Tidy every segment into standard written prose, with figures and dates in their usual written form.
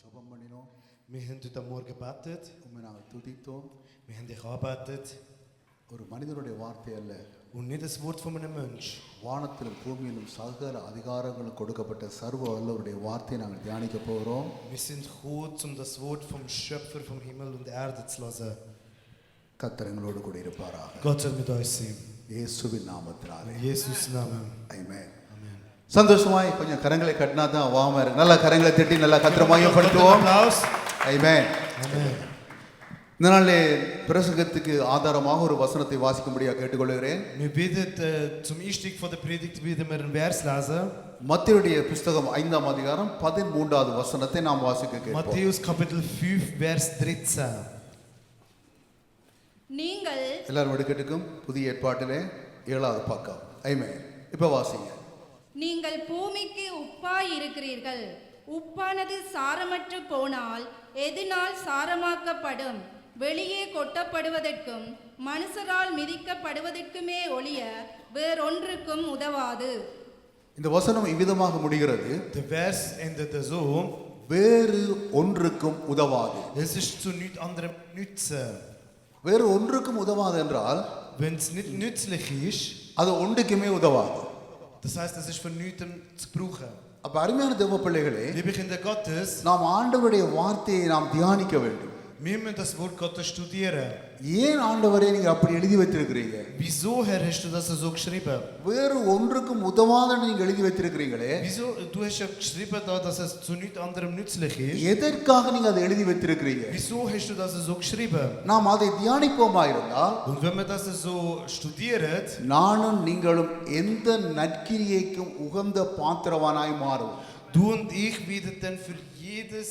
ஜெபம் பண்ணினோம். Wir haben heute Morgen gebetet. உம்மை நாங்கள் துதித்தோம். Wir haben dich angebetet. ஒரு மனிதனுடைய வார்த்தை அல்ல, Und nicht das Wort von einem Mensch. வானத்திலும் பூமியிலும் சகல அதிகாரங்களும் கொடுக்கப்பட்ட சர்வ வல்லவருடைய வார்த்தையை நாங்கள் தியானிக்க போகிறோம். Wir sind gekommen, um das Wort vom Schöpfer vom Himmel und Erde zu hören. கர்த்தர் எங்களோடு கூட இருப்பாராக. Gott soll mit euch sein. இயேசுவின் நாமத்தினாலே. In Jesus Namen. ஆமென். சந்தோஷமாய் கொஞ்சம் கரங்களை கட்டினா தான் வாம இருக்கு. நல்லா கரங்களை தட்டி நல்லா கர்த்தரை மகிமைப்படுத்துவோம். ஆமென். Amen. இந்த நாளிலே பிரசங்கத்துக்கு ஆதாரமாக ஒரு வசனத்தை வாசிக்கும்படியாக கேட்டுக்கொள்கிறேன். Wir beten zum Einstieg von der Predigt wieder mal einen Vers lesen. மத்தேயுடைய புத்தகம் 5ஆம் அதிகாரம் 13வது வசனத்தை நாம் வாசிக்க கேட்போம். Matthäus Kapitel 5 Vers 13. நீங்கள் எல்லாரும் எடுக்கட்டுக்கும் புதிய ஏற்பாட்டிலே 7வது பக்கம். ஆமென். இப்ப வாசிங்க. நீங்கள் பூமிக்கு உப்பாய் இருக்கிறீர்கள். உப்பானது சாரமற்று போனால் எதனால் சாரமாக்கப்படும்? வெளியே கொட்டப்படுவதற்கும் மனுஷரால் மிதிக்கப்படுவதற்குமே ஒழிய வேறொன்றுக்கும் உதவாது. இந்த வசனம் இவ்விதமாக முடிகிறது. Der Vers endet so. வேறு ஒன்றுக்கும் உதவாது. Es ist zu nichts anderem nützen. வேறு ஒன்றுக்கும் உதவாது என்றால் Wenn es nicht nützlich ist, அது ஒன்றுக்குமே உதவாது. das heißt, es ist für nichts zu brauchen. அப்ப அருமையான தேவ பிள்ளைகளே, Liebe Kinder Gottes, நாம் ஆண்டவருடைய வார்த்தையை நாம் தியானிக்க வேண்டும். wir müssen das Wort Gottes studieren. ஏன் ஆண்டவரே நீங்க அப்படி எழுதி வைத்திருக்கிறீங்க? Wieso, Herr, hast du das so geschrieben? வேறு ஒன்றுக்கும் உதவாதுன்னு நீங்க எழுதி வைத்திருக்கிறீங்களே, Wieso? Du hast ja geschrieben da, dass es zu nichts anderem nützlich ist. எதற்காக நீங்க அதை எழுதி வைத்திருக்கிறீங்க? Wieso hast du das so geschrieben? நாம் அதை தியானிப்போமா இருந்தால், Und wenn man das so studiert, நானும் நீங்களும் எந்த நற்கிரியைக்கும் உகந்த பாத்திரவானாய் மாறுவோம். du und ich werden dann für jedes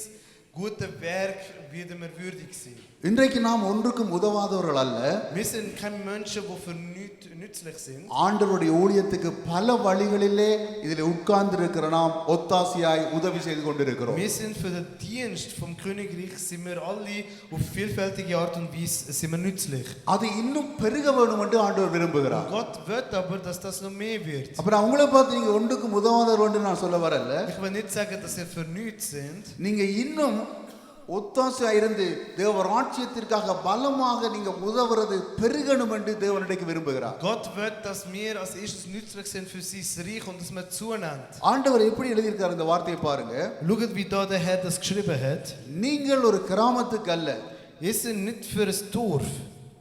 gute Werk werden wir würdig sein. இன்றைக்கு நாம் ஒன்றுக்கும் உதவாதவர்கள் அல்ல. Wir sind keine Menschen, die für nichts nützlich sind. ஆண்டவருடைய ஊழியத்துக்கு பல வழிகளிலே இதில் உட்கார்ந்து இருக்கிற நாம் ஒத்தாசையாய் உதவி செய்து கொண்டிருக்கிறோம். Wir sind für den Dienst vom Königreich sind wir alle auf vielfältige Art und Weise sind wir nützlich. அது இன்னும் பெருக வேண்டும் என்று ஆண்டவர் விரும்புகிறார். Gott will aber, dass das noch mehr wird. அப்புறம் அவங்கள பார்த்து நீங்க ஒன்றுக்கும் உதவாதவர் என்று நான் சொல்ல வரல. Ich will nicht sagen, dass ihr für nichts sind. நீங்க இன்னும் ஒத்தாசையா இருந்து தேவ ராஜ்யத்திற்காக பலமாக நீங்க உதவுறது பெருகணும் என்று தேவனிடக்கு விரும்புகிறார். Gott will, dass wir als erstes nützlich sind für sein Reich und dass man zunimmt. ஆண்டவர் எப்படி எழுதியிருக்கார் இந்த வார்த்தையை பாருங்க. Schaut, wie da der Herr das geschrieben hat. நீங்கள் ஒரு கிராமத்துக்கு அல்ல, Wir sind nicht für ein Dorf.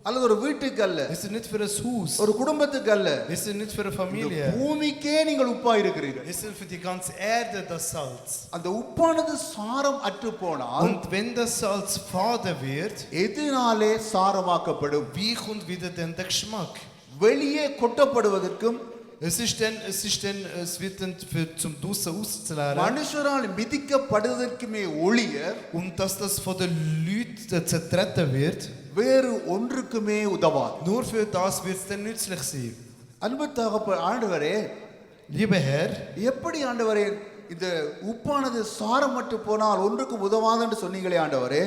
அல்லது ஒரு வீட்டுக்கு அல்ல, Wir sind nicht für ein Haus. ஒரு குடும்பத்துக்கு அல்ல, Wir sind nicht für eine Familie. பூமிக்கே நீங்கள் உப்பா இருக்கிறீர்கள். Wir sind für die ganze Erde das Salz. அந்த உப்பானது சாரம் அற்று போனால் Und wenn das Salz fade wird, எதனாலே சாரமாக்கப்படும்? wie kommt wieder denn der Geschmack? வெளியே கொட்டப்படுவதற்கும் Es wird dann zum Dussen auszuleeren. மனுஷரால் மிதிக்கப்படுவதற்குமே ஒழிய Und dass das von den Leuten zertreten wird, வேறு ஒன்றுக்குமே உதவாது. nur für das wird es dann nützlich sein. அன்பு தகப்ப ஆண்டவரே, Lieber Herr, எப்படி ஆண்டவரே இந்த உப்பானது சாரமற்று போனால் ஒன்றுக்கும் உதவாது என்று சொன்னீங்களே ஆண்டவரே,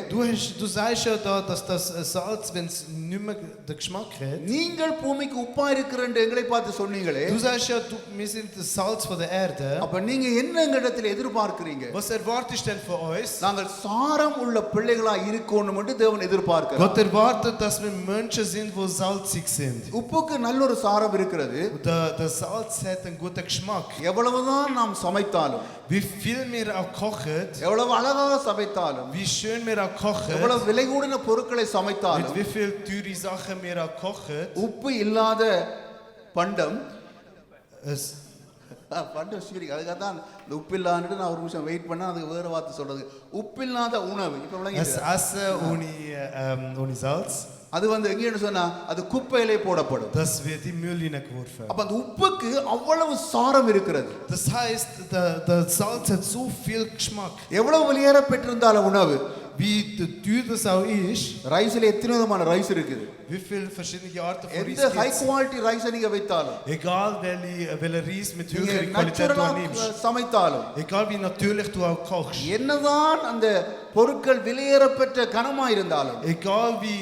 du sagst ja da, dass das Salz, wenn es nicht mehr den Geschmack hat, நீங்கள் பூமிக்கு உப்பா இருக்கிற என்று எங்களை பார்த்து சொன்னீங்களே, du sagst ja, wir sind das Salz von der Erde. அப்ப நீங்க என்ன எங்களிடத்தில் எதிர்பார்க்கிறீங்க? Was erwartest du denn von uns? நாங்கள் சாரம் உள்ள பிள்ளைகளா இருக்கணும் என்று தேவன் எதிர்பார்க்கிறார். Gott erwartet, dass wir Menschen sind, die salzig sind. உப்புக்கு நல்ல ஒரு சாரம் இருக்கிறது. Der Salz hat einen guten Geschmack. எவ்வளவுதான் நாம் சமைத்தாலும், Wie viel wir auch kochen, எவ்வளவு அழகாக சமைத்தாலும், wie schön wir auch kochen, எவ்வளவு விலை கூடின பொருட்களை mit சமைத்தாலும், wie viel teure Sachen wir auch kochen, உப்பு இல்லாத பண்டம் es, பண்டம் சீரி. அதுக்காக தான் இந்த உப்பில்லான்னு நான் ஒரு நிமிஷம் வெயிட் பண்ண, அதுக்கு வேற வார்த்தை சொல்றது. உப்பில்லாத உணவு இப்ப es விளங்கிடுது. Essen ohne Salz, அது எங்கன்னு சொன்னா அது குப்பையிலே போடப்படும். das wird in Müll hineingeworfen. அப்ப அந்த உப்புக்கு அவ்வளவு சாரம் இருக்கிறது. Das heißt, der Salz hat so viel Geschmack. எவ்வளவு வெளியேற பெற்றிருந்தால உணவு, wie teuer das auch ist, ரைஸ்ல எத்தனை விதமான ரைஸ் இருக்குது. wie viele verschiedene Arten von எந்த Reis high gibt es. Quality ரைஸை நீங்க வைத்தாலும், Egal welcher Reis mit நீங்க höherer Qualität du நேச்சுரலா nimmst. சமைத்தாலும், Egal wie natürlich du auch kochst. என்னதான் அந்த பொருட்கள் விலையேறப்பெற்ற கனமா இருந்தாலும், Egal wie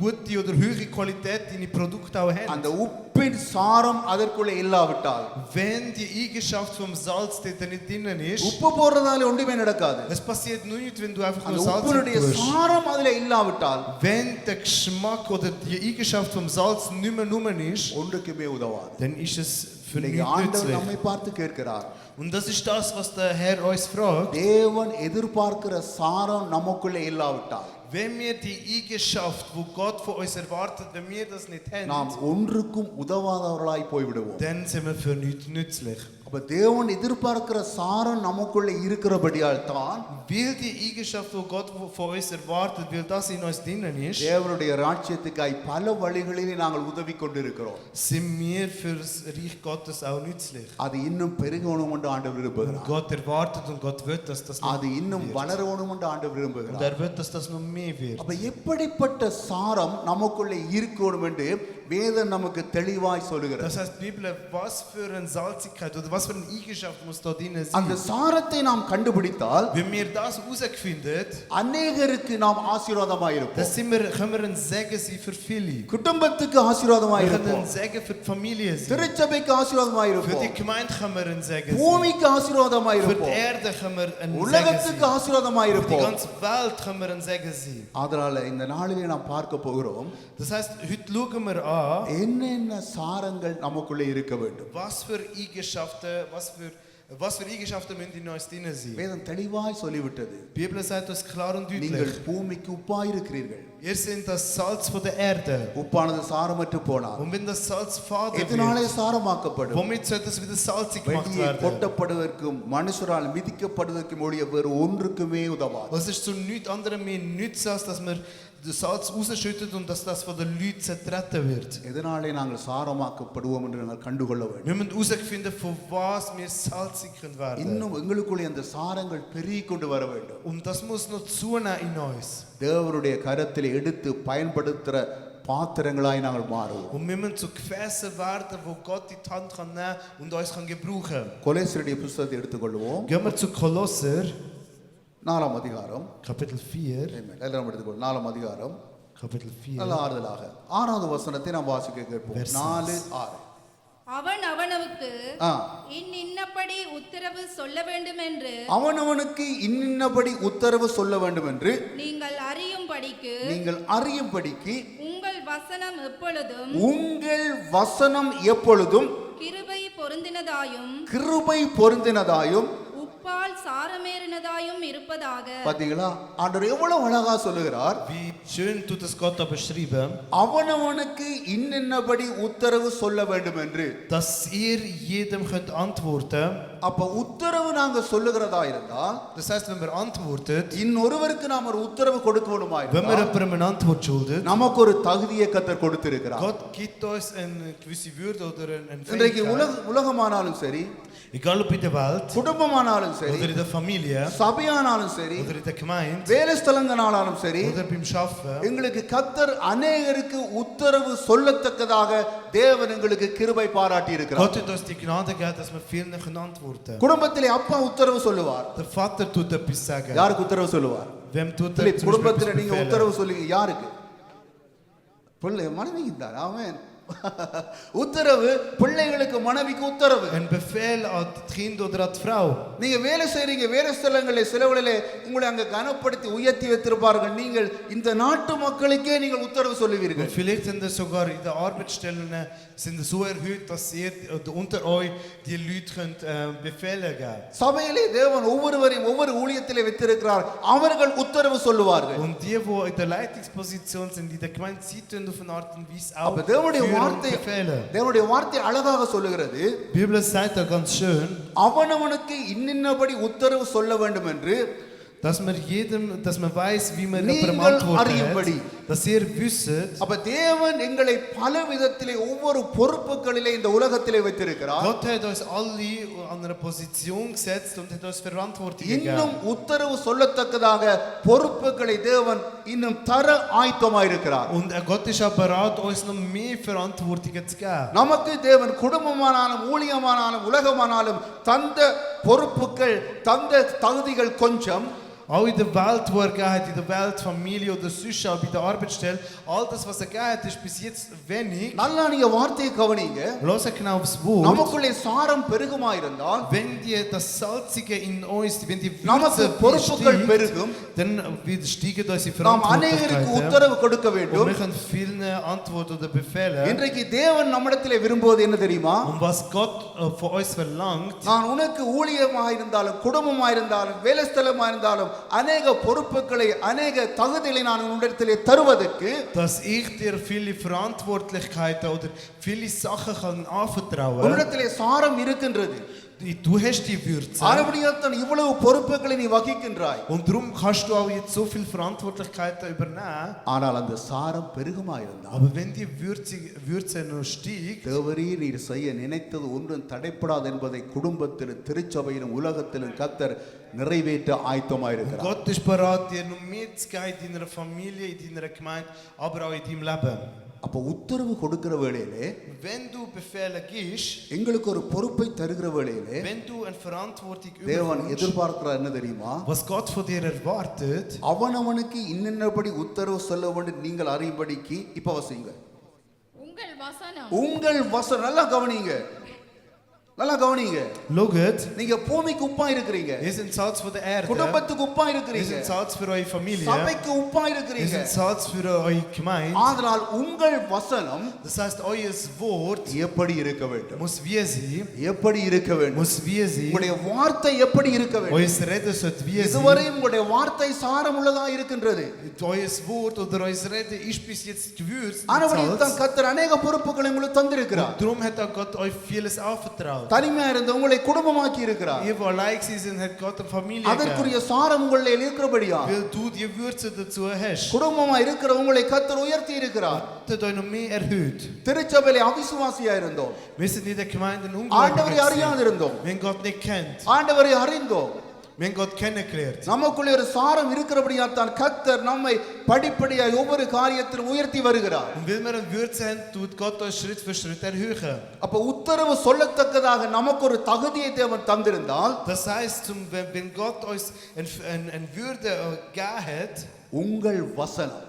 gute oder höhere Qualität deine Produkte auch haben. அந்த உப்பின் சாரம் அதற்குள்ள இல்லாவிட்டால், Wenn die Eigenschaft vom Salz dort nicht drinnen ist, உப்பு போடுறதால ஒன்றுமே நடக்காது. es passiert nichts, wenn du einfach அந்த nur Salz உப்பினுடைய tust. சாரம் அதுல இல்லாவிட்டால் Wenn der Geschmack oder die Eigenschaft vom Salz nicht mehr rum ist, ஒன்றுக்குமே உதவாது. dann ist es für இன்னைக்கு nichts ஆண்டவர் nützlich. நம்மை பார்த்து கேட்கிறார். Und das ist das, was der Herr uns fragt. தேவன் எதிர்பார்க்கிற சாரம் நமக்குள்ள இல்லாவிட்டால், Wenn wir die Eigenschaft, wo Gott von uns erwartet, wenn wir das nicht நாம் haben, ஒன்றுக்கும் உதவாதவர்களாய் போய்விடுவோம். dann sind wir für nichts nützlich. அப்ப தேவன் எதிர்பார்க்கிற சாரம் நமக்குள்ள இருக்கிறபடியால் தான் Weil die Eigenschaft, wo Gott von uns erwartet, weil das in uns drinnen ist, தேவனுடைய ராஜ்யத்துக்காய் பல வழிகளிலே நாங்கள் உதவி கொண்டிருக்கிறோம். sind wir für das Reich Gottes auch nützlich. அது இன்னும் பெருகணும் என்று ஆண்டவர் Und விரும்புகிறார். Gott erwartet und Gott will, dass das noch அது இன்னும் wird. வளரணும் என்று ஆண்டவர் Und விரும்புகிறார். er will, dass das noch mehr wird. அப்ப எப்படிப்பட்ட சாரம் நமக்குள்ளே இருக்கணும் என்று வேதம் நமக்கு தெளிவாய் சொல்லுகிறது. Das heißt, die Bibel, was für eine Salzigkeit oder was für eine Eigenschaft muss da drin அந்த sein? சாரத்தை நாம் கண்டுபிடித்தால் Wenn wir das herausfinden, அநேகருக்கு நாம் ஆசீர்வாதமாய் இருப்போம். können wir ein Segen sein für viele. குடும்பத்துக்கு ஆசீர்வாதமாய் Wir können இருப்போம். ein Segen für die Familie sein. திருச்சபைக்கு ஆசீர்வாதமாய் Für இருப்போம். die Gemeinde können wir ein Segen sein. பூமிக்கு ஆசீர்வாதமாய் Für die இருப்போம். Erde können wir ein Segen உலகத்துக்கு sein. ஆசீர்வாதமாய் Für die இருப்போம். ganze Welt können wir ein Segen sein. அதனால இந்த நாளிலே நாம் பார்க்க போகிறோம், Das heißt, heute schauen wir an, என்னென்ன சாரங்கள் நமக்குள்ளே இருக்க வேண்டும். was für Eigenschaften müssen in uns drin sein. வேதம் தெளிவாய் சொல்லிவிட்டது. Die Bibel sagt uns klar und நீங்கள் deutlich. பூமிக்கு உப்பாய் இருக்கிறீர்கள். Ihr seid das Salz von der Erde. உப்பானது சாரமற்று போனால் Und wenn das Salz fade எதனாலே wird, சாரமாக்கப்படும்? womit soll das wieder salzig gemacht வெளியே werden? கொட்டப்படுவதற்கும் மனுஷரால் மிதிக்கப்படுவதற்கும் ஒழிய வேறு ஒன்றுக்குமே உதவாது. Was ist zu nichts anderem mehr nützt, als dass man das Salz rausschüttet und dass das von den Leuten zertreten wird. எதனாலே நாங்கள் சாரமாக்கப்படுவோம் என்று நாங்கள் கண்டுகொள்ள வேண்டும். Wir müssen herausfinden, von was wir salzig werden. இன்னும் எங்களுக்குள்ளே அந்த சாரங்கள் பெருகிக் கொண்டு வர வேண்டும். Und das muss noch zunehmen in uns. தேவனுடைய கரத்தில் எடுத்து பயன்படுத்துகிற பாத்திரங்களாய் நாங்கள் மாறுவோம். Und wir müssen zu Gefäßen werden, wo Gott in die Hand kann nehmen und uns kann gebrauchen. கொலோசியருடைய புத்தகத்தை எடுத்துக்கொள்வோம். Gehen wir zu Kolosser, 4ஆம் அதிகாரம். Kapitel 4. எல்லாரும் எடுத்துக்கொள்ளும். 4ஆம் அதிகாரம். Kapitel 4. நல்ல ஆறுதலாக 6வது வசனத்தை நாம் வாசிக்க கேட்போம். 4:6. அவன் அவனவுக்கு ஆ. இன்னபடி உத்தரவு சொல்ல வேண்டும் என்று அவனவனுக்கு இன்னபடி உத்தரவு சொல்ல வேண்டும் என்று நீங்கள் அறியும்படிக்கு நீங்கள் அறியும்படிக்கு உங்கள் வசனம் எப்பொழுதும் உங்கள் வசனம் எப்பொழுதும் கிருபை பொருந்தினதாயும் கிருபை பொருந்தினதாயும் உப்பால் சாரமேறினதாயும் இருப்பதாக. பாத்தீங்களா, ஆண்டவர் எவ்வளவு அழகா சொல்லுகிறார். Wie schön tut es Gott da beschrieben, அவனவனுக்கு இன்னபடி உத்தரவு சொல்ல வேண்டும் என்று. dass ihr jedem könnt antworten. அப்ப உத்தரவு நாங்க சொல்லுகிறதா இருந்தால், Das heißt, wenn wir antwortet, இன்னொருவருக்கு நாம் ஒரு உத்தரவு கொடுக்கணுமா wenn wir இருந்தால், jemandem eine Antwort schulden, நமக்கு ஒரு தகுதியை கர்த்தர் கொடுத்திருக்கிறார். Gott gibt uns eine gewisse Würde oder eine இன்றைக்கு Fähigkeit. உலகமானாலும் சரி, Egal ob in der Welt குடும்பமானாலும் சரி, oder in der Familie சபையானாலும் சரி, oder in der Gemeinde வேலை ஸ்தலங்களானாலும் சரி, oder beim Schaffen, எங்களுக்கு கர்த்தர் அநேகருக்கு உத்தரவு சொல்லத்தக்கதாக தேவன் எங்களுக்கு கிருபை பாராட்டி இருக்கிறார். Gott hat uns die Gnade gegeben, dass wir vielen können antworten. குடும்பத்திலே அப்பா உத்தரவு சொல்லுவார். Der Vater tut etwas sagen. யாருக்கு உத்தரவு சொல்லுவார்? Wem tut er பிள்ளை, zum Beispiel குடும்பத்திலே etwas நீங்க befehlen? உத்தரவு சொல்லுங்க. யாருக்கு? பிள்ளை மனைவிக்கு தான். ஆமென். உத்தரவு பிள்ளைகளுக்கு, மனைவிக்கு உத்தரவு. Ein Befehl an das Kind oder an die Frau. நீங்க வேலை செய்றீங்க, வேலை ஸ்தலங்களில் சிலவழிலே உங்களை அங்க கனப்படுத்தி உயர்த்தி வைத்திருப்பார்கள். நீங்கள் இந்த நாட்டு மக்களுக்கே நீங்கள் உத்தரவு சொல்லுவீர்கள். Und vielleicht sind es sogar in den Arbeitsstellen sind so erhöht, dass ihr unter euch die Leute könnt Befehle geben. சபையிலே தேவன் ஒவ்வொருவரையும் ஒவ்வொரு ஊழியத்திலே வைத்திருக்கிறார். அவர்கள் உத்தரவு சொல்லுவார்கள். Und die, wo in der Leitungsposition sind, die der Gemeinde zieht auf eine Art und Weise auch அப்ப தேவனுடைய führen und வார்த்தை, Befehle. தேவனுடைய வார்த்தை அழகாக சொல்லுகிறது. Die Bibel sagt da ganz schön, அவனவனுக்கு இன்னபடி உத்தரவு சொல்ல வேண்டும் என்று dass man weiß, wie man jemandem நீங்கள் antwortet. அறியும்படி. dass ihr wisset, அப்ப தேவன் எங்களை பல விதத்திலே ஒவ்வொரு பொறுப்புகளிலே இந்த உலகத்திலே வைத்திருக்கிறார். Gott hat uns alle an einer Position gesetzt und hat uns Verantwortung இன்னும் gegeben. உத்தரவு சொல்லத்தக்கதாக பொறுப்புகளை தேவன் இன்னும் தர ஆயத்தமாயிருக்கிறார். Und Gott ist auch bereit, uns noch mehr Verantwortung zu geben. நமக்கு தேவன் குடும்பமானாலும் ஊழியமானாலும் உலகமானாலும் தந்த பொறுப்புகள் தந்த தகுதிகள் கொஞ்சம். Auch in der Welt, wo gegeben hat, in der Welt, Familie oder sonst auch bei der Arbeitsstelle, all das, was gegeben hat, ist bis jetzt wenig. நல்லா நீங்க வார்த்தையை கவனிங்க. Lass genau aufs Wort. நமக்குள்ளே சாரம் பெருகுமாயிருந்தால் Wenn das Salzige in uns, wenn die நமக்கு Würze பொறுப்புகள் steigt, பெருகும். dann steigen unsere நாம் அநேகருக்கு Verantwortlichkeiten. உத்தரவு கொடுக்க Und வேண்டும். wir können vielen Antworten oder Befehle. இன்றைக்கு தேவன் நம்மிடத்திலே விரும்புவது என்ன தெரியுமா? Und was Gott von uns verlangt, நான் உனக்கு ஊழியமாக இருந்தாலும் குடும்பமாக இருந்தாலும் வேலைஸ்தலமாக இருந்தாலும் அநேக பொறுப்புகளை அநேக தகுதிகளை நான் உன்னிடத்திலே தருவதற்கு dass ich dir viele Verantwortlichkeiten oder viele Sachen kann anvertrauen. உன்னிடத்திலே சாரம் இருக்கின்றது. Du hast die Würze. ஆனபடியால் இவ்வளவு பொறுப்புகளை நீ வகிக்கின்றாய். Und darum kannst du auch jetzt so viel Verantwortlichkeiten übernehmen. ஆனால் அந்த சாரம் பெருகுமாயிருந்தால் Aber wenn die Würze noch steigt, தேவரே நீர் செய்ய நினைத்தது ஒன்றும் தடைப்படாது என்பதை குடும்பத்திலும் திருச்சபையிலும் உலகத்திலும் கர்த்தர் நிறைவேற்ற ஆயத்தமாயிருக்கிறார். Gott ist bereit, dir noch mehr zu geben in deiner Familie, in deiner Gemeinde, aber auch in deinem Leben. அப்ப உத்தரவு கொடுக்கிற வேளையிலே Wenn du Befehle gibst, எங்களுக்கு ஒரு பொறுப்பை தருகிற வேளையிலே wenn du eine Verantwortung தேவன் übernimmst, எதிர்பார்க்கிறார் என்ன தெரியுமா? was Gott von dir erwartet, அவனவனுக்கு இன்னென்னபடி உத்தரவு சொல்ல வேண்டும் நீங்கள் அறியும்படிக்கு இப்ப வசிங்க. உங்கள் வசனம் உங்கள் வசனம் நல்லா கவனிங்க. நல்லா கவனிங்க. schaut, நீங்க பூமிக்கு உப்பா இருக்கிறீங்க. ihr seid Salz von der Erde, குடும்பத்துக்கு உப்பா ihr இருக்கிறீங்க. seid Salz für eure Familie, சபைக்கு உப்பா ihr இருக்கிறீங்க. seid Salz für eure Gemeinde. ஆதலால் உங்கள் வசனம் Das heißt, euer Wort எப்படி இருக்க வேண்டும்? muss wie sie, எப்படி இருக்க வேண்டும்? muss wie sie, உங்களுடைய வார்த்தை எப்படி இருக்க வேண்டும்? euer Reden sollte wie இதுவரை sie. உங்களுடைய வார்த்தை சாரம் உள்ளதா இருக்கின்றது. Euer Wort oder euer Reden ist bis jetzt gewürzt mit ஆனபடியால் தான் Salz. கர்த்தர் அநேக பொறுப்புகளை உங்களுக்கு தந்திருக்கிறார். Und darum hat auch Gott euch vieles anvertraut. தனிமையா இருந்த உங்களை குடும்பமாக்கி இருக்கிறார். Ihr, wo allein sind, hat Gott eine Familie gegeben. அதற்குரிய சாரம் உங்களில் இருக்கிறபடியா Weil du die Würze dazu hast. குடும்பமா இருக்கிற உங்களை கர்த்தர் உயர்த்தி இருக்கிறார். Gott hat euch noch mehr erhöht. திருச்சபையிலே அவிசுவாசியா இருந்தோம். Wir sind in der Gemeinde ஆண்டவரை அறியாது ungläubig. இருந்தோம். Wenn Gott nicht kennt, ஆண்டவரை அறிந்தோம். wenn Gott kennengelernt. நமக்குள்ளே ஒரு சாரம் இருக்கிறபடியா தான் கர்த்தர் நம்மை படிப்படியாய் ஒவ்வொரு காரியத்திலும் உயர்த்தி வருகிறார். Und weil wir eine Würze haben, tut Gott uns Schritt für Schritt erhöhen. அப்ப உத்தரவு சொல்லத்தக்கதாக நமக்கு ஒரு தகுதியை தேவன் தந்திருந்தால் Das heißt, wenn Gott uns eine Würde gegeben hat, உங்கள் வசனம்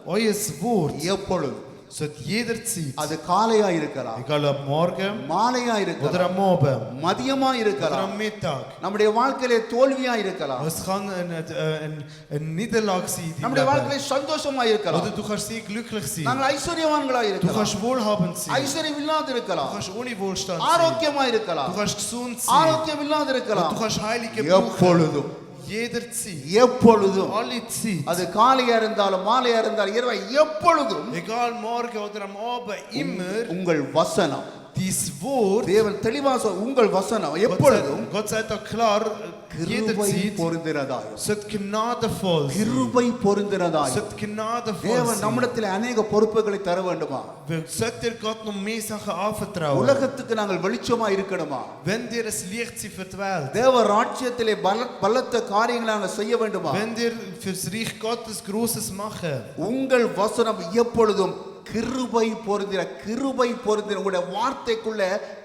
euer Wort எப்பொழுது sollte jederzeit, அது காலையா இருக்கலாம், egal ob morgen மாலையா oder இருக்கலாம், am Abend மதியமா oder இருக்கலாம், am Mittag. நம்முடைய வாழ்க்கையிலே தோல்வியா இருக்கலாம், Es kann eine Niederlage sein in deinem நம்முடைய Leben. வாழ்க்கையிலே சந்தோஷமா இருக்கலாம், Oder du kannst sehr glücklich sein. நாங்கள் ஐஸ்வர்யவான்களா Du இருக்கலாம், kannst wohlhabend sein. ஐஸ்வர்யம் இல்லாது Du இருக்கலாம், kannst ohne Wohlstand sein. ஆரோக்கியமா Du இருக்கலாம், kannst gesund sein. ஆரோக்கியம் இல்லாது இருக்கலாம். Du kannst heilige brauchen. எப்பொழுதும் Jederzeit. எப்பொழுதும் Alle Zeit. அது காலையா இருந்தாலும் மாலையா இருந்தாலும் இரவு எப்பொழுதும் Egal morgen oder am Abend, immer உங்கள் வசனம் dies Wort. தேவன் தெளிவா உங்கள் வசனம் எப்பொழுதும் Gott sagt auch klar, கிருபை jederzeit பொருந்தினதாயும் sollte gnadenvoll sein. கிருபை பொருந்தினதாயும் Sollte gnadenvoll தேவன் sein. நம்மிடத்தில் அநேக பொறுப்புகளை தர வேண்டுமா? Sollte dir Gott noch mehr Sachen anvertrauen? உலகத்துக்கு நாங்கள் வெளிச்சமா இருக்கணுமா? Wenn dir das Licht sie für die Welt. தேவ ராஜ்யத்திலே பலத்த காரியங்களை நாங்கள் செய்ய வேண்டுமா? Wenn dir fürs Reich Gottes Großes machen. உங்கள் வசனம் எப்பொழுதும் கிருபை பொருந்தின உங்களுடைய வார்த்தைக்குள்ள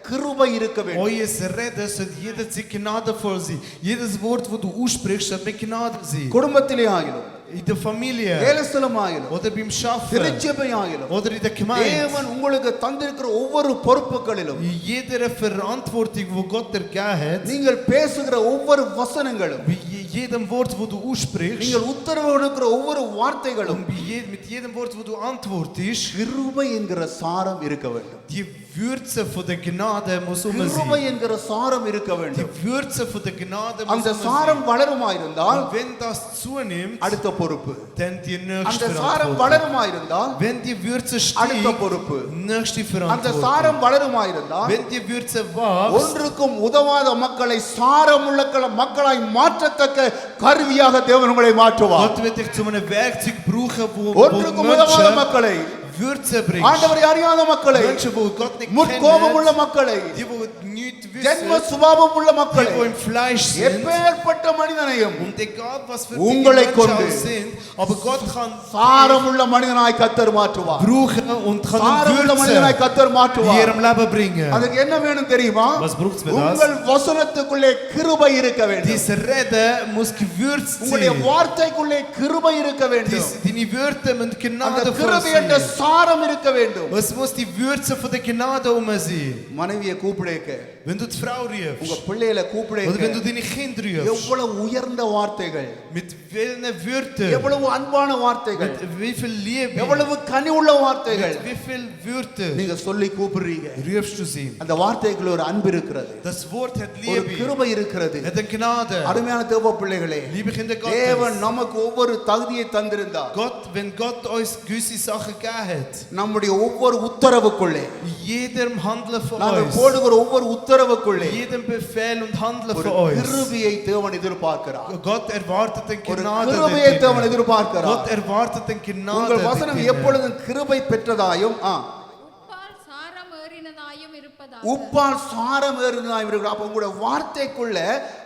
கிருபை இருக்க வேண்டும். Euer Reden soll jederzeit gnadenvoll sein. Jedes Wort, wo du aussprichst, soll mit Gnade sein. குடும்பத்திலே ஆகிலும், In der Familie. வேலைஸ்தலம் ஆகிலும், Oder beim Schaffen. திருச்சபை ஆகிலும், Oder in der Gemeinde. தேவன் உங்களுக்கு தந்திருக்கிற ஒவ்வொரு பொறுப்புகளிலும் In jeder Verantwortung, wo Gott dir gegeben hat. நீங்கள் பேசுகிற ஒவ்வொரு வசனங்களும், Bei jedem Wort, wo du aussprichst. நீங்கள் உத்தரவு கொடுக்கிற ஒவ்வொரு வார்த்தைகளும் Und mit jedem Wort, wo du antwortest. கிருபை என்கிற சாரம் இருக்க வேண்டும். Die Würze von der Gnade muss um கிருபை sein. என்கிற சாரம் இருக்க Die வேண்டும். Würze von der Gnade muss அந்த um சாரம் sein. வளருமாயிருந்தால் Und wenn das zunimmt, அடுத்த பொறுப்பு. dann die அந்த nächste சாரம் Verantwortung. வளருமாயிருந்தால் Wenn die Würze அடுத்த steigt, பொறுப்பு. nächste அந்த Verantwortung. சாரம் வளருமாயிருந்தால் Wenn die Würze wächst, ஒன்றுக்கும் உதவாத மக்களை சாரமுள்ள மக்களாய் மாற்றத்தக்க கருவியாக தேவன் உங்களை மாற்றுவார். Gott wird dich zu einem Werkzeug brauchen, wo ஒன்றுக்கும் உதவாத Menschen மக்களை, Würze bringst. ஆண்டவரை அறியாத மக்களை, Menschen, wo Gott nicht முற்கோபம் உள்ள kennt, மக்களை, die, wo nichts ஜென்ம wissen, சுபாவம் உள்ள die, மக்களை, wo im Fleisch sind. எப்பேற்பட்ட மனிதனையும் Und egal, was für உங்களை Dinge கொண்டு Menschen sind, aber Gott kann சாரமுள்ள மனிதனாய் கர்த்தர் மாற்றுவார். brauchen und kann சாரமுள்ள மனிதனாய் Würze கர்த்தர் in மாற்றுவார். ihrem Leben bringen. அதுக்கு என்ன வேணும் தெரியுமா? Was braucht's für das? உங்கள் வசனத்துக்குள்ளே கிருபை இருக்க வேண்டும். Dies Reden muss gewürzt உங்களுடைய sein. வார்த்தைக்குள்ளே கிருபை இருக்க வேண்டும். Deine Wörter müssen அந்த Gnade voll கிருபை என்ற sein. சாரம் இருக்க வேண்டும். Es muss die Würze von der Gnade um sein. மனைவியை கூப்பிடேக்க, Wenn du die Frau உங்க rufst, பிள்ளைகளை oder கூப்பிடேக்க, wenn du deine Kinder rufst, எவ்வளவு உயர்ந்த வார்த்தைகள், mit welchen Wörtern, எவ்வளவு அன்பான வார்த்தைகள், mit wie viel Liebe, எவ்வளவு கனி உள்ள வார்த்தைகள் mit wie viel Wörter நீங்க சொல்லி கூப்பிடுறீங்க. rufst du sie. அந்த வார்த்தைக்குள்ள ஒரு அன்பு இருக்கிறது, Das Wort hat ஒரு Liebe, கிருபை இருக்கிறது. hat eine Gnade. அருமையான தேவ பிள்ளைகளே, Liebe Kinder தேவன் Gottes, நமக்கு ஒவ்வொரு தகுதியை தந்திருந்தார். wenn Gott uns gewisse Sachen gegeben hat, நம்முடைய ஒவ்வொரு உத்தரவுக்குள்ளே, jedem Handeln von நாங்கள் uns, போடுகிற ஒவ்வொரு உத்தரவுக்குள்ளே jedem Befehl und Handeln ஒரு von uns, கிருபையை தேவன் எதிர்பார்க்கிறார். Gott erwartet eine ஒரு Gnade. கிருபையை dort தேவன் drinnen. எதிர்பார்க்கிறார். Gott erwartet eine Gnade. உங்கள் dort வசனம் drinnen. எப்பொழுதும் கிருபை பெற்றதாயும் உப்பால் சாரம் ஏறினதாயும் இருப்பதாக. உப்பால் சாரம் ஏறினதாயும் இருக்கிறார். அப்ப உங்களுடைய வார்த்தைக்குள்ள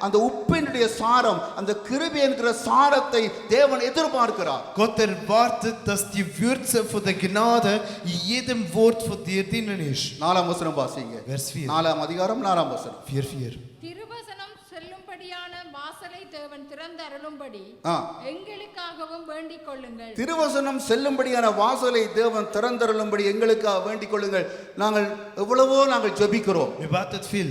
அந்த உப்பினுடைய சாரம், அந்த கிருபை என்கிற சாரத்தை தேவன் எதிர்பார்க்கிறார். Gott erwartet, dass die Würze von der Gnade in jedem Wort von dir drinnen ist. 4ஆம் வசனம் வாசிங்க. Vers 4. 4ஆம் அதிகாரம் 4ஆம் வசனம். 4:4. திருவசனம் செல்லும்படியான வாசலை தேவன் திறந்தருளும்படி எங்களுக்காகவும் வேண்டிக் கொள்ளுங்கள். திருவசனம் செல்லும்படியான வாசலை தேவன் திறந்தருளும்படி எங்களுக்காக வேண்டிக் கொள்ளுங்கள். நாங்கள் எவ்வளவோ நாங்கள் ஜெபிக்கிறோம். Wir wartet viel.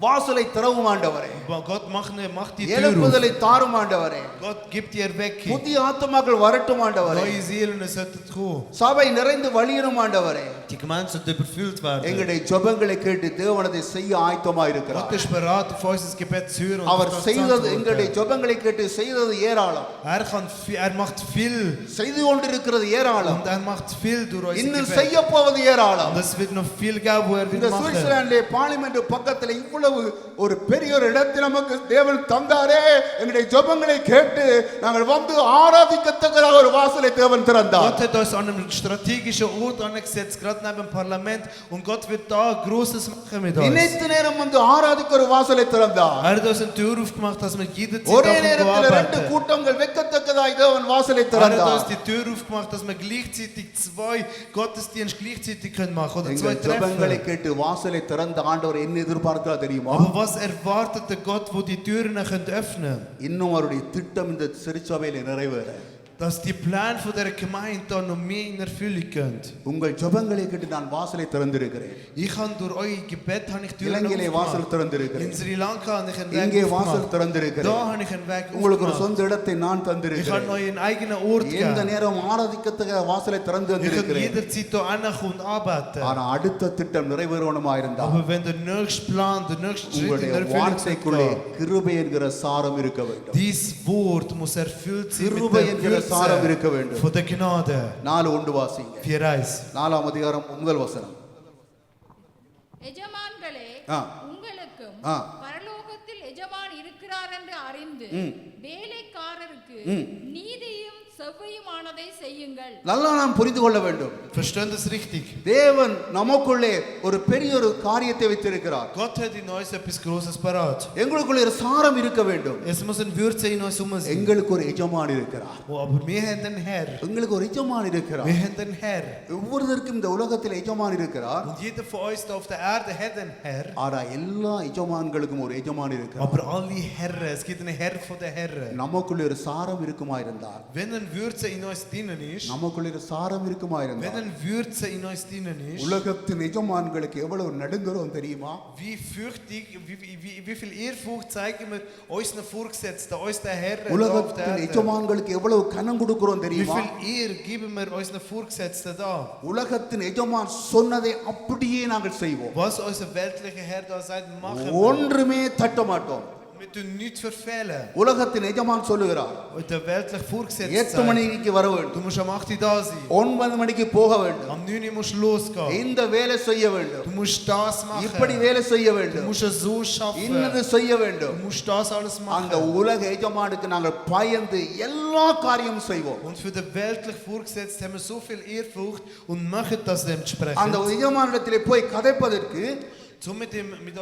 வாசலை திறவும் ஆண்டவரே, Gott macht die Tür auf. எழுப்புதலை தாரும் ஆண்டவரே, Gott gibt die Erweckung. புதிய ஆத்துமாக்கள் வரட்டும் ஆண்டவரே, Neue Seelen sollten kommen. சபை நிறைந்து வழியணும் ஆண்டவரே. Die Gemeinde sollte überfüllt werden. எங்களுடைய ஜெபங்களை கேட்டு தேவன் அதை செய்ய ஆயத்தமாக இருக்கிறார். Gott ist bereit, auf unser Gebet zu hören und அவர் auf das zu செய்தது, எங்களுடைய antworten. ஜெபங்களை கேட்டு செய்தது ஏராளம், Er macht viel செய்து கொண்டிருக்கிறது ஏராளம், und er macht viel durch unser இன்னும் Gebet. செய்ய போவது ஏராளம். Und es wird noch viel geben, wo er இந்த will machen. சுவிட்சர்லாந்திலே பார்லிமெண்ட் பக்கத்துல இவ்வளவு ஒரு பெரிய ஒரு இடத்தில் நமக்கு தேவன் தந்தாரே. எங்களுடைய ஜெபங்களை கேட்டு நாங்கள் வந்து ஆராதிக்கத்தக்கதாக ஒரு வாசலை தேவன் திறந்தார். Gott hat uns an einem strategischen Ort angesetzt, gerade neben dem Parlament, und Gott wird da Großes machen mit uns. நினைத்த நேரம் வந்து ஆராதிக்க ஒரு வாசலை திறந்தார். Er hat uns eine Tür aufgemacht, dass wir jederzeit ஒரே auch நேரத்தில் ரெண்டு arbeiten. கூட்டங்கள் வெக்கத்தக்கதாய் தேவன் வாசலை Er hat திறந்தார். uns die Tür aufgemacht, dass wir gleichzeitig 2 Gottesdienste gleichzeitig können machen oder 2 எங்கள் ஜெபங்களை Treffen. கேட்டு வாசலை திறந்த ஆண்டவர் என்ன எதிர்பார்க்கிறார் தெரியுமா? Aber was erwartet der Gott, wo die Türen öffnen können? இன்னும் அவருடைய திட்டம் இந்த திருச்சபையில நிறைவேற, Dass die Pläne von der Gemeinde da noch mehr in Erfüllung gehen. உங்கள் ஜெபங்களை கேட்டு நான் வாசலை திறந்திருக்கிறேன். Ich habe durch euer Gebet Türen இலங்கையிலே வாசல் aufgemacht. திறந்திருக்கிறேன். In Sri Lanka habe ich einen இங்கே Weg வாசல் aufgemacht. திறந்திருக்கிறேன். Da habe ich einen Weg உங்களுக்கு ஒரு aufgemacht. சொந்த இடத்தை நான் Ich habe தந்திருக்கிறேன். euch einen eigenen Ort எந்த gegeben. நேரம் ஆராதிக்கத்தக்க வாசலை திறந்து Ich kann வந்திருக்கிறேன். jederzeit da hinkommen und arbeiten. ஆனா அடுத்த திட்டம் நிறைவேறணுமா இருந்தா Aber wenn der nächste Plan, der nächste Schritt in உங்களுடைய Erfüllung வார்த்தைக்குள்ளே geht, கிருபை என்கிற சாரம் இருக்க வேண்டும். dies Wort muss erfüllt sein mit கிருபை der என்கிற சாரம் இருக்க Würze வேண்டும். von der Gnade. 4:1 வாசிங்க. 4:1. 4ஆம் அதிகாரம் முதல் வசனம். எஜமான்களே, ஆ. உங்களுக்கும் ஆ. பரலோகத்தில் எஜமான் இருக்கிறார் என்று அறிந்து வேலைக்காரருக்கு நீதியும் செவ்வையுமானதை செய்யுங்கள். நல்லா நாம் புரிந்து கொள்ள வேண்டும். Verstehen das richtig? தேவன் நமக்குள்ளே ஒரு பெரிய ஒரு காரியத்தை வைத்திருக்கிறார். Gott hat in uns etwas Großes parat. எங்களுக்குள்ளே ஒரு சாரம் இருக்க வேண்டும். Es muss ein Würze in uns sein. எங்களுக்கு ஒரு எஜமான் இருக்கிறார். Oh, aber wir haben den Herr. எங்களுக்கு ஒரு எஜமான் இருக்கிறார். Wir haben den Herr. ஒவ்வொருவருக்கும் இந்த உலகத்தில் எஜமான் இருக்கிறார். Und jeder von uns da auf der Erde hat den Herr. ஆனா எல்லா எஜமான்களுக்கும் ஒரு எஜமான் இருக்கிறார். Aber aber alle Herren, es gibt einen Herr von den Herren. நமக்குள்ள ஒரு சாரம் இருக்குமா இருந்தால், Wenn ein Würze in uns drinnen ist, நமக்குள்ள ஒரு சாரம் இருக்குமா wenn இருந்தால், ein Würze in uns drinnen ist, உலகத்தின் எஜமான்களுக்கு எவ்வளவு நடுங்குறோம் தெரியுமா? wie fürchtig, wie viel Ehrfurcht zeigen wir unseren Vorgesetzten, unseren Herren auf der உலகத்தின் Erde? எஜமான்களுக்கு எவ்வளவு கனம் கொடுக்கிறோம் Wie தெரியுமா? viel Ehre geben wir unseren Vorgesetzten da? உலகத்தின் எஜமான் சொன்னதை அப்படியே நாங்கள் செய்வோம். Was unser weltlicher Herr da sagt, machen wir. ஒன்றுமே தட்ட மாட்டோம். Wir tun nichts verfehlen. உலகத்தின் எஜமான் சொல்லுகிறார், Und der weltliche Vorgesetzte 8 sagt, மணிக்கு வர du வேண்டும், musst am 8 Uhr da sein. 9 மணிக்கு போக வேண்டும், Am 9 Uhr musst du losgehen. இந்த வேலை செய்ய வேண்டும், Du musst das இப்படி machen. வேலை செய்ய Du வேண்டும், musst es so இன்னது schaffen. செய்ய Du வேண்டும். musst das alles அந்த machen. உலக எஜமானுக்கு நாங்கள் பயந்து எல்லா காரியமும் செய்வோம். Und für den weltlichen Vorgesetzten haben wir so viel Ehrfurcht und machen das அந்த dementsprechend. எஜமானிடத்திலே போய் கதைப்பதற்கு So mit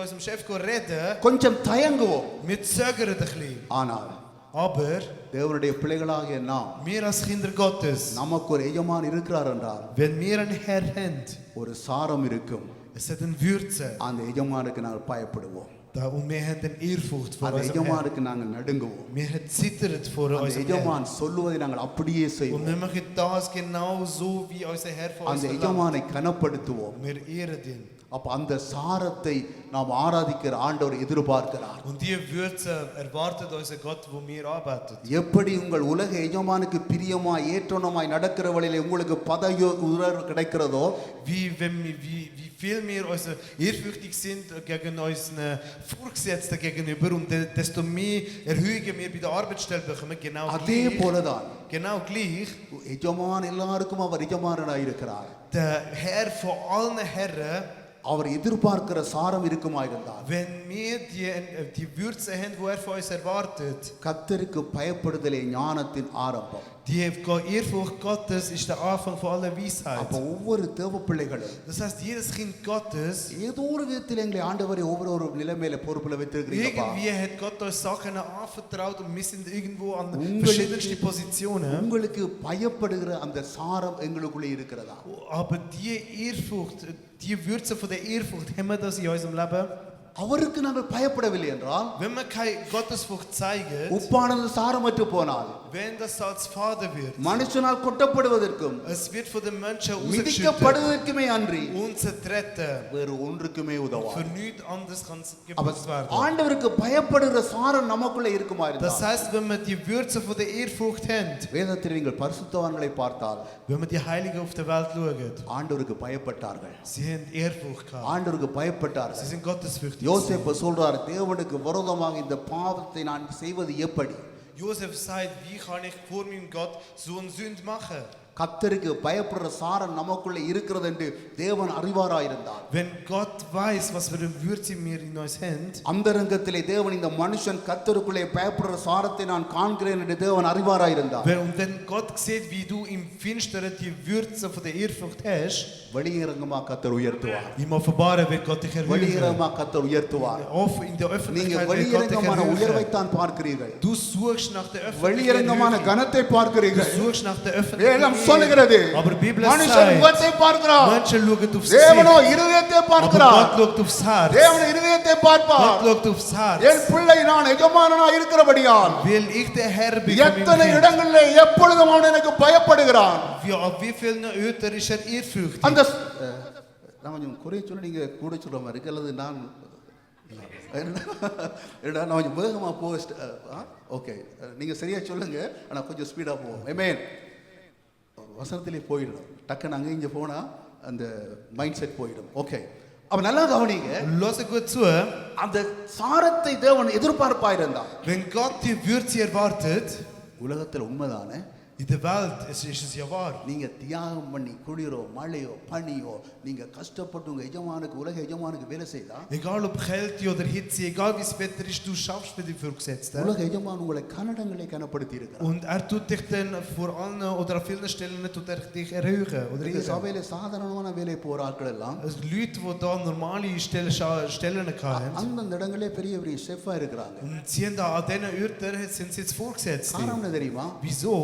unserem Chef reden, கொஞ்சம் தயங்குவோம். wir zögern ein bisschen. ஆனால் Aber தேவனுடைய பிள்ளைகளாகிய நாம், wir als Kinder Gottes, நமக்கு ஒரு எஜமான் இருக்கிறார் என்றால் wenn wir einen Herr haben, ஒரு சாரம் இருக்கும். es hat eine Würze, அந்த எஜமானுக்கு நாங்கள் பயப்படுவோம். und wir haben eine Ehrfurcht vor அந்த unserem Herrn. எஜமானுக்கு நாங்கள் நடுங்குவோம். Wir haben zittert vor அந்த unserem Herrn. எஜமான் சொல்லுவதை நாங்கள் அப்படியே Und செய்வோம். wir machen das genau so, wie unser Herr vor uns அந்த verlangt. எஜமானை கனப்படுத்துவோம். Wir ehren ihn. அப்ப அந்த சாரத்தை நாம் ஆராதிக்கிற ஆண்டவர் எதிர்பார்க்கிறார். Und die Würze erwartet unser Gott, wo wir arbeiten. எப்படி உங்கள் உலக எஜமானுக்கு பிரியமாய் ஏற்றோனமாய் நடக்கிற வழியிலே உங்களுக்கு பதவி உயர்வு கிடைக்கிறதோ, Wie viel wir ehrfürchtig sind gegen unseren Vorgesetzten gegenüber und desto mehr Erhöhungen wir bei der Arbeitsstelle bekommen, அதே போலதான் genau gleich. எஜமான் எல்லாருக்கும் அவர் எஜமானனாய் இருக்கிறார். Der Herr von allen Herren, அவர் எதிர்பார்க்கிற சாரம் இருக்குமா இருந்தால், wenn wir die Würze haben, die er von uns erwartet, கர்த்தருக்கு பயப்படுதலே ஞானத்தின் ஆரம்பம். die Ehrfurcht Gottes ist der Anfang von aller Weisheit. அப்ப ஒவ்வொரு தேவ பிள்ளைகளும், Das heißt, jedes Kind Gottes, ஏதோ ஒரு விதத்தில் எங்களை ஆண்டவரை ஒவ்வொரு நிலைமையில பொறுப்புல வைத்திருக்கிறீங்கப்பா. irgendwie hat Gott uns Sachen anvertraut und wir sind irgendwo an verschiedensten Positionen. உங்களுக்கு பயப்படுகிற அந்த சாரம் எங்களுக்குள்ளே இருக்கிறதா? Aber die Ehrfurcht, die Würze von der Ehrfurcht, haben wir das in unserem Leben? அவருக்கு நாங்கள் பயப்படவில்லை என்றால், Wenn wir keine Gottesfurcht zeigen, உப்பானது சாரமற்று போனால், wenn das Salz fade wird, மனுஷனால் கொட்டப்படுவதற்கும் es wird von den Menschen ausgeschüttet மிதிக்கப்படுவதற்குமே அன்றி und zertreten. வேறு ஒன்றுக்குமே உதவா. Für nichts anderes kann es அப்ப gebraucht werden. ஆண்டவருக்கு பயப்படுகிற சாரம் நமக்குள்ள இருக்குமா Das இருந்தால், heißt, wenn wir die Würze von der Ehrfurcht haben, வேதத்தில் நீங்கள் பரிசுத்தவான்களை பார்த்தால் wenn wir die Heiligen auf der Welt schauen, ஆண்டவருக்கு பயப்பட்டார்கள். sie haben Ehrfurcht gehabt. ஆண்டவருக்கு Sie பயப்பட்டார்கள். sind gottesfürchtig. யோசேப்பு சொல்றார், தேவனுக்கு விரோதமாக இந்த பாவத்தை நான் செய்வது எப்படி? Josef sagt, wie kann ich vor meinem Gott so eine Sünde machen? கர்த்தருக்கு பயப்படுற சாரம் நமக்குள்ள இருக்கிறது என்று தேவன் அறிவாராயிருந்தார். Wenn Gott weiß, was für eine Würze wir in uns haben, அந்தரங்கத்திலே தேவன் இந்த மனுஷன் கர்த்தருக்குள்ளே பயப்படுற சாரத்தை நான் காண்கிறேன் என்று தேவன் அறிவாராயிருந்தார். und wenn Gott sieht, wie du im Finsteren die Würze von der Ehrfurcht hast, வெளியரங்கமா கர்த்தர் உயர்த்துவார். im Offenbaren wird Gott dich erhöhen. வெளியரங்கமா கர்த்தர் உயர்த்துவார். In der நீங்க Öffentlichkeit wird Gott dich வெளியரங்கமான erhöhen. உயர்வைத்தான் பார்க்கிறீர்கள். Du suchst nach der வெளியரங்கமான Öffentlichkeit. கனத்தை Du பார்க்கிறீர்கள். suchst nach der வேதம் Öffentlichkeit. சொல்லுகிறது, Aber die Bibel மனுஷன் sagt, முகத்தை பார்க்கிறார், Menschen schauen aufs தேவனோ Gesicht, இருதயத்தை aber பார்க்கிறார். Gott schaut aufs Herz. தேவன் இருதயத்தை பார்ப்பார். Gott schaut aufs Herz. என் பிள்ளை நான் எஜமானனாய் இருக்கிறபடியால் Will ich der Herr bin எத்தனை von meinem இடங்களிலே எப்பொழுதும் அவன் எனக்கு பயப்படுகிறான். Kind. Auf wie vielen Orten ist er ehrfürchtig? அந்த நான் கொஞ்சம் குறைய சொல்ல நீங்க கூட சொல்ற மாதிரி இருக்கு, அல்லது நான் நான் கொஞ்சம் வேகமா ஓகே, நீங்க சரியா சொல்லுங்க, ஆனா கொஞ்சம் ஸ்பீடா போவோம். ஆமென். வசனத்திலே போயிடும், டக்குன்னு அங்கே இங்கே போனா அந்த மைண்ட் செட் போயிடும். ஓகே, அப்ப நல்லா கவனிங்க. Lass gut zu. அந்த சாரத்தை தேவன் எதிர்பார்ப்பாயிருந்தான். Wenn Gott die Würze erwartet, உலகத்தில் உண்மைதானே, in der Welt ist es ja wahr. நீங்க தியாகம் பண்ணி குளிரோ மழையோ பனியோ நீங்க கஷ்டப்பட்டு உங்க எஜமானுக்கு உலக எஜமானுக்கு வேலை செய்தா, Egal ob Kälte oder Hitze, egal wie das Wetter ist, du schaffst für die Vorgesetzten. உலக எஜமான் உங்களை கன்னடங்களை கனப்படுத்தி இருக்கிறார். Und er tut dich dann vor allen oder an vielen Stellen tut er dich erhöhen. Oder இந்த ehren. சபையில சாதாரணமான வேலை போற ஆட்கள் எல்லாம் Also Leute, die da normale Stellen haben, அந்தந்த இடங்களே பெரிய பெரிய ஷெஃபா இருக்கிறாங்க. und sie haben da an diesen Orten sind sie jetzt Vorgesetzte. காரணம் என்ன தெரியுமா? Wieso?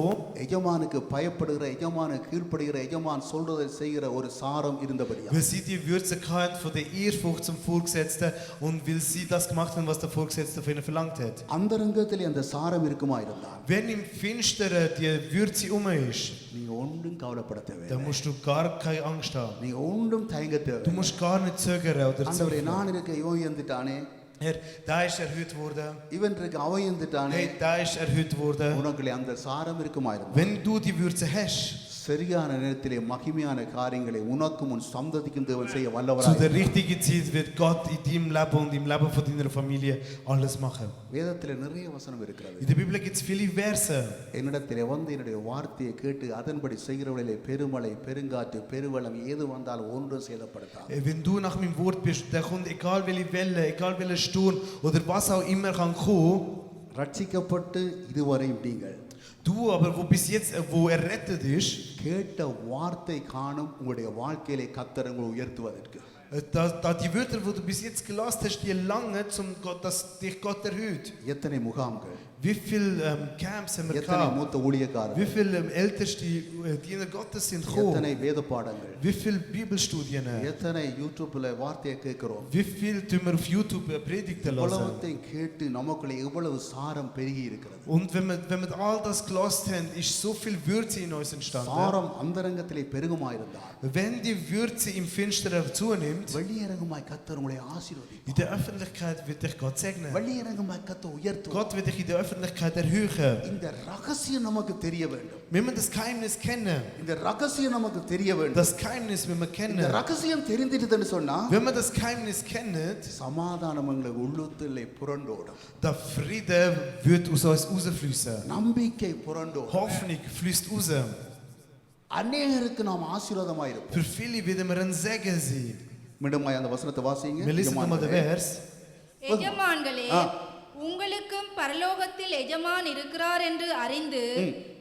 எஜமானுக்கு பயப்படுகிற எஜமான கீழ்ப்படுகிற எஜமான் சொல்றதை செய்கிற ஒரு சாரம் இருந்தபடியா Weil sie die Würze kannten von der Ehrfurcht zum Vorgesetzten und weil sie das gemacht haben, was der Vorgesetzte von ihnen verlangt hat. அந்தரங்கத்திலே அந்த சாரம் இருக்குமா இருந்தால் Wenn im Finsteren die Würze um ist, நீங்க ஒன்றும் கவலைப்பட dann தேவையில்லை. musst du gar keine Angst haben. நீங்க ஒன்றும் தயங்க Du தேவை. musst gar nicht zögern oder ஆண்டவரே zögern. நான் இருக்க இவன் இருந்துட்டானே, Herr, da ist erhöht worden. இவன் இருக்க அவன் இருந்துட்டானே, Hey, da ist erhöht worden. உனக்குள்ளே அந்த சாரம் இருக்குமா இருந்தால் Wenn du die Würze hast, சரியான நேரத்திலே மகிமையான காரியங்களை உனக்கும் உன் சந்ததிக்கும் தேவன் செய்ய zu வல்லவராய் der richtigen Zeit wird Gott in deinem Leben und im Leben von deiner Familie alles machen. வேதத்திலே நிறைய வசனம் இருக்கிறது. In der Bibel gibt es viele Verse. என்னிடத்திலே வந்து என்னுடைய வார்த்தையை கேட்டு அதன்படி செய்கிறவர்களிலே பெருமழை பெருங்காற்று பெருவெள்ளம் ஏது வந்தாலும் ஒன்றும் சேதப்படுத்தாது. Wenn du nach meinem Wort bist, dann kommt egal welche Welle, egal welcher Sturm oder was auch immer kann kommen. ரட்சிக்கப்பட்டு இதுவரை நீங்கள் Du aber, wo bis jetzt, wo errettet ist, கேட்ட வார்த்தை காணும் உங்களுடைய வாழ்க்கையிலே கர்த்தர் உங்களை உயர்த்துவதற்கு da die Wörter, die du bis jetzt gelassen hast, die lange, dass dich Gott erhöht. எத்தனை முகாம்கள், Wie viele Camps haben wir எத்தனை gehabt? மூத்த ஊழியக்காரர்கள், Wie viele älteste Diener Gottes sind gekommen? எத்தனை வேத பாடங்கள், Wie viele Bibelstudien? எத்தனை யூடியூப்ல வார்த்தையை கேட்கிறோம். Wie viel tun wir auf YouTube Predigten hören? இவ்வளவுத்தையும் கேட்டு நமக்குள்ளே எவ்வளவு சாரம் பெருகி இருக்கிறது. Und wenn wir all das gelassen haben, ist so viel Würze in uns entstanden. சாரம் அந்தரங்கத்திலே பெருகுமாயிருந்தால் Wenn die Würze im Finsteren zunimmt, வெளியரங்கமாய் கர்த்தர் உங்களை ஆசீர்வதிப்பார். in der Öffentlichkeit wird dich Gott segnen. வெளியரங்கமாய் கர்த்தர் உயர்த்துவார். Gott wird dich in der Öffentlichkeit erhöhen. இந்த ரகசியம் நமக்கு தெரிய வேண்டும். Wenn wir das Geheimnis kennen, இந்த ரகசியம் நமக்கு தெரிய வேண்டும். das Geheimnis, wenn wir இந்த kennen, ரகசியம் தெரிந்துட்டுன்னு சொன்னா wenn man das Geheimnis kennt, சமாதானம் எங்களுக்கு உள்ளத்திலே புரண்டோடும். der Friede wird aus uns rausfließen. நம்பிக்கை புரண்டோடும். Hoffnung fließt raus. அநேகருக்கு நாம் ஆசீர்வாதமாய் இருப்போம். Für viele werden wir ein Segen sein. மீண்டும் அந்த வசனத்தை வாசிங்க. Wir lesen nochmal den Vers. எஜமான்களே உங்களுக்கும் பரலோகத்தில் எஜமான் இருக்கிறார் என்று அறிந்து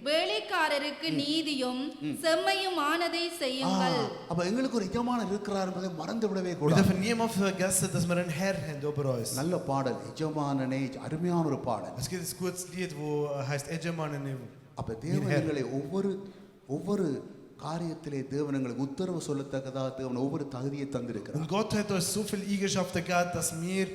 வேலைக்காரருக்கு நீதியும் செம்மையுமானதை செய்யுங்கள். அப்ப எங்களுக்கு ஒரு எஜமானர் இருக்கிறார் என்பதை மறந்து விடவே Wir கூடாது. dürfen niemals vergessen, dass wir einen Herr haben über uns. நல்ல பாடல் எஜமானனே, அருமையான ஒரு பாடல். Es gibt ein gutes Lied, wo heißt Ejamanen. அப்ப தேவன் எங்களை ஒவ்வொரு காரியத்திலே தேவன் எங்களுக்கு உத்தரவு சொல்லத்தக்கதாக தேவன் ஒவ்வொரு தகுதியை தந்திருக்கிறார். Und Gott hat uns so viele Eigenschaften gegeben, dass wir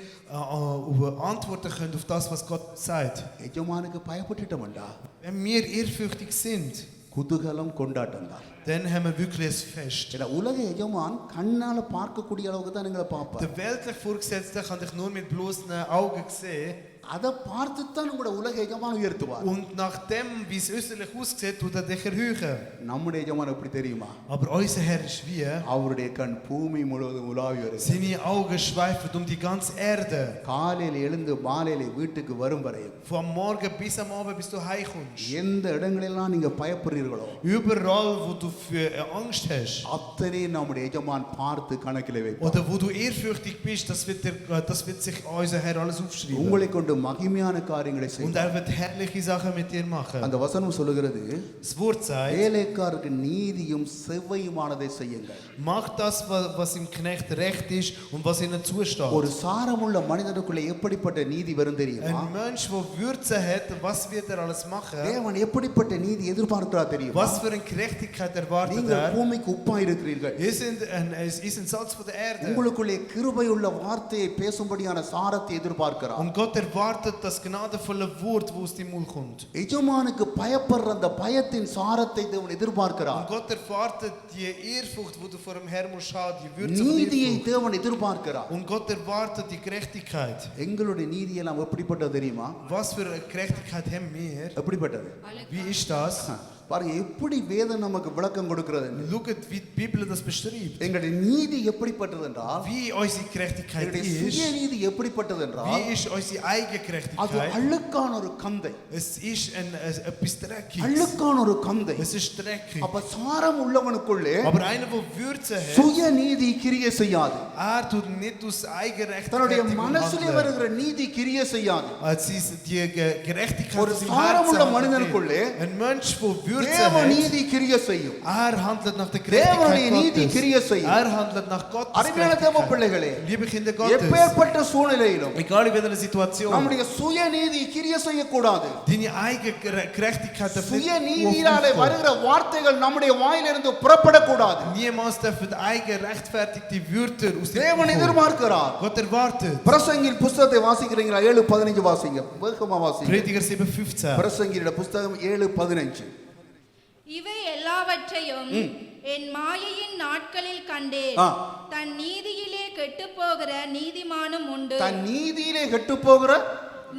antworten können auf das, was Gott sagt. எஜமானுக்கு பயப்பட்டுட்டோம்டா, Wenn wir ehrfürchtig sind, குதூகலம் கொண்டாட்டம் தான். dann haben wir wirklich ein Fest. ஏன்னா உலக எஜமான் கண்ணால பார்க்கக்கூடிய அளவுக்கு தான் எங்களை பார்ப்பார். Der weltliche Vorgesetzte kann dich nur mit bloßen Augen sehen. அதை பார்த்து தான் உங்களோட உலக எஜமான் உயர்த்துவார். Und nach dem, wie es äußerlich aussieht, tut er dich erhöhen. நம்முடைய எஜமான் எப்படி தெரியுமா? Aber unser Herr ist wie? அவருடைய கண் பூமி முழுவதும் உலாவி வருகிறது. Seine Augen schweifen um die ganze Erde. காலையில் எழுந்து மாலையில வீட்டுக்கு வரும் வரை Vom Morgen bis am Abend, bis du heimkommst. எந்த இடங்களெல்லாம் நீங்க பயப்படுறீர்களோ Überall, wo du für Angst hast. அத்தனை நம்முடைய எஜமான் பார்த்து கணக்கில் வைப்பார். Oder wo du ehrfürchtig bist, das wird sich unser Herr alles aufschreiben. உங்களை கொண்டு மகிமையான காரியங்களை Und செய்வார். er wird herrliche Sachen mit dir machen. அந்த வசனம் சொல்லுகிறது, Das Wort sagt, வேலைக்காரருக்கு நீதியும் செவ்வையுமானதை செய்யுங்கள். mach das, was im Knecht recht ist und was ihnen zusteht. ஒரு சாரமுள்ள மனிதனுக்குள்ள எப்படிப்பட்ட நீதி வரும் தெரியுமா? Ein Mensch, der Würze hat, was wird er alles machen? தேவன் எப்படிப்பட்ட நீதி எதிர்பார்க்கிறார் தெரியுமா? Was für eine Gerechtigkeit erwartet நீங்கள் er? பூமிக்கு உப்பா இருக்கிறீர்கள். Es ist ein Salz von der Erde. உங்களுக்குள்ளே கிருபையுள்ள வார்த்தையை பேசும்படியான சாரத்தை எதிர்பார்க்கிறார். Und Gott erwartet das gnadenvolle Wort, wo aus dem Mund kommt. எஜமானுக்கு பயப்படுற அந்த பயத்தின் சாரத்தை தேவன் எதிர்பார்க்கிறார். Und Gott erwartet die Ehrfurcht, wo du vor dem Herrn musst schauen, die Würze von நீதியை Ehrfurcht. தேவன் எதிர்பார்க்கிறார். Und Gott erwartet die Gerechtigkeit. எங்களுடைய நீதி எல்லாம் எப்படிப்பட்டது தெரியுமா? Was für eine Gerechtigkeit haben wir? எப்படிப்பட்டது Wie ist das? பாருங்க எப்படி வேதம் நமக்கு விளக்கம் கொடுக்கிறது. Look at wie die Bibel das beschreibt. எங்களுடைய நீதி எப்படிப்பட்டது என்றால், Wie unsere Gerechtigkeit எங்களுடைய ist. சுயநீதி எப்படிப்பட்டது என்றால், Wie ist unsere eigene அது Gerechtigkeit? அழுக்கான ஒரு கந்தை. Es ist etwas Dreckiges. அழுக்கான ஒரு கந்தை. Es ist dreckig. அப்ப சாரம் உள்ளவனுக்குள்ளே Aber einer, der Würze hat, சுயநீதி கிரியை செய்யாது. tut nicht aus eigener தன்னுடைய Rechtfertigung மனசுல handeln. வருகிற நீதி கிரியை செய்யாது. Als die Gerechtigkeit ஒரு aus dem சாரமுள்ள Herzen மனிதனுக்குள்ளே hat. Ein Mensch, der Würze தேவ hat, நீதி கிரிய செய்யும். handelt nach der தேவனுடைய Gerechtigkeit நீதி Gottes. கிரிய செய்யும். Handelt nach Gottes அருமையான தேவ Gerechtigkeit. பிள்ளைகளே, Liebe Kinder Gottes, எப்பேற்பட்ட சூழ்நிலையிலும் egal in welcher Situation, நம்முடைய சுய நீதி கிரிய செய்யக்கூடாது. deine eigene Gerechtigkeit darf சுய nicht நீதியாலே aufkommen. வருகிற வார்த்தைகள் நம்முடைய வாயிலிருந்து புறப்படக்கூடாது. Niemals dürfen eigene rechtfertigte Wörter aus dem தேவன் Mund kommen. எதிர்பார்க்கிறார். Gott erwartet. பிரசங்கின் புத்தகத்தை வாசிக்கிறீங்களா? 7:15 வாசிங்க. வேகமா வாசிங்க. Prediger 7,15. பிரசங்கியோட புத்தகம் 7:15. இவை எல்லாவற்றையும் என் மாயையின் நாட்களில் கண்டேன். ஆ. தன் நீதியிலே கெட்டுப்போகிற நீதிமானும் உண்டு. தன் நீதியிலே கெட்டுப்போகிற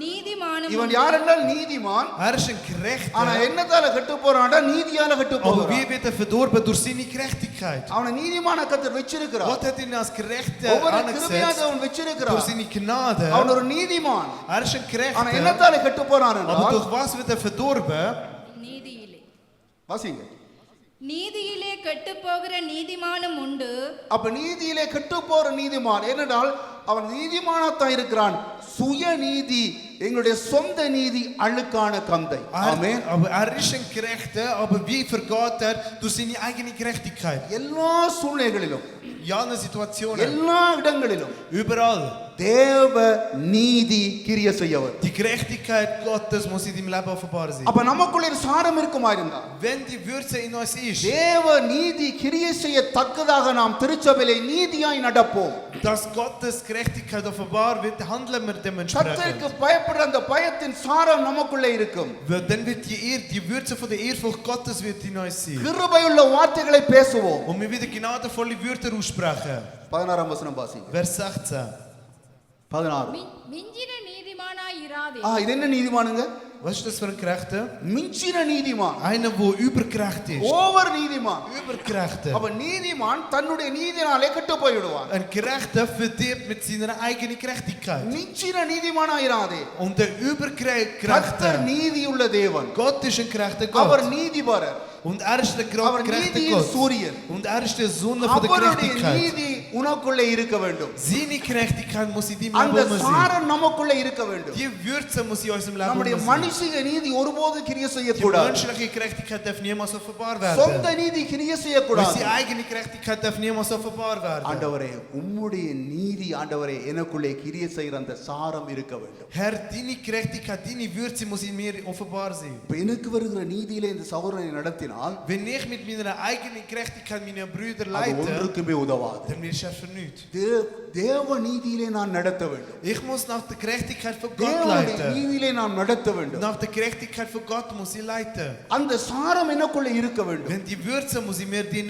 நீதிமானும் இவன் உண்டு. யார் என்றால் நீதிமான். Er ist ein Gerechter. ஆனா என்னத்தால கெட்டு போறான்டா? நீதியால கெட்டு Aber போகிறான். wie wird er verdorben? Durch seine Gerechtigkeit. அவனை நீதிமான கர்த்தர் வச்சிருக்கிறார். Gott hat ihn als Gerechter ஒவ்வொரு angesetzt. கிருபையாக அவன் Durch வச்சிருக்கிறார். seine Gnade. அவன் ஒரு நீதிமான். Er ist ein ஆனா Gerechter. என்னத்தால கெட்டு போறான் Aber என்றால் durch was wird er verdorben? நீதியிலே வாசிங்க. நீதியிலே கெட்டுப்போகிற நீதிமானும் உண்டு. அப்ப நீதியிலே கெட்டு போற நீதிமான் ஏனென்றால் அவன் நீதிமானத்தான் இருக்கிறான். சுய நீதி, எங்களுடைய சொந்த நீதி அழுக்கான கந்தை. ஆமென். Aber er ist ein Gerechter, aber wie vergeht er durch seine eigene Gerechtigkeit? எல்லா சூழ்நிலைகளிலும், In allen Situationen, எல்லா இடங்களிலும் überall. தேவ நீதி கிரிய செய்யவர். Die Gerechtigkeit Gottes muss in deinem Leben offenbar sein. அப்ப நமக்குள்ள ஒரு சாரம் இருக்குமா இருந்தா, Wenn die Würze in uns ist, தேவ நீதி கிரிய செய்ய தக்கதாக நாம் திருச்சபையிலே நீதியாய் நடப்போம். dass Gottes Gerechtigkeit offenbar wird, handeln wir dementsprechend. கர்த்தருக்கு பயப்படுற அந்த பயத்தின் சாரம் நமக்குள்ளே இருக்கும். Dann wird die Würze von der Ehrfurcht Gottes wird in uns sein. கிருபையுள்ள வார்த்தைகளை பேசுவோம். Und wir wieder gnadenvolle Wörter aussprechen. 16 வசனம் வாசிங்க. Vers 16. 16. மிஞ்சின நீதிமானாய் இராதே. இது என்ன நீதிமானுங்க? Was ist das für ein Gerechter? மிஞ்சின நீதிமான். Einer, der übergerecht ist. Over நீதிமான். Übergerechter. அப்ப நீதிமான் தன்னுடைய நீதினாலே கெட்டு போய்விடுவான். Ein Gerechter verdirbt mit seiner eigenen Gerechtigkeit. மிஞ்சின நீதிமானாயிராதே. Und der übergerechte, கர்த்தர் நீதியுள்ள தேவன். Gott ist ein gerechter அவர் Gott. நீதிபரர். Und er ist der அவர் gerechte நீதியின் Gott. சூரியன். Und er ist der Sonne von der அவருடைய Gerechtigkeit. நீதி உனக்குள்ளே இருக்க வேண்டும். Seine Gerechtigkeit muss in deinem அந்த Leben sein. சாரம் நமக்குள்ளே இருக்க வேண்டும். Die Würze muss in unserem Leben நம்முடைய sein. மனுஷிக நீதி ஒருபோது கிரிய Die செய்யக்கூடாது. menschliche Gerechtigkeit darf niemals offenbar சொந்த werden. நீதி கிரிய Und செய்யக்கூடாது. die eigene Gerechtigkeit darf niemals offenbar werden. ஆண்டவரே, உம்முடைய நீதி ஆண்டவரே எனக்குள்ளே கிரிய செய்கிற அந்த சாரம் இருக்க வேண்டும். Herr, deine Gerechtigkeit, deine Würze muss in mir offenbar sein. இப்ப எனக்கு வருகிற நீதியிலே இந்த சகோதரனை நடத்தினால் Wenn ich mit meiner eigenen Gerechtigkeit meine Brüder அது leite, ஒன்றுக்குமே உதவாது. dann wird es für nichts. தேவ நீதியிலே நான் நடத்த வேண்டும். Ich muss nach der Gerechtigkeit von Gott தேவனுடைய leiten. நீதியிலே நாம் நடத்த வேண்டும். Nach der Gerechtigkeit von Gott muss ich leiten. அந்த சாரம் எனக்குள்ளே இருக்க வேண்டும். Wenn die Würze muss ich mir die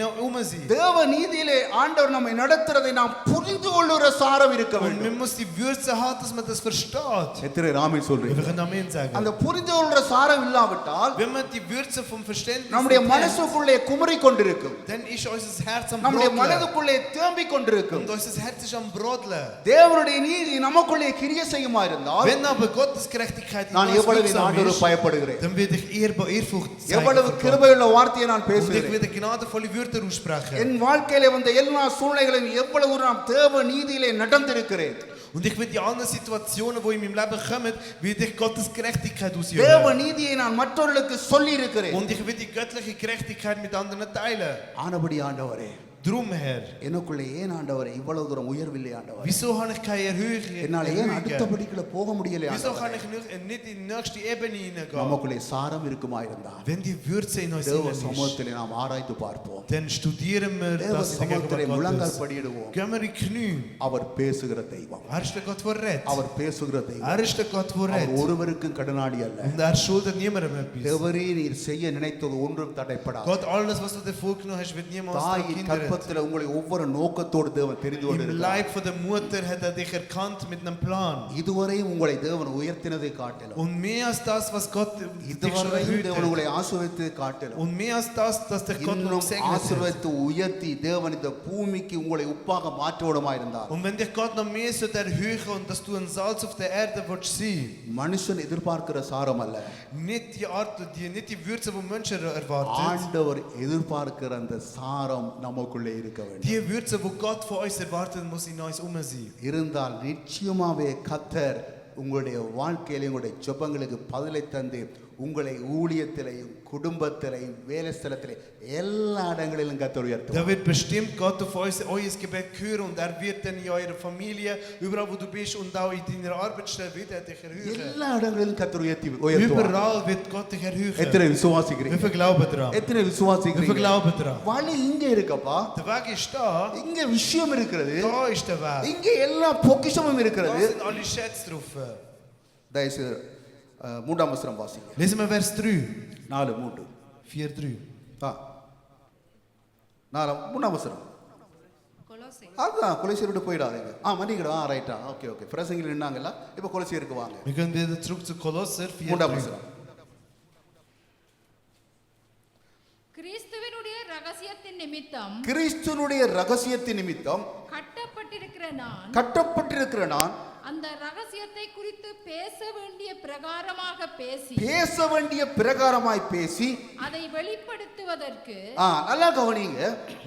sein. தேவ நீதியிலே ஆண்டவர் நம்மை நடத்துறதை நாம் புரிந்து கொள்ளுகிற சாரம் இருக்க Und வேண்டும். man muss die Würze haben, dass man das versteht. எத்தனை ராமே Wir சொல்றீங்க? können Amen sagen. அந்த புரிந்து கொள்ளுகிற சாரம் இல்லாவிட்டால் Wenn man die Würze vom Verständnis நம்முடைய nicht hat, மனசுக்குள்ளே குமரி கொண்டிருக்கும். dann ist unser Herz am நம்முடைய Brodeln. மனதுக்குள்ளே தேம்பிக் கொண்டிருக்கும். Und unser Herz ist am Brodeln. தேவனுடைய நீதி நமக்குள்ளே கிரிய செய்யுமா இருந்தால் Wenn aber Gottes Gerechtigkeit in நான் uns எவ்வளவு wirksam ஆண்டவரை ist, பயப்படுகிறேன். dann werde ich Ehrfurcht zeigen. எவ்வளவு vor Gott. கிருபையுள்ள வார்த்தையை நான் Und ich பேசுகிறேன். werde gnadenvolle Wörter aussprechen. என் வாழ்க்கையிலே வந்த எல்லா சூழ்நிலைகளையும் எவ்வளவு நான் தேவ நீதியிலே நடந்திருக்கிறேன். Und ich werde die anderen Situationen, die in meinem Leben kommen, werde ich Gottes Gerechtigkeit தேவ ausüben. நீதியை நான் மற்றவர்களுக்கு சொல்லி இருக்கிறேன். Und ich werde die göttliche Gerechtigkeit mit anderen teilen. ஆனபடி ஆண்டவரே, Drum, Herr, எனக்குள்ளே ஏன் ஆண்டவரே இவ்வளவு தூரம் உயர்வில்லை ஆண்டவரே? wieso kann ich keine என்னால ஏன் அடுத்த Erhöhung? படிக்குள்ள போக முடியல Wieso ஆண்டவரே? kann ich nicht in die nächste Ebene hineingehen? நமக்குள்ளே சாரம் இருக்குமா இருந்தா Wenn die Würze in uns தேவ innen ist, சமூகத்திலே நாம் ஆராய்ந்து பார்ப்போம். dann studieren wir தேவ das in der சமூகத்திலே Gegenwart முழங்கால் Gottes. படியிடுவோம். Gehen wir in die Knie. அவர் பேசுகிற தெய்வம். Er ist der Gott, der redet. அவர் பேசுகிற தெய்வம். Er ist der Gott, der அவர் redet. ஒருவருக்கும் கடனாளி அல்ல. Und er schuldet niemandem etwas. தேவரே நீர் செய்ய நினைத்தது ஒன்றும் தடைப்படாது. Gott, alles, was du dir vorgenommen hast, wird niemals daran தாயின் hindern. கற்பத்திலே உங்களை ஒவ்வொரு நோக்கத்தோடு தேவன் தெரிந்து Im கொண்டிருக்கிறார். Leib von der Mutter hat er dich erkannt mit einem Plan. இதுவரையும் உங்களை தேவன் உயர்த்தினதை காட்டிலும், Und mehr als das, was Gott dich schon இதுவரையும் erhöht தேவன் hat. உங்களை ஆசீர்வதித்ததை காட்டிலும், Und mehr als das, dass dich Gott noch இன்னும் gesegnet hat. ஆசீர்வதித்து உயர்த்தி தேவன் இந்த பூமிக்கு உங்களை உப்பாக மாற்றுவதுமா இருந்தார். Und wenn dich Gott noch mehr so erhöhen und dass du ein Salz auf der Erde willst sein, மனுஷன் எதிர்பார்க்கிற சாரம் அல்ல, nicht die Art, nicht die Würze, die Menschen erwarten, ஆண்டவர் எதிர்பார்க்கிற அந்த சாரம் நமக்குள்ளே இருக்க வேண்டும். die Würze, die Gott von uns erwartet, muss in uns sein. இருந்தால் நிச்சயமாவே கர்த்தர் உங்களுடைய வாழ்க்கையில உங்களுடைய ஜெபங்களுக்கு பதிலை தந்து உங்களை ஊழியத்திலையும் குடும்பத்திலையும் வேலை ஸ்தலத்திலே எல்லா இடங்களிலும் கர்த்தர் Da உயர்த்துவார். wird bestimmt Gott auf euer Gebet hören und er wird dann in eurer Familie, überall wo du bist und auch in deiner Arbeitsstelle wird er dich erhöhen. எல்லா இடங்களிலும் கர்த்தர் உயர்த்துவார். Überall wird Gott dich erhöhen. எத்தனை Wie விசுவாசிக்கிறீங்க? viel glauben daran? எத்தனை Wie viel விசுவாசிக்கிறீங்க? glauben daran? வழி இங்க இருக்கப்பா. Der Weg ist da, இங்க விஷயம் இருக்கிறது. da ist der Weg. இங்க எல்லா பொக்கிஷமும் Da இருக்கிறது. sind alle Schätze drauf. தயவுசெய்து மூன்றாம் வசனம் வாசிங்க. Lesen wir Vers 3. 4:3. 4:3. மூணாம் வசனம். கொலோசை அதான் கொலைசீர் விட்டு போயிடாதீங்க. மன்னிக்கிடும். ரைட்டா, ஓகே ஓகே. பிரசங்கில் நின்னாங்கல்ல, இப்போ கொலைசீருக்கு வாங்க. Wir gehen wieder zurück zu Kolosser மூன்றாம் 4:3. வசனம். கிறிஸ்துவினுடைய ரகசியத்தின் நிமித்தம் கிறிஸ்துனுடைய ரகசியத்தின் நிமித்தம் கட்டப்பட்டிருக்கிற நான் அந்த ரகசியத்தை குறித்து பேச வேண்டிய பிரகாரமாய் பேசி அதை வெளிப்படுத்துவதற்கு நல்லா கவனிங்க.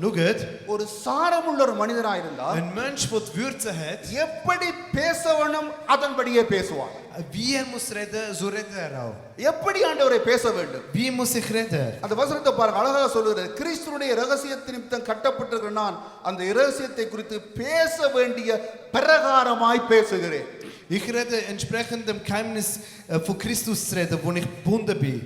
Look at. ஒரு சாரமுள்ள ஒரு மனிதனாக இருந்தால் Ein Mensch, der Würze hat, எப்படி பேச வேணும் அதன்படியே பேசுவான். wie muss reden, so redet auch. எப்படி ஆண்டவரை பேச வேண்டும்? Wie muss ich reden? அந்த வசனத்தை பாருங்க, அழகாக சொல்லுகிறது. கிறிஸ்துனுடைய ரகசியத்தின் நிமித்தம் கட்டப்பட்டிருக்கிற நான் அந்த ரகசியத்தை குறித்து பேச வேண்டிய பிரகாரமாய் பேசுகிறேன். Ich rede entsprechend dem Geheimnis von Christus zu reden, wo ich gebunden bin.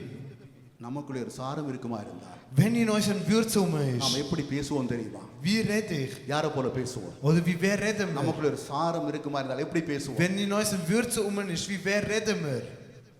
நமக்குள்ளே ஒரு சாரம் இருக்குமா இருந்தால் Wenn in euch ein Würze நாம் ist, எப்படி பேசுவோம் தெரியுமா? wie rede ich? யாரை போல பேசுவோம்? Oder wie wer reden wir? நமக்குள்ளே ஒரு சாரம் இருக்குமா இருந்தால் எப்படி பேசுவோம்? Wenn in euch ein Würze ist, wie wer reden wir?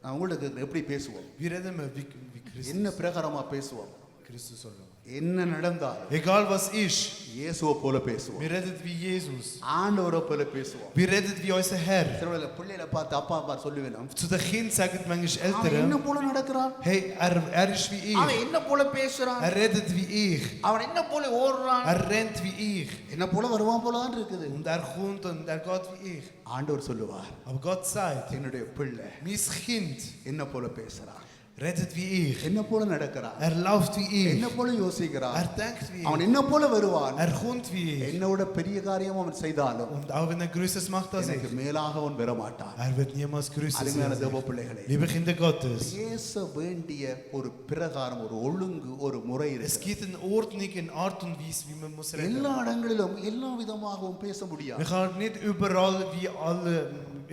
நான் உங்களுக்கு எப்படி பேசுவோம்? Wie reden wir? Wie Christus? என்ன பிரகாரமா பேசுவோம்? Christus sagen. என்ன நடந்தாலும் Egal was ist, இயேசுவை போல பேசுவோம். wir reden wie Jesus. ஆண்டவரை போல பேசுவோம். Wir reden wie unser Herr. சில பிள்ளைகளை பார்த்து அப்பா அப்பா சொல்லுவேன், Zu den Kindern sagen manchmal அவன் என்ன Eltern, போல நடக்கிறான், hey, er ist wie அவன் ich. என்ன போல பேசுறான், Er redet wie ich. அவன் என்ன போல ஓடுறான், Er rennt wie ich. என்ன போல வருவான் போலதான் இருக்குது. Und er kommt und er geht wie ich. ஆண்டவர் சொல்லுவார், Aber Gott sagt, என்னுடைய பிள்ளை mein Kind என்ன போல பேசுறான், redet wie ich. என்ன போல நடக்கிறான், Er läuft wie என்ன ich. போல யோசிக்கிறான், Er denkt wie அவன் ich. என்ன போல வருவான், Er kommt wie ich. என்னோட பெரிய காரியம் அவன் செய்தாலும் Und auch wenn er Größeres macht als எனக்கு ich, மேலாக அவன் வர மாட்டான். er wird niemals Größeres அருமையான sein. தேவ பிள்ளைகளே, Liebe Kinder Gottes, பேச வேண்டிய ஒரு பிரகாரம், ஒரு ஒழுங்கு, ஒரு முறை es இருக்கு. gibt eine Ordnung, eine Art und Weise, wie man muss reden. எல்லா இடங்களிலும் எல்லா விதமாகவும் பேச முடியாது. Man kann nicht überall wie alle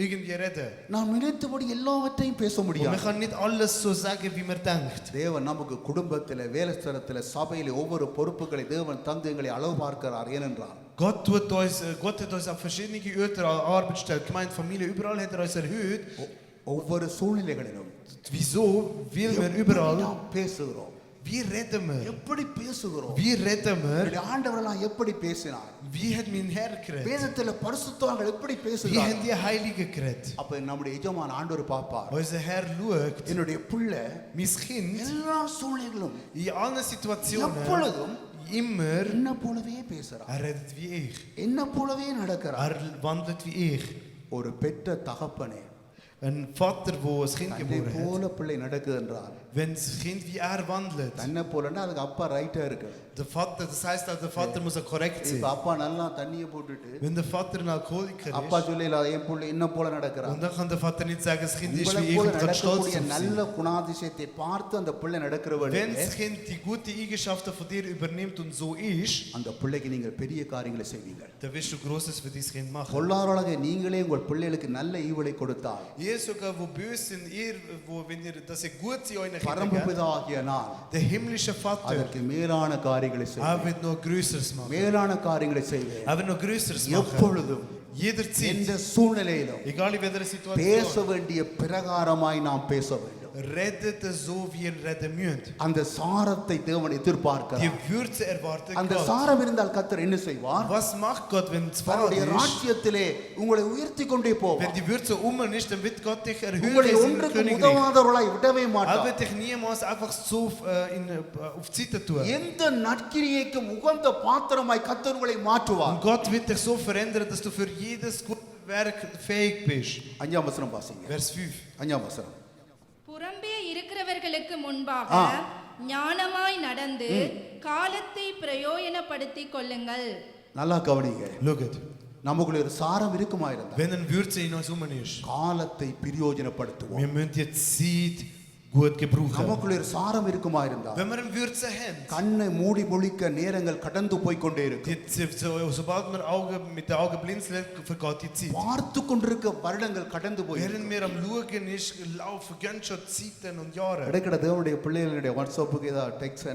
irgendwie reden. நாம் நினைத்தபடி எல்லாவற்றையும் பேச Und man முடியாது. kann nicht alles so sagen, wie man denkt. தேவன் நமக்கு குடும்பத்தில், வேலை ஸ்தலத்தில், சபையில் ஒவ்வொரு பொறுப்புகளை தேவன் தந்து எங்களை அளவு பார்க்கிறார். ஏனென்றால் Gott hat uns auf verschiedene Orte, Arbeitsstellen, Gemeinde, Familie, überall hat er uns erhöht. ஒவ்வொரு சூழ்நிலைகளிலும் Wieso will wir எப்படி überall? நாம் பேசுகிறோம், Wie reden wir? எப்படி பேசுகிறோம், Wie reden wir? என்னுடைய ஆண்டவரெல்லாம் எப்படி பேசினார், Wie hat mein Herr geredet? வேதத்தில் பரிசுத்தவான்கள் எப்படி Wie பேசுகிறார். haben die Heiligen geredet? அப்ப நம்முடைய எஜமான் ஆண்டவர் பார்ப்பார், Unser Herr schaut, என்னுடைய பிள்ளை mein Kind, எல்லா சூழ்நிலைகளும் in allen Situationen, எப்பொழுதும் immer, என்ன போலவே பேசுறார், er redet wie ich. என்ன போலவே நடக்கிறார். Er wandelt wie ich. ஒரு பெற்ற தகப்பனே Ein Vater, der ein Kind தன்னை geboren hat, போல பிள்ளை நடக்குது என்றால், wenn das Kind wie er wandelt, தன்னை போலன்னா அதுக்கு அப்பா ரைட்டா இருக்கு. der Vater, das heißt auch, der Vater muss auch korrekt sein. இப்ப அப்பா நல்லா தண்ணியை போட்டுட்டு Wenn der Vater ein Alkoholiker அப்பா ist, சொல்லல என் பிள்ளை என்ன போல நடக்கிறான், und dann kann der Vater nicht sagen, das Kind ist உங்களை wie ich போல und kann stolz நடக்கக்கூடிய auf நல்ல sie. குணாதிசயத்தை பார்த்து அந்த பிள்ளை நடக்கிறவள், Wenn das Kind die guten Eigenschaften von dir übernimmt und so ist, அந்த பிள்ளைக்கு நீங்கள் பெரிய காரியங்களை செய்வீங்க. dann wirst du Großes für dieses Kind machen. பொல்லாதவளாக நீங்களே உங்கள் பிள்ளைகளுக்கு நல்ல ஈவுகளை கொடுத்தால், Ihr sogar, wo böse sind, wenn ihr, dass ihr gut sie euren பரம Kindern, பிதாகிய நான் der himmlische Vater, அதற்கு மேலான காரியங்களை er செய்வேன், wird noch Größeres machen. மேலான காரியங்களை செய்வேன். Er wird noch Größeres machen. எப்பொழுதும் Jederzeit, எந்த சூழ்நிலையிலும் egal in welcher பேச Situation, வேண்டிய பிரகாரமாய் நாம் பேச வேண்டும். redet so, wie ihr reden müsst. அந்த சாரத்தை தேவன் Die எதிர்பார்க்கிறார். Würze erwartet அந்த Gott. சாரம் இருந்தால் கர்த்தர் என்ன செய்வார்? Was macht Gott, wenn es wahr தன்னுடைய ist? ராஜ்யத்திலே உங்களை உயர்த்தி கொண்டே Wenn போவார். die Würze ist, dann wird Gott dich erhöhen. உங்களை in ஒன்றுக்கு Königreich. உதவாதவர்களாய் விடவே Er மாட்டார். wird dich niemals einfach so auf die Seite tun. எந்த நற்கிரியைக்கும் உகந்த பாத்திரமாய் கர்த்தர் உங்களை மாற்றுவார். Und Gott wird dich so verändern, dass du für jedes gute Werk fähig bist. அஞ்சாம் வசனம் வாசிங்க. Vers 5. அஞ்சாம் வசனம். புறம்பே இருக்கிறவர்களுக்கு முன்பாக ஞானமாய் நடந்து காலத்தை பிரயோஜனப்படுத்திக் கொள்ளுங்கள். நல்லா கவனிங்க. Look at. நமக்குள்ள ஒரு சாரம் இருக்குமா இருந்தால் Wenn ein Würze in uns ist, காலத்தை பிரயோஜனப்படுத்துவோம். wir müssen die Zeit gut gebrauchen. நமக்குள்ள ஒரு சாரம் இருக்குமா இருந்தா Wenn wir eine Würze haben, கண்ணை மூடி பொழிக்க நேரங்கள் கடந்து போய் கொண்டே இருக்கும். sobald wir mit den Augen blinzeln, vergeht die Zeit. பார்த்து கொண்டிருக்க வருடங்கள் கடந்து போய் Während wir am Schauen ist, laufen ganz schon Zeiten und Jahre. இடைக்கிட தேவனுடைய பிள்ளைகளுடைய வாட்ஸ்அப்புக்கு ஏதாவது டெக்ஸ்ட்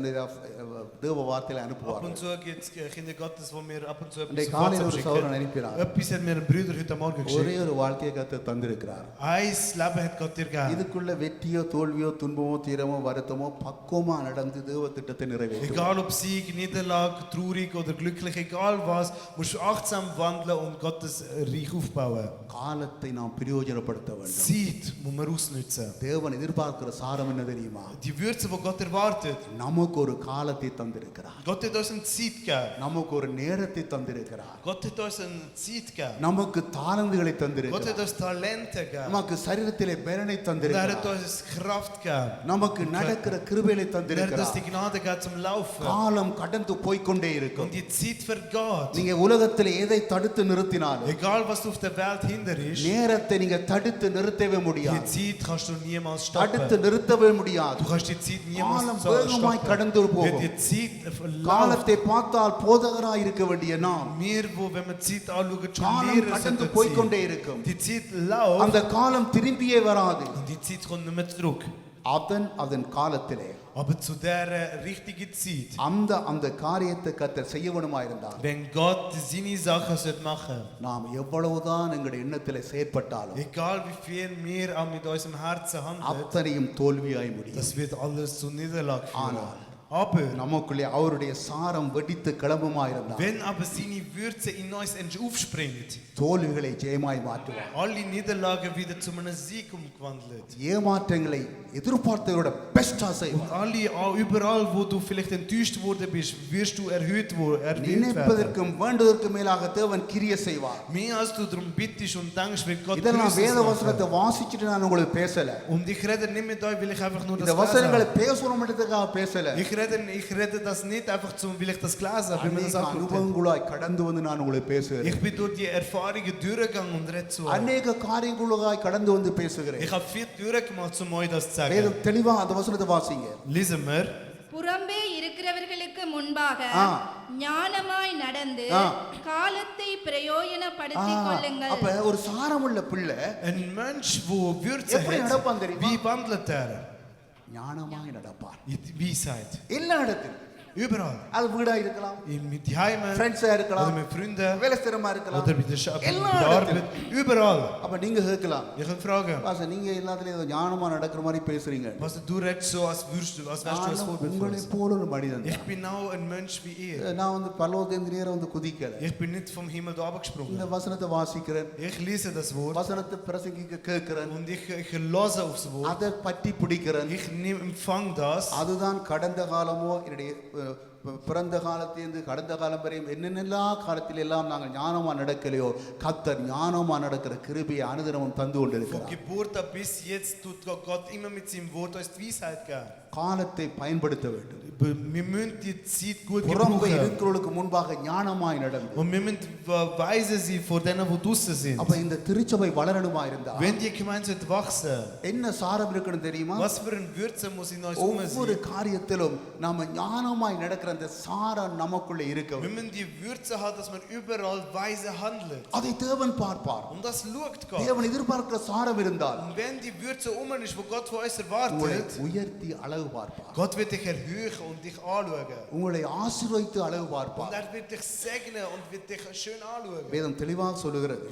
தேவ வார்த்தையில Ab அனுப்புவாங்க. und zu gibt es Kinder Gottes, wo wir ab und zu இன்றைய etwas auf காலையில் WhatsApp ஒரு schicken. சகோதரன் அனுப்பினார். Etwas hat mir ein Bruder heute Morgen ஒரே geschickt. ஒரு வாழ்க்கையை கர்த்தர் தந்திருக்கிறார். Ein Leben hat Gott dir gegeben. இதுக்குள்ள வெற்றியோ தோல்வியோ துன்பமோ தீரமோ வருத்தமோ பக்குவமா நடந்து தேவ திட்டத்தை நிறைவேற்றும். Egal ob Sieg, Niederlage, traurig oder glücklich, egal was, musst du achtsam wandeln und Gottes Reich aufbauen. காலத்தை நாம் பிரயோஜனப்படுத்த வேண்டும். Zeit muss man ausnutzen. தேவன் எதிர்பார்க்கிற சாரம் என்ன தெரியுமா? Die Würze, die Gott erwartet. நமக்கு ஒரு காலத்தை தந்திருக்கிறார். Gott hat uns eine Zeit gegeben. நமக்கு ஒரு நேரத்தை தந்திருக்கிறார். Gott hat uns eine Zeit gegeben. நமக்கு தாளந்துகளை Gott hat தந்திருக்கிறார். uns Talente gegeben. நமக்கு சரீரத்திலே பலனை Und er hat தந்திருக்கிறார். uns Kraft gegeben. நமக்கு நடக்கிற கிருபையை Er hat uns தந்திருக்கிறார். die Gnade gegeben zum Laufen. காலம் கடந்து போய்க்கொண்டே இருக்கும். Und die Zeit vergeht. நீங்க உலகத்தில் எதை தடுத்து நிறுத்தினாலும் Egal was auf der Welt hinter ist, நேரத்தை நீங்க தடுத்து நிறுத்தவே die முடியாது. Zeit kannst du niemals தடுத்து stoppen. நிறுத்தவே முடியாது. Du kannst die Zeit niemals காலம் வேகமாய் stoppen. கடந்து Wenn போகும். die Zeit läuft, காலத்தை பார்த்தால் போதகராய் இருக்க வேண்டிய நாம் wir, wo, wenn wir die Zeit anschauen, schon காலம் Lehrer கடந்து sind. போய்க்கொண்டே இருக்கும். Die Zeit läuft அந்த காலம் திரும்பியே வராது. und die Zeit kommt nicht mehr zurück. அதன் காலத்திலே Aber zu der richtigen Zeit, அந்த காரியத்தை கர்த்தர் செய்ய வேணுமா இருந்தால் wenn Gott seine Sachen machen sollte, நாம் எவ்வளவுதான் எங்களுடைய எண்ணத்திலே செயற்பட்டாலும் egal wie viel wir auch mit unserem Herzen handeln, அத்தனையும் தோல்வியாய் முடியும். das wird alles zu Niederlage führen. ஆனால் Aber நமக்குள்ளே அவருடைய சாரம் வெடித்து கிளம்புமா இருந்தால் wenn aber seine Würze in uns aufspringt, தோல்விகளை ஜெயமாய் மாற்றுவார். alle Niederlagen wieder zu einem Sieg umgewandelt. ஏமாற்றங்களை எதிர்பார்த்ததோட பெஸ்டா செய்வார். Und überall, wo du vielleicht enttäuscht worden bist, wirst du erhöht werden. நினைப்பதற்கும் வேண்டுவதற்கும் மேலாக தேவன் கிரிய செய்வார். Mehr als du darum bittest und denkst, wird Gott இதெல்லாம் Größeres வேத machen. வசனத்தை வாசிச்சுட்டு நான் உங்களுக்கு பேசல. Und ich rede nicht mit euch, weil ich einfach nur das இந்த gelesen வசனங்களை habe. பேசணும்ன்றதுக்காக பேசல. Ich rede das nicht einfach, weil ich das gelesen habe, weil mir das அநேக angeschaut habe. அனுபவங்களாய் கடந்து வந்து நான் உங்களுக்கு பேசுகிறேன். Ich bin durch die Erfahrungen durchgegangen und rede zu euch. அநேக காரியங்களாய் கடந்து வந்து பேசுகிறேன். Ich habe viel durchgemacht, um euch das zu sagen. வேதம் தெளிவா அந்த வசனத்தை வாசிங்க. Lesen wir. புறம்பே இருக்கிறவர்களுக்கு முன்பாக ஆ. ஞானமாய் நடந்து ஆ. காலத்தை பிரயோஜனப்படுத்திக் கொள்ளுங்கள். அப்ப ஒரு சாரமுள்ள பிள்ளை Ein Mensch, wo Würze எப்படி நடப்பான் hat, தெரியுமா? wie wandelt er? ஞானமாய் நடப்பார். Weisheit. எல்லா இடத்திலும். Überall. அது வீடா இருக்கலாம், Mit die Heimen, ஃப்ரெண்ட்ஸா oder இருக்கலாம், mit Freunden, வேலை ஸ்திரமா இருக்கலாம். oder mit der எல்லா mit der இடத்திலும். Arbeit. Überall. அப்ப நீங்க கேட்கலாம், Ich kann fragen, பாஸ்டர் நீங்க எல்லாத்துலயும் ஏதோ ஞானமா நடக்கிற மாதிரி பேசுறீங்க. was du redest so, als wärst du als நான் Vorbild für உங்களை uns. போல ஒரு மனிதன் Ich bin auch ein Mensch wie ihr. நான் வந்து பரலோகத்திலிருந்து நேரா வந்து குதிக்கல. Ich bin nicht vom Himmel da இந்த abgesprungen. வசனத்தை வாசிக்கிறேன், Ich lese das Wort வசனத்தை பிரசங்கிக்க கேட்கிறேன், und ich höre aufs Wort. அதை பற்றி பிடிக்கிறேன். Ich empfange das. அதுதான் கடந்த காலமோ என்னுடைய பிறந்த காலத்திலிருந்து கடந்த காலம் வரையும் என்னென்னலாம் காலத்தில் எல்லாம் நாங்கள் ஞானமா நடக்கலையோ கர்த்தர் ஞானமா நடக்கிற கிருபையை அனுதினமும் தந்து Von கொண்டிருக்கிறார். Geburt ab bis jetzt tut Gott immer mit seinem Wort uns die Weisheit geben. காலத்தை பயன்படுத்த வேண்டும். Wir müssen die Zeit gut புறம்பே gebrauchen. இருக்கிறவர்களுக்கு முன்பாக ஞானமாய் நடந்து. Und wir müssen weise sein vor denen, die draußen sind. அப்ப இந்த திருச்சபை வளரணுமா இருந்தா Wenn die Gemeinde wachsen, என்ன சாரம் இருக்குன்னு தெரியுமா? was für ein Würze muss in uns ஒவ்வொரு sein? காரியத்திலும் நாம ஞானமாய் நடக்கிற அந்த சாரம் நமக்குள்ள இருக்க Wir வேண்டும். müssen die Würze haben, dass man überall weise handelt. அதை தேவன் பார்ப்பார். Und das schaut Gott. தேவன் எதிர்பார்க்கிற சாரம் இருந்தால் Und wenn die Würze ist, wo Gott von uns உங்களை erwartet, உயர்த்தி அழகு பார்ப்பார். Gott wird dich erhöhen und dich anschauen. உங்களை ஆசீர்வதித்து அழகு Und பார்ப்பார். er wird dich segnen und wird dich schön anschauen. வேதம் தெளிவாக சொல்லுகிறது,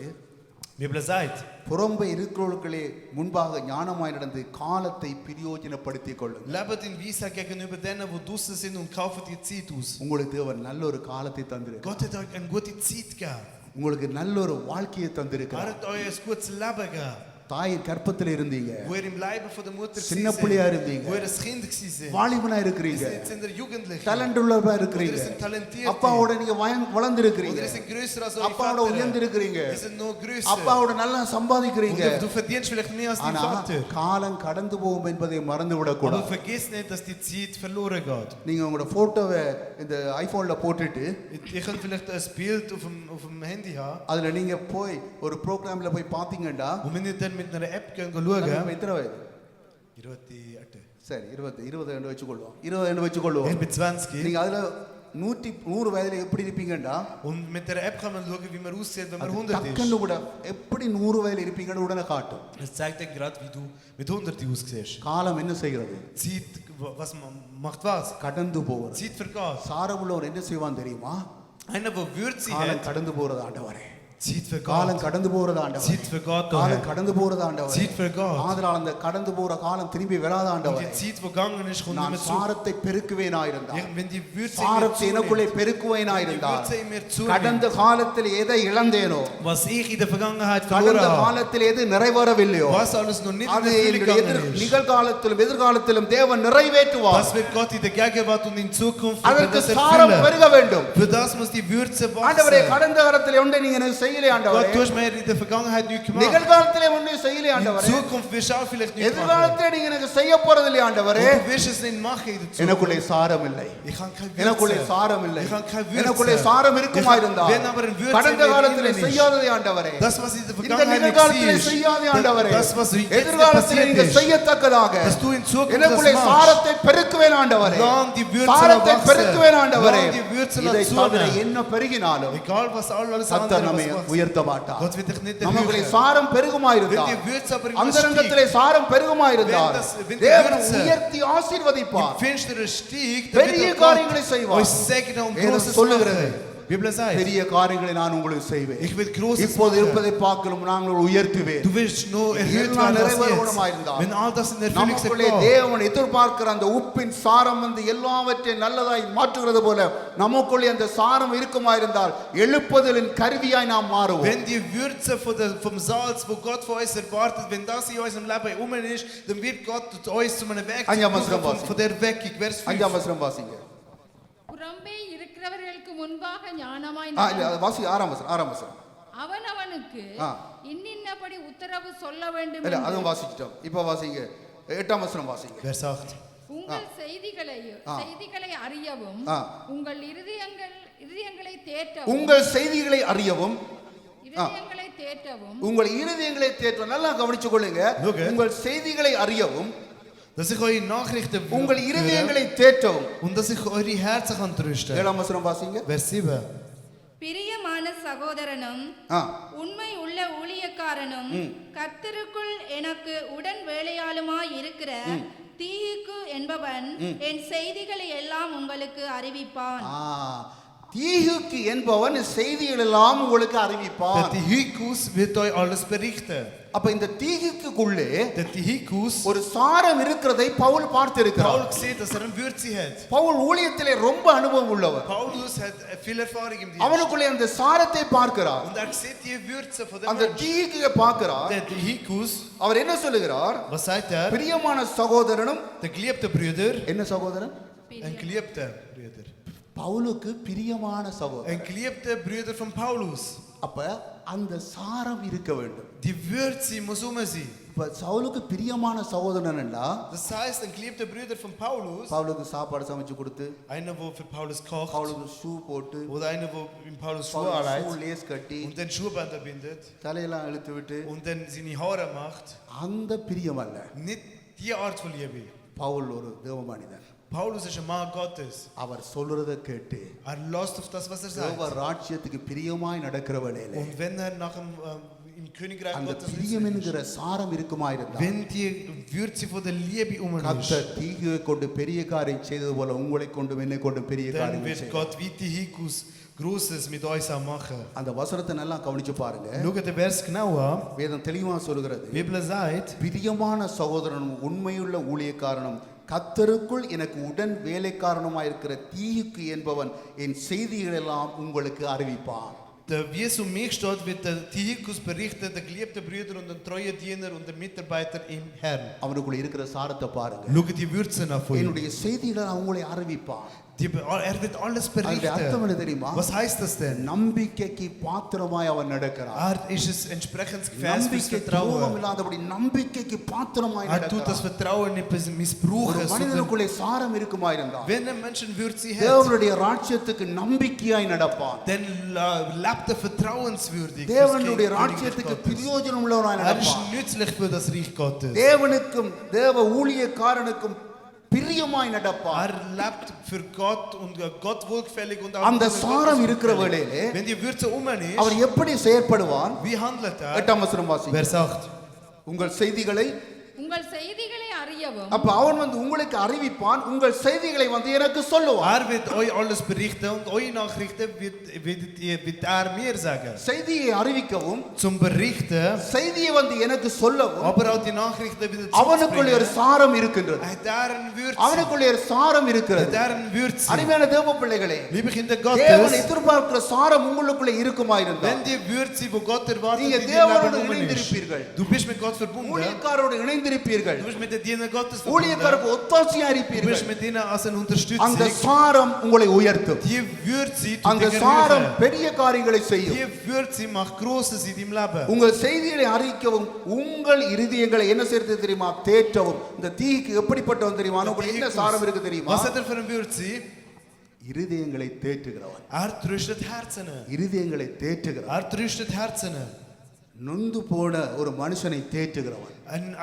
Die Bibel sagt, புறம்பே இருக்கிறவர்களே முன்பாக ஞானமாய் நடந்து காலத்தை பிரயோஜனப்படுத்திக் கொள்ளுங்கள். lebt in Weisheit gegenüber denen, die draußen sind und kaufen die Zeit aus. உங்களுக்கு தேவன் நல்ல ஒரு காலத்தை தந்திருக்கிறார். Gott hat euch eine gute Zeit gegeben. உங்களுக்கு நல்ல ஒரு வாழ்க்கையை Er தந்திருக்கிறார். hat euch ein gutes Leben gegeben. தாயின் கற்பத்தில் இருந்தீங்க, Wo ihr im Leibe von der Mutter சின்ன பிள்ளையா இருந்தீங்க, wo ihr ein Kind gewesen வாலிபனா இருக்கிறீங்க, seid. Jetzt sind ihr Jugendliche. Talent உள்ளவரா Oder இருக்கிறீங்க, ihr seid talentiert. அப்பாவோட நீங்க வளர்ந்திருக்கிறீங்க, Oder ihr seid größer als eure அப்பாவோட Vater. உயர்ந்திருக்கிறீங்க, Ihr seid noch größer. அப்பாவோட நல்லா சம்பாதிக்கிறீங்க. Und du verdienst vielleicht mehr als dein ஆனா Vater. காலம் கடந்து போகும் என்பதை மறந்து Aber விடக்கூடாது. vergiss nicht, dass die Zeit verloren geht. நீங்க உங்களோட போட்டோவை இந்த ஐபோன்ல போட்டுட்டு Ihr könnt vielleicht ein Bild auf dem Handy haben. அதுல நீங்க போய் ஒரு ப்ரோக்ராம்ல போய் பாத்தீங்கன்னா Und wenn ihr dann mit einer App schauen, நம்ம எத்தனை வயது? 28. சரி 20 என்று வச்சுக்கொள்வோம் 20 என்று வச்சுக்கொள்வோம் Ich bin 20. நீங்க அதுல 100 வயதுல எப்படி இருப்பீங்கடா Und mit der App kann man schauen, wie man aussieht, wenn man 100 ist. டக்குன்னு கூட எப்படி 100 வயதுல இருப்பீங்கன்னு உடனே காட்டும் Es zeigt dir gerade, wie du mit 100 aussiehst. காலம் என்ன செய்கிறது Zeit, was macht was? கடந்து போகிறது Zeit vergeht. சாரமுள்ளவர் என்ன செய்வான் தெரியுமா Einer, der Würze காலம் hat, கடந்து போறது ஆண்டவரே Zeit காலம் vergeht. கடந்து போறது ஆண்டவரே Zeit vergeht, காலம் Herr. கடந்து போறது ஆண்டவரே Zeit vergeht. ஆதலால் அந்த கடந்து போற காலம் திரும்பி வராத Und ஆண்டவரே die Zeit, wo gegangen ist, kommt nicht நான் mehr zurück. சாரத்தை பெருக்குவேனாயிருந்தால் Wenn die Würze in mir சாரத்தை எனக்குள்ளே zunimmt, பெருக்குவேனாயிருந்தால் Würze in mir கடந்த zunimmt, காலத்தில் எதை இழந்தேனோ was ich in der Vergangenheit கடந்த verloren habe, காலத்தில் எது நிறைவேறவில்லையோ was alles noch nicht in அது Erfüllung என்னுடைய gegangen ist, நிகழ்காலத்திலும் எதிர்காலத்திலும் தேவன் நிறைவேற்றுவார் das wird Gott in der Gegenwart und in Zukunft wird அதற்கு das சாரம் erfüllen. பெருக வேண்டும் Für das muss die Würze ஆண்டவரே wachsen. கடந்த காலத்தில் ஒன்றை நீங்க எனக்கு செய்யலே Gott, ஆண்டவரே du hast mir in der Vergangenheit nichts gemacht. நிகழ்காலத்திலே ஒன்றை செய்யலே In ஆண்டவரே Zukunft wirst du auch vielleicht nichts machen. எதிர்காலத்திலே நீங்க எனக்கு செய்ய போறதில்லை ஆண்டவரே Und du wirst es nicht machen in der Zukunft. எனக்குள்ளே சாரம் இல்லை Ich habe keine எனக்குள்ளே Würze. சாரம் இல்லை Ich habe keine Würze. எனக்குள்ளே சாரம் இருக்குமா இருந்தால் Wenn aber ein Würze கடந்த in mir காலத்திலே innen ist, செய்யாததை ஆண்டவரே das, was in der இந்த Vergangenheit நிகழ்காலத்திலே nicht செய்யாதே war, ஆண்டவரே das, was jetzt எதிர்காலத்திலே passiert நீங்க ist, செய்யத்தக்கதாக dass du in Zukunft எனக்குள்ளே das machst. சாரத்தை பெருக்குவேன் ஆண்டவரே Lass die Würze சாரத்தை wachsen. பெருக்குவேன் ஆண்டவரே Lass die Würze இதை தவிர zunehmen. என்ன பெருகினாலும் Egal was alles கர்த்தர் andere நம்மை was machst. உயர்த்த மாட்டார் Gott wird dich nicht நமக்குள்ளே erhöhen. சாரம் Wenn பெருகுமாயிருந்தால் die Würze aber in uns அந்தரங்கத்திலே stieg, சாரம் பெருகுமாயிருந்தால் wenn die தேவன் Würze உயர்த்தி ஆசீர்வதிப்பார் im Finsteren stieg, பெரிய dann wird காரியங்களை Gott செய்வார் euch segnen und வேதம் Großes சொல்லுகிறது machen. Die Bibel sagt, பெரிய காரியங்களை நான் உங்களுக்கு செய்வேன் ich will Großes இப்போது machen. இருப்பதை பார்க்கலும் நாங்கள் உயர்த்துவேன் Du wirst nur erhöht எல்லாம் werden als நிறைவேறணுமா jetzt. இருந்தால் Wenn all das in Erfüllung நமக்குள்ளே kommt, தேவன் எதிர்பார்க்கிற அந்த உப்பின் சாரம் வந்து எல்லாவற்றையும் நல்லதாய் மாற்றுகிறது போல நமக்குள்ளே அந்த சாரம் இருக்குமா இருந்தால் எழுப்புதலின் கருவியாய் நாம் மாறுவோம் wenn die Würze vom Salz, wo Gott von uns erwartet, wenn das in unserem Leben um ist, dann wird Gott uns zu einem Werkzeug Anja, was machen was? von der Weckung. Vers 5. 5ஆம் வசனம் வாசிங்க புறம்பே இருக்கிறவர்களுக்கு முன்பாக ஞானமாய் இல்ல அது வாசி 6ஆம் வசனம் அவனவனுக்கு ஆ. இன்னின்னபடி உத்தரவு சொல்ல வேண்டும் இல்ல என்று அதுவும் வாசிச்சிட்டோம் இப்போ வாசிங்க 8ஆம் வசனம் வாசிங்க Vers 8. உங்கள் செய்திகளை அறியவும் ஆ. உங்கள் இருதயங்களை தேற்றவும் உங்கள் செய்திகளை அறியவும் இருதயங்களை தேற்றவும் உங்கள் இருதயங்களை தேற்றவும் நல்லா கவனிச்சுக் கொள்ளுங்க Look at. உங்கள் செய்திகளை அறியவும் Dass ich eure Nachrichten உங்கள் höre இருதயங்களை தேற்றவும் und dass ich eure Herzen kann trösten. 7ஆம் வசனம் வாசிங்க Vers 7. பிரியமான சகோதரனும் ஆ உண்மை உள்ள ஊழியக்காரனும் கர்த்தருக்குள் எனக்கு உடன் வேலையாளுமாய் இருக்கிற தீயுக்கு என்பவன் என் செய்திகளை எல்லாம் உங்களுக்கு அறிவிப்பான் தீகுக்கு என்பவன் செய்திகள் எல்லாம் உங்களுக்கு அறிவிப்பான் Der Tychus wird euch alles berichten. அப்ப இந்த தீகுக்குள்ளே Der Tychus, ஒரு சாரம் இருக்கிறதை Pavul பார்த்திருக்கிறார் Paul sieht, dass eine Würze hat. Pavul ஊழியத்திலே ரொம்ப அனுபவம் உள்ளவர் Paulus hat viel Erfahrung im Dienst. அவனுக்குள்ளே அந்த சாரத்தை பார்க்கிறார் Und sieht die Würze von dem அந்த Menschen. தீகுவை பார்க்கிறார் Der Tychus, அவர் என்ன சொல்லுகிறார் was sagt er? பிரியமான சகோதரனும் Der geliebte Brüder, என்ன சகோதரன் ein geliebter Brüder. பவுலுக்கு பிரியமான சகோதரன் Ein geliebter Brüder von Paulus. அப்ப அந்த சாரம் இருக்க வேண்டும் Die Würze muss sein. இப்ப சவுலுக்கு பிரியமான சகோதரன்டா Das heißt, ein geliebter Brüder von Paulus, பவுலுக்கு சாப்பாடு சமைச்சு கொடுத்து einer, wo für Paulus kocht, பவுலுக்கு ஷூ போட்டு oder einer, wo in Paulus Schuhe shoe anlegt lace கட்டி und den Schuhbänder bindet தலையெல்லாம் இழுத்து விட்டு und dann seine Haare macht. அந்த பிரியம் அல்ல Nicht die Art von Liebe. Pavul ஒரு தேவ மனிதன் Paulus ist ein Mann Gottes. அவர் சொல்றத கேட்டு Lost auf das, was er தேவ sagt. ராஜ்யத்துக்கு பிரியமாய் நடக்கிற வேளையிலே Und wenn er nach dem im Königreich அந்த Gottes பிரியம் ist, என்கிற சாரம் இருக்குமா இருந்தா wenn die Würze von der Liebe ist, கர்த்தர் தீகுவை கொண்டு பெரிய காரியம் செய்தது போல உங்களை கொண்டு என்னை கொண்டு பெரிய dann காரியம் wird செய்வார். Gott wie Tychus Großes mit euch auch machen. அந்த வசனத்தை நல்லா கவனிச்சு பாருங்க Schaut den Vers genau an. வேதம் தெளிவா சொல்கிறது Die Bibel sagt, பிரியமான சகோதரனும் உண்மையுள்ள ஊழியக்காரனும் கர்த்தருக்குள் எனக்கு உடன் வேலைக்காரனுமாயிருக்கிற தீயுக்கு என்பவன் என் செய்திகள் எல்லாம் உங்களுக்கு அறிவிப்பான் wie es um mich steht, wird der Tychus berichten, der geliebte Brüder und der treue Diener und der Mitarbeiter im Herrn. அவனுக்குள்ள இருக்கிற சாரத்தை பாருங்க Schaut die Würze nach von ihm. என்னுடைய செய்திகளை உங்களை அறிவிப்பான் Er wird alles அதனுடைய அர்த்தம் berichten. என்ன தெரியுமா? Was heißt das denn? நம்பிக்கைக்கு பாத்திரமாய் அவன் நடக்கிறான். Ist es entsprechend Gefäß fürs நம்பிக்கை துரோகம் Vertrauen. இல்லாதபடி நம்பிக்கைக்கு பாத்திரமாய் Tut das நடக்கிறான். Vertrauen nicht ஒரு missbrauchen, sondern மனிதனுக்குள்ளே சாரம் இருக்குமா இருந்தால் wenn ein Mensch ein Würzi hat, தேவனுடைய ராஜ்யத்துக்கு நம்பிக்கையாய் நடப்பான். dann lebt er vertrauenswürdig. தேவனுடைய fürs ராஜ்யத்துக்கு Königreich Gottes. பிரயோஜனம் உள்ளவனாய் Er ist நடப்பான். nützlich für das Reich Gottes. தேவனுக்கும் தேவ ஊழியக்காரனுக்கும் பிரியமாய் நடப்பான். Er lebt für Gott und Gott wohlgefällig und auch அந்த für சாரம் Gott இருக்கிற wohlgefällig. வேளையிலே Wenn die Würze ist, அவர் எப்படி செயற்படுவான்? wie handelt er? 8ஆம் வசனம் வாசிங்க. Wer sagt? உங்கள் செய்திகளை உங்கள் செய்திகளை அறியவும் அப்ப அவன் உங்களுக்கு அறிவிப்பான், உங்கள் செய்திகளை எனக்கு சொல்லுவான். Er wird euch alles berichten und eure Nachrichten wird er mir sagen. செய்தியை அறிவிக்கவும் Zum Berichten, செய்தியை எனக்கு சொல்லவும் aber auch die Nachrichten wieder zu அவனுக்குள்ளே ஒரு bringen. சாரம் இருக்கின்றது. Hat er ein Würze? அவனுக்குள்ளே ஒரு சாரம் Hat இருக்கிறது. er ein Würze? அருமையான தேவ பிள்ளைகளே, Liebe Kinder தேவன் Gottes, எதிர்பார்க்கிற சாரம் உங்களுக்குள்ளே இருக்குமா இருந்தால் wenn die Würze, wo Gott erwartet, நீங்க in deinem தேவனோடு Leben ist, இணைந்திருப்பீர்கள். du bist mit Gott verbunden, ஊழியக்காரோடு இணைந்திருப்பீர்கள். du bist mit den Dienern Gottes verbunden, ஊழியக்காரருக்கு ஒத்தாசையா du இருப்பீர்கள். bist mit ihnen als eine அந்த Unterstützung. சாரம் உங்களை உயர்த்தும். Die Würze tut அந்த dich சாரம் erhöhen. பெரிய காரியங்களை செய்யும். Die Würze macht Großes in deinem Leben. உங்கள் செய்திகளை அறிவிக்கவும் உங்கள் இருதயங்களை என்ன செய்யறது தெரியுமா? தேற்றவும். இந்த தீக்கு எப்படிப்பட்டவன் தெரியுமா? உங்களுக்கு என்ன சாரம் இருக்கு தெரியுமா? Was hat er für ein Würze? இருதயங்களை தேற்றுகிறவன். Tröstet Herzen. இருதயங்களை தேற்றுகிறவன். Tröstet Herzen. நொந்து போன ஒரு மனுஷனை தேற்றுகிறவன்.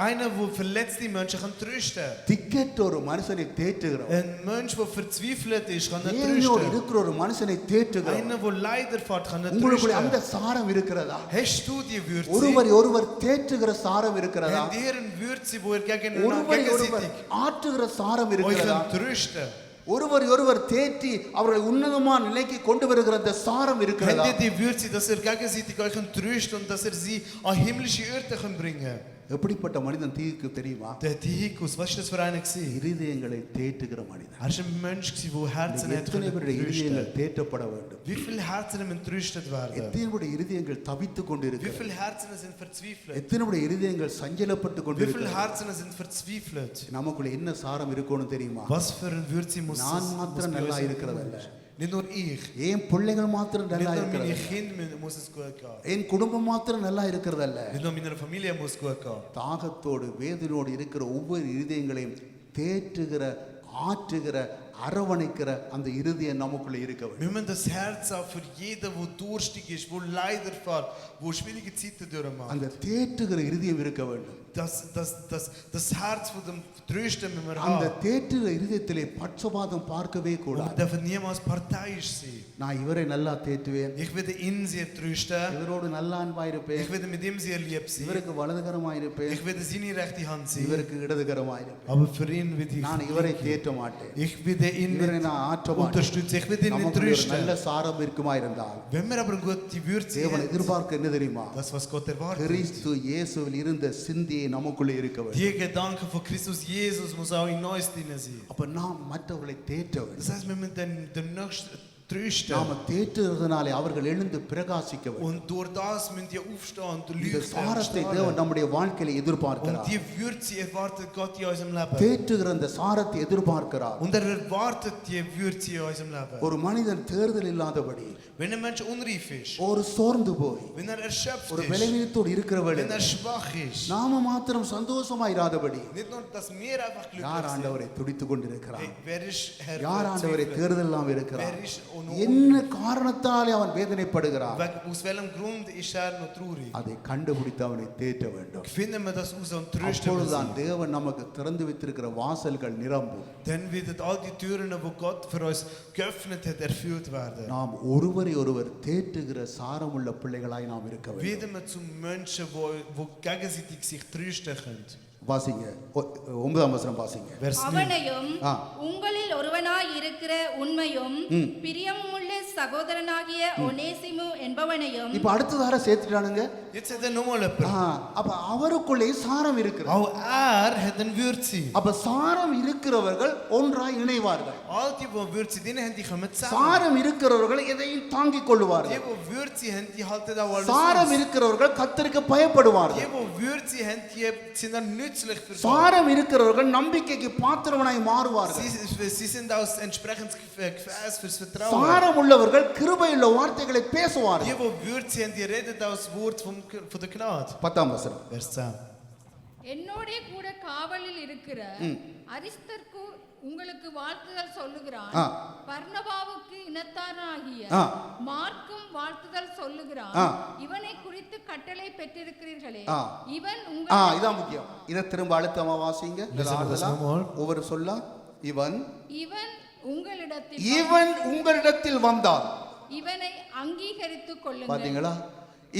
Einer, der verletzte Menschen kann trösten. திக்கெட்ட ஒரு மனுஷனை தேற்றுகிறவன். Ein Mensch, der verzweifelt ist, kann er வேதனையோடு trösten. இருக்கிற ஒரு மனுஷனை தேற்றுகிறவன். Einer, der Leider fährt, kann er உங்களுக்குள்ள அந்த trösten. சாரம் இருக்கிறதா? Hast du die Würze? ஒருவர் தேற்றுகிற சாரம் இருக்கிறதா? Habt ihr eine Würze, wo ihr ஒருவர் gegenseitig ஆற்றுகிற சாரம் euch இருக்கிறதா? trösten? ஒருவர் தேற்றி அவர்களை உன்னதமான நிலைக்கு கொண்டு வருகிற அந்த சாரம் இருக்கிறதா? Habt ihr die Würze, dass ihr gegenseitig euch tröstet und dass ihr sie an himmlische Orte bringen könnt? எப்படிப்பட்ட மனிதன் தீக்கு தெரியுமா? Der Tychus, was war das für einer? இருதயங்களை தேற்றுகிற மனிதன். Er war ein Mensch, der Herzen hat எத்தனை பேருடைய இருதயங்கள் trösten. தேற்றப்பட வேண்டும்? Wie viele Herzen müssen tröstet werden? எத்தனை பேருடைய இருதயங்கள் தவித்துக் Wie கொண்டிருக்கிறது? viele Herzen sind verzweifelt? எத்தனை பேருடைய இருதயங்கள் சஞ்சலப்பட்டு Wie viele கொண்டிருக்கிறது? Herzen sind verzweifelt? நமக்குள்ள என்ன சாரம் இருக்கணும் தெரியுமா? Was für ein Würze muss நான் மாத்திரம் bei நல்லா uns இருக்கிறதல்ல. sein? Nicht nur ich, என் பிள்ளைகள் மாத்திரம் nicht நல்லா nur meine இருக்கிறது. Kinder muss es gut gehen. என் குடும்பம் மாத்திரம் நல்லா இருக்கிறதல்ல. Nicht nur meiner Familie muss gut gehen. தாகத்தோடு வேதனோடு இருக்கிற ஒவ்வொரு இருதயங்களையும் தேற்றுகிற ஆற்றுகிற அரவணைக்கிற அந்த இருதயம் நமக்குள்ள இருக்க வேண்டும். Wir müssen das Herz auch für jeden, der durstig ist, der Leider fährt, der schwierige Zeiten durchmacht. அந்த தேற்றுகிற இருதயம் இருக்க வேண்டும். Das Herz von dem Trösten müssen wir அந்த haben. தேற்றுகிற இருதயத்திலே பட்சபாதம் பார்க்கவே Und wir கூடாது. dürfen niemals parteiisch sein. நான் இவரை நல்லா தேற்றுவேன், Ich werde ihn sehr trösten. இவரோடு நல்லா அன்பாயிருப்பேன், Ich werde mit ihm sehr lieb sein. இவருக்கு வலதுகரமாயிருப்பேன், Ich werde seine rechte Hand sein. இவருக்கு இடதுகரமாயிருப்பேன். Aber für ihn werde நான் இவரை தேற்ற மாட்டேன், ich werde ihn இவரை nicht நான் ஆற்ற மாட்டேன். unterstützen. Ich werde ihn nicht நமக்கு ஒரு நல்ல trösten. சாரம் இருக்குமா இருந்தால் Wenn wir aber gut die Würze தேவன் haben, எதிர்பார்க்க என்ன தெரியுமா? das was Gott erwartet. கிறிஸ்து இயேசுவில் இருந்த சிந்தியை நமக்குள்ளே இருக்க வேண்டும். Die Gedanken von Christus Jesus muss auch in uns drin sein. அப்ப நாம் மற்றவர்களை தேற்ற வேண்டும். Das heißt, wir müssen den Nächsten trösten. நாம தேற்றுறதுனாலே அவர்கள் எழுந்து பிரகாசிக்க வேண்டும். Und durch das müssen die aufstehen und இந்த leuchten. சாரத்தை strahlen. தேவன் நம்முடைய வாழ்க்கையில Und எதிர்பார்க்கிறார். die Würze erwartet Gott in unserem Leben. தேற்றுகிற அந்த சாரத்தை எதிர்பார்க்கிறார். Und erwartet die Würze in unserem Leben. ஒரு மனிதன் தேர்தல் இல்லாதபடி, Wenn ein Mensch unreif ist, ஒரு சோர்ந்து போய், wenn erschöpft ஒரு ist, பலவீனத்தோடு இருக்கிறவளை wenn schwach ist, நாம மாத்திரம் சந்தோஷமாயிராதபடி, nicht nur, dass wir einfach glücklich யார் sind. ஆண்டவரை துடித்துக் கொண்டிருக்கிறார்? Hey, wer ist Herr? யார் ஆண்டவரை தேர்தல் இல்லாமல் இருக்கிறார்? Wer ist என்ன காரணத்தாலே அவன் வேதனைப்படுகிறார்? Aus welchem Grund ist er noch traurig? அதை கண்டுபிடித்து அவனை தேற்ற வேண்டும். Finden wir das aus und trösten wir அப்பொழுதுதான் sie. தேவன் நமக்கு திறந்து வைத்திருக்கிற வாசல்கள் நிரம்பும். Dann werden all die Türen, die Gott für uns geöffnet hat, erfüllt werden. நாம் ஒருவரை ஒருவர் தேற்றுகிற சாரமுள்ள பிள்ளைகளாய் நாம் இருக்க வேண்டும். Werden wir zu Menschen, die gegenseitig sich trösten können. வாசிங்க 9ஆம் வசனம் வாசிங்க. Vers 9. அவனையும் ஆ. உங்களில் ஒருவனாய் இருக்கிற உண்மையும் பிரியமுள்ள சகோதரனாகிய ஒனேசிமு என்பவனையும் இப்ப அடுத்ததார சேர்த்துட்டானுங்க. Jetzt hat er nochmal jemanden. அப்ப அவருக்குள்ளே சாரம் இருக்கிறது. Auch hat een Würzi. அப்ப சாரம் இருக்கிறவர்கள் ஒன்றாய் இணைவார்கள். Al die wo Würzi, denen haben die kommen zusammen. சாரம் இருக்கிறவர்கள் எதையும் தாங்கிக் கொள்வார்கள். Die wo Würzi haben, die halten da alles சாரம் aus. இருக்கிறவர்கள் கர்த்தருக்கு பயப்படுவார்கள். Die wo Würzi haben, die sind dann nützlich für Gott. சாரம் இருக்கிறவர்கள் நம்பிக்கைக்கு பாத்திரவனாய் மாறுவார்கள். Sie sind aus entsprechend Gefäß fürs Vertrauen. சாரம் உள்ளவர்கள் கிருபையுள்ள வார்த்தைகளை பேசுவார்கள். Die wo Würzi haben, die redet aus Wort von der Gnade. 10ஆம் வசனம். Vers 10. என்னோடே கூட காவலில் இருக்கிற அரிஸ்தர்க்கு உங்களுக்கு வாழ்த்துதல் சொல்லுகிறான். பர்னபாவுக்கு இனத்தானாகிய மார்க்கும் வாழ்த்துதல் சொல்லுகிறான். இவனை குறித்து கட்டளை பெற்றிருக்கிறீர்களே, இவன் இதான் முக்கியம். இத திரும்ப அழுத்தமா வாசிங்க. ஒவ்வொரு சொல்லா. இவன் உங்களிடத்தில் வந்தான். இவனை அங்கீகரித்துக் கொள்ளுங்கள். பாத்தீங்களா?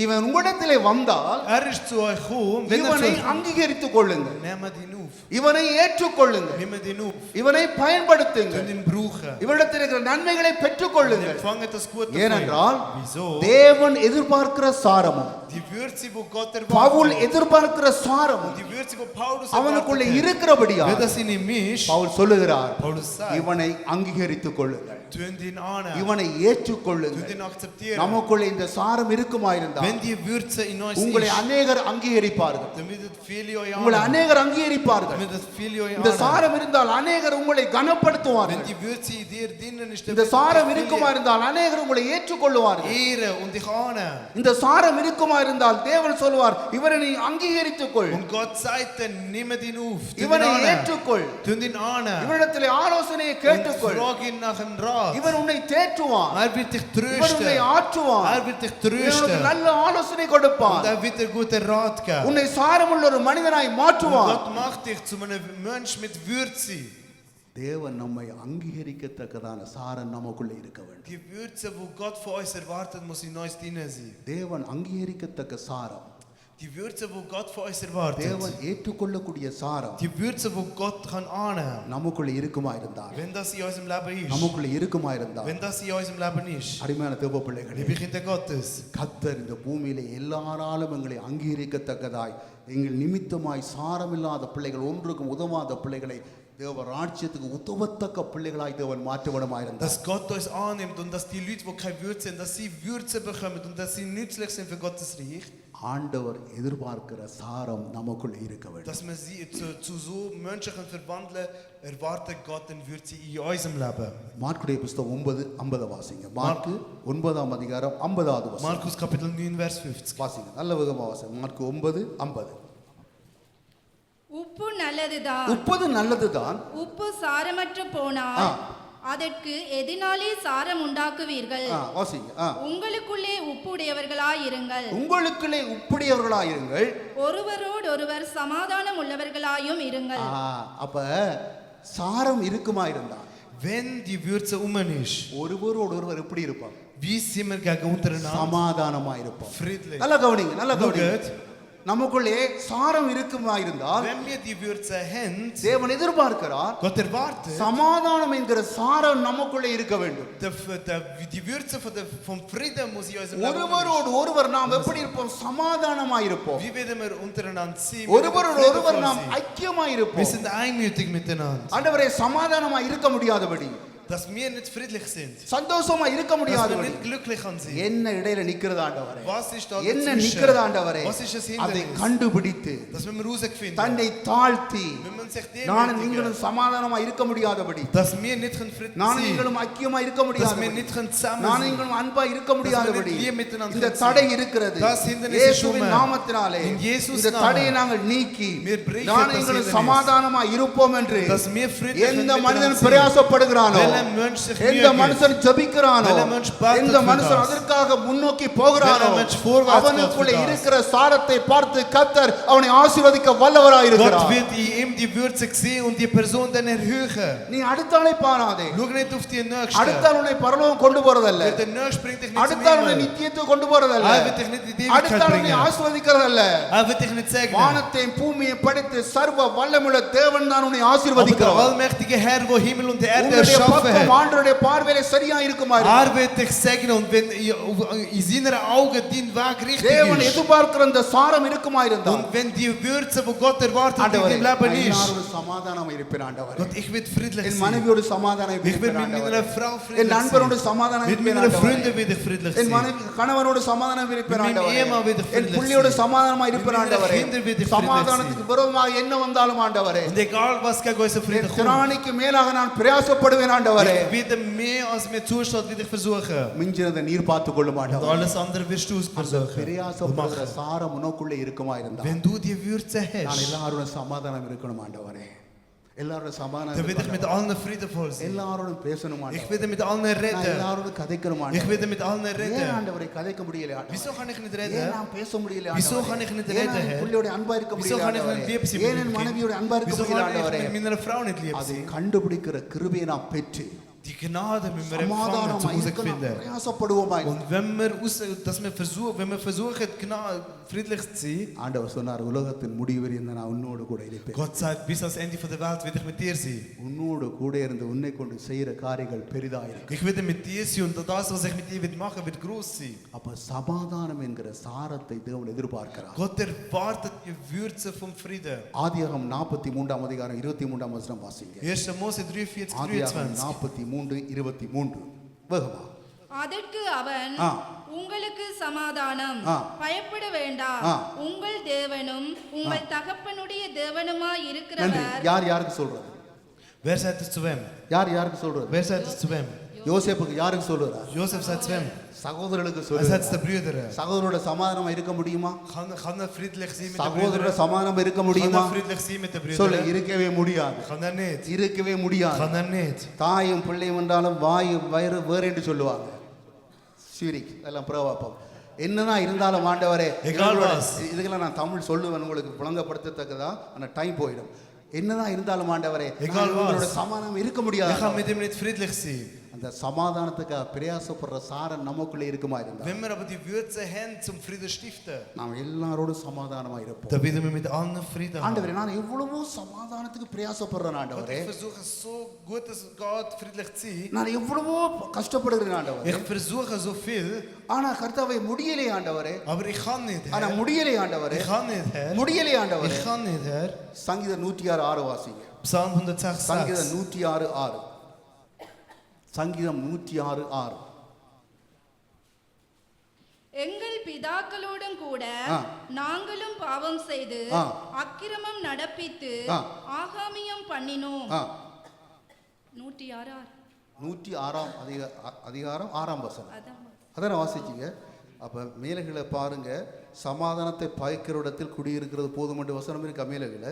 இவன் உங்களிடத்திலே வந்தால் ist zu euch gekommen, இவனை அங்கீகரித்துக் கொள்ளுங்கள். nehmt ihn auf. இவனை ஏற்றுக்கொள்ளுங்கள். Nehmt ihn auf. இவனை பயன்படுத்துங்கள். Könnt ihn brauchen. இவரிடத்தில் இருக்கிற நன்மைகளை பெற்றுக் கொள்ளுங்கள். Empfangt das Gute. ஏனென்றால் Wieso? தேவன் எதிர்பார்க்கிற சாரமும் Die Würze, wo Gott Pavul erwartet. எதிர்பார்க்கிற சாரமும் Die Würze, wo Paulus அவனுக்குள்ள erwartet. இருக்கிறபடியா Wer das in ihm ist, Pavul சொல்லுகிறார், Paulus sagt, இவனை அங்கீகரித்துக் கொள்ளுங்கள். tönt ihn an. இவனை ஏற்றுக்கொள்ளுங்கள். Tönt ihn akzeptieren. நமக்குள்ள இந்த சாரம் இருக்குமாயிருந்தால் Wenn die Würze in euch உங்களை ist, அநேகர் அங்கீகரிப்பார்கள். dann wird es viele euch உங்களை an. அநேகர் அங்கீகரிப்பார்கள். Dann wird es viele euch இந்த an. சாரம் இருந்தால் அநேகர் உங்களை Wenn கனப்படுத்துவார்கள். die Würze in dir drinnen ist, dann இந்த wird சாரம் es இருக்குமா viele இருந்தால் அநேகர் உங்களை ஏற்றுக்கொள்வார்கள். Ehre und dich annehmen. இந்த சாரம் இருக்குமா இருந்தால் தேவன் சொல்வார், இவரை நீ அங்கீகரித்துக் கொள். Und Gott sagt dann, nehmt ihn auf. Tönt ihn இவனை an. ஏற்றுக்கொள். Tönt ihn an. இவரிடத்தில் ஆலோசனையை Und கேட்டுக்கொள். frag ihn nach dem Rat. இவன் உன்னை தேற்றுவான். Er wird dich இவன் உன்னை trösten. ஆற்றுவான். Er wird dich இவன் உனக்கு trösten. நல்ல ஆலோசனை கொடுப்பான். Und er wird dir guten Rat geben. உன்னை சாரமுள்ள ஒரு மனிதனாய் Und மாற்றுவான். Gott macht dich zu einem Mensch mit Würze. தேவன் நம்மை அங்கீகரிக்கத்தக்கதான சாரம் நமக்குள்ள இருக்க வேண்டும். Die Würze, wo Gott von uns erwartet, muss in uns drinnen sein. தேவன் அங்கீகரிக்கத்தக்க சாரம், Die Würze, wo Gott von uns erwartet. தேவன் ஏற்றுக்கொள்ளக்கூடிய சாரம் Die Würze, wo Gott kann annehmen. நமக்குள்ள இருக்குமா இருந்தால், Wenn das in unserem Leben ist. நமக்குள்ள இருக்குமா இருந்தால், Wenn das in unserem Leben ist. அருமையான தேவ பிள்ளைகளே, Liebe Kinder Gottes. கர்த்தர் இந்த பூமியிலே எல்லாராலும் எங்களை அங்கீகரிக்கத்தக்கதாய் எங்கள் நிமித்தமாய் சாரமில்லாத பிள்ளைகள், ஒன்றுக்கும் உதவாத பிள்ளைகளை தேவ ராஜ்யத்துக்கு உதவத்தக்க பிள்ளைகளாய் தேவன் மாற்றவனமாயிருந்தார். Dass Gott uns annimmt und dass die Leute, die keine Würze sind, dass sie Würze bekommen und dass sie nützlich sind für Gottes Reich. ஆண்டவர் எதிர்பார்க்கிற சாரம் நமக்குள்ள இருக்க வேண்டும். Dass wir sie zu so Menschen verwandeln, erwartet Gott eine Würze in unserem Leben. மார்க்குடைய புத்தகம் 9:50 வாசிங்க. Mark 9ஆம் அதிகாரம் 50வது வசனம். Markus Kapitel 9, Vers 50. வாசிங்க. நல்ல வேகமா வாசிங்க. மார்க்கு 9:50. உப்பு நல்லதுதான். உப்பு நல்லதுதான். உப்பு சாரமற்று போனால் அதற்கு எதினாலே சாரம் உண்டாக்குவீர்கள். வாசிங்க. உங்களுக்குள்ளே உப்புடையவர்களாயிருங்கள். உங்களுக்குள்ளே உப்புடையவர்களாயிருங்கள். ஒருவரோடொருவர் சமாதானம் உள்ளவர்களாயும் இருங்கள். அப்ப சாரம் இருக்குமா இருந்தால், Wenn die Würze ist, ஒருவரோடொருவர் எப்படி இருப்பாங்க? wie sind wir gegen untereinander? சமாதானமா இருப்பாங்க. Friedlich. நல்லா கவனிங்க, நல்லா கவனிங்க. Gut. நமக்குள்ளே சாரம் இருக்குமா இருந்தால், Wenn wir die Würze haben, தேவன் எதிர்பார்க்கிறார், Gott erwartet, சமாதானம் என்கிற சாரம் நமக்குள்ளே இருக்க வேண்டும். die Würze vom Frieden muss in unserem Leben. ஒருவரோடு ஒருவர் நாம் எப்படி இருப்போம்? சமாதானமாய் இருப்போம். Wie werden wir untereinander sein? ஒருவரோடு ஒருவர் நாம் ஐக்கியமாய் Wir இருப்போம். sind einmütig miteinander. ஆண்டவரே, சமாதானமாய் இருக்க முடியாதபடி, Dass wir nicht friedlich sind. சந்தோஷமா இருக்க Dass wir முடியாதபடி, nicht glücklich sind. என்ன இடையில நிக்கிறது ஆண்டவரே? Was ist da என்ன dazwischen? நிக்கிறது ஆண்டவரே? Was ist das அதை Hindernis? கண்டுபிடித்து Dass wir herausfinden. தன்னை தாழ்த்தி, Wenn man sich நானும் demütigen. நீங்களும் சமாதானமா இருக்க முடியாதபடி, Dass wir nicht friedlich நானும் sein. நீங்களும் ஐக்கியமா இருக்க Dass wir முடியாதபடி, nicht zusammen நானும் sein. நீங்களும் அன்பா இருக்க முடியாதபடி, Dass wir nicht miteinander இந்த sind. தடை இருக்கிறது. Das Hindernis ist இயேசுவின் schon mal. நாமத்தினாலே In Jesus இந்த Namen. தடையை நாங்கள் நீக்கி Wir brechen நானும் das நீங்களும் Hindernis. சமாதானமா இருப்போம் என்று Dass wir friedlich எந்த miteinander மனிதன் sind. பிரயாசப்படுகிறானோ, Welcher Mensch sich எந்த Mühe மனுஷன் ஜெபிக்கிறானோ, Welcher Mensch betet எந்த für மனுஷன் das? அதற்காக முன்னோக்கி போகிறானோ, Welcher Mensch vorwärts அவனுக்குள்ளே geht für das? இருக்கிற சாரத்தை பார்த்து கர்த்தர் அவனை ஆசீர்வதிக்க வல்லவராய் Gott இருக்கிறார். wird in ihm die Würze sehen und die Person dann erhöhen. நீ அடுத்தாளை பாராதே. Schau nicht auf die Nächste. அடுத்தாள் உன்னை பரலோகம் கொண்டு போறதல்ல. Der Nächste bringt dich nicht zum அடுத்தாள் உன்னை Himmel. நித்தியத்துக்கு கொண்டு போறதல்ல. Er wird dich nicht in die Ewigkeit அடுத்தாள் உன்னை bringen. ஆசீர்வதிக்கிறதல்ல. Er wird dich nicht segnen. வானத்தையும் பூமியையும் படைத்து சர்வ வல்லமுள்ள தேவன் தான் உன்னை Aber der ஆசீர்வதிக்கிறவர். allmächtige Herr, wo Himmel und die Erde உன்னுடைய erschaffen நோக்கம் ஆண்டவருடைய பார்வையிலே சரியா இருக்குமா Er wird dich segnen und wenn in seiner Augen dein Weg richtig தேவன் ist. எதிர்பார்க்கிற அந்த சாரம் இருக்குமா இருந்தால் Und wenn die Würze, wo Gott erwartet in deinem Leben ist. எல்லாரோடு சமாதானம் இருப்பேன் ஆண்டவரே. Gott, ich will friedlich N sein. மனைவியோடு சமாதானம் Ich will இருப்பேன் mit ஆண்டவரே. meiner Frau என் friedlich நண்பரோடு sein. சமாதானம் Mit இருப்பேன் meinen ஆண்டவரே. Freunden will ich friedlich N sein. மனைவி கணவனோடு சமாதானம் இருப்பேன் Mit meinem ஆண்டவரே. Ehemann will ich N friedlich பிள்ளையோடு sein. சமாதானமா Mit இருப்பேன் meinen ஆண்டவரே. Kindern will ich friedlich சமாதானத்துக்கு sein. விரோதமாக என்ன வந்தாலும் ஆண்டவரே. Und egal was gegen unsere Frieden N kommt, திராணிக்கு மேலாக நான் பிரயாசப்படுவேன் ஆண்டவரே. ich werde mehr als mir zusteht, will ich versuchen. மிஞ்சினதை நீர் பார்த்துக் கொள்ளும் Und ஆண்டவரே. alles andere wirst du versuchen. und பிரயாசப்படுகிற machen. சாரம் உனக்குள்ளே இருக்குமா இருந்தால் Wenn du die Würze நான் hast, எல்லாரோடும் சமாதானம் இருக்கணும் ஆண்டவரே. எல்லாரோடும் dann சமாதானம் will ich mit allen friedvoll sein. எல்லாரோடும் பேசணும் Ich ஆண்டவரே. werde mit allen நான் reden. எல்லாரோடும் கதைக்கணும் Ich ஆண்டவரே. werde mit allen ஏன் reden. ஆண்டவரை கதைக்க முடியல Wieso kann ich nicht ஏன் reden? நான் பேச முடியல Wieso ஆண்டவரே? kann ich nicht ஏன் reden, நான் Herr? பிள்ளையோட அன்பா இருக்க Wieso முடியல kann ich nicht ஆண்டவரே? lieb sein ஏன் mit என் dem மனைவியோட Kind? அன்பா இருக்க Wieso முடியல kann ஆண்டவரே? ich mit meiner Frau nicht lieb அதை sein? கண்டுபிடிக்கிற கிருபையை நான் பெற்று Die Gnade müssen wir empfangen, சமாதானம் zu Musik finden. பிரயாசப்படுவோமாய். Und wenn wir versuchen, friedlich zu sein, ஆண்டவர் சொன்னார் உலகத்தின் முடிவு வரையும் நான் உன்னோடு கூட இருப்பேன். Gott sagt, bis ans Ende der Welt werde ich mit dir sein. உன்னோடு கூட இருந்து உன்னை கொண்டு செய்யற காரியங்கள் பெரிதாயிருக்கு. Ich werde mit dir sein und das, was ich mit dir machen wird groß sein. அப்ப சமாதானம் என்கிற சாரத்தை தேவன் எதிர்பார்க்கிறார். Gott erwartet die Würze vom Frieden. ஆதியாகமம் 43ஆம் அதிகாரம் 23ஆம் வசனம் வாசிங்க. 1. Mose 43, ஆதியாகமம் 23. 43:23 வேகமா. அதற்கு அவன் ஆ. உங்களுக்கு சமாதானம், ஆ. பயப்பட வேண்டாம், ஆ. உங்கள் தேவனும் உங்கள் தகப்பனுடைய தேவனுமாய் நன்றி. இருக்கிறவர். யாருக்கு சொல்றது? Wer sagt es zu wem? யாருக்கு சொல்றது? Wer sagt es zu wem? யோசேப்புக்கு யாருக்கு சொல்றார்? Josef sagt zu wem? சகோதரர்களுக்கு Er sagt es சொல்றார். den Brüdern. சகோதரோட சமாதானமா இருக்க முடியுமா? Kann er friedlich sein mit den சகோதரோட Brüdern? சமாதானம் இருக்க Kann முடியுமா? er friedlich sein mit den சொல்ல Brüdern? இருக்கவே முடியாது. Kann er nicht. இருக்கவே முடியாது. Kann er nicht. தாயும் பிள்ளையும் என்றாலும் வாயும் வயிறு வேறு என்று சொல்லுவாங்க. சரி எல்லாம் பிரவாப்பம் என்னதான் இருந்தாலும் ஆண்டவரே, இதுக்கெல்லாம் நான் தமிழ் சொல்லுவேன் உங்களுக்கு விளங்கப்படுத்தத்தக்கதா, ஆனால் டைம் போயிடும். என்னதான் இருந்தாலும் ஆண்டவரே, உங்களோட சமாதானம் இருக்க முடியாது. Ich kann mit ihm nicht friedlich sein. அந்த சமாதானத்துக்காக பிரயாசப்படுற சாரம் நமக்குள்ளே இருக்குமா இருந்தா, Wenn wir aber die Würze haben zum Frieden stiften, நாம் எல்லாரோடும் சமாதானமா இருப்போம். dann werden wir mit allen Frieden haben. ஆண்டவரே, நான் எவ்வளவோ சமாதானத்துக்கு பிரயாசப்படுறேன் Gott, ஆண்டவரே. ich versuche so gut es geht, friedlich zu sein. நான் எவ்வளவோ கஷ்டப்படுகிறேன் ஆண்டவரே. Ich versuche so viel, ஆனா கர்த்தாவே முடியலே ஆண்டவரே. aber ich kann nicht, ஆனா Herr. முடியலே ஆண்டவரே. Ich kann nicht, Herr. முடியலே ஆண்டவரே. Ich kann nicht, Herr. சங்கீதம் 106 வாசிங்க. Psalm 106. சங்கீதம் 106. சங்கீதம் 106. எங்கள் பிதாக்களோடும் கூட ஆ. நாங்களும் பாவம் செய்து ஆ. அக்கிரமம் நடப்பித்து ஆ. ஆகாமியம் பண்ணினோம். 106 106ஆம் அதிகாரம் 6ஆம் வசனம். அதான். அதான் வாசிச்சிங்க. அப்போ மேலகளை பாருங்க. சமாதானத்தை பயக்கிற இடத்தில் குடியிருக்கிறது போதும் என்று வசனம் இருக்கா மேலகளை?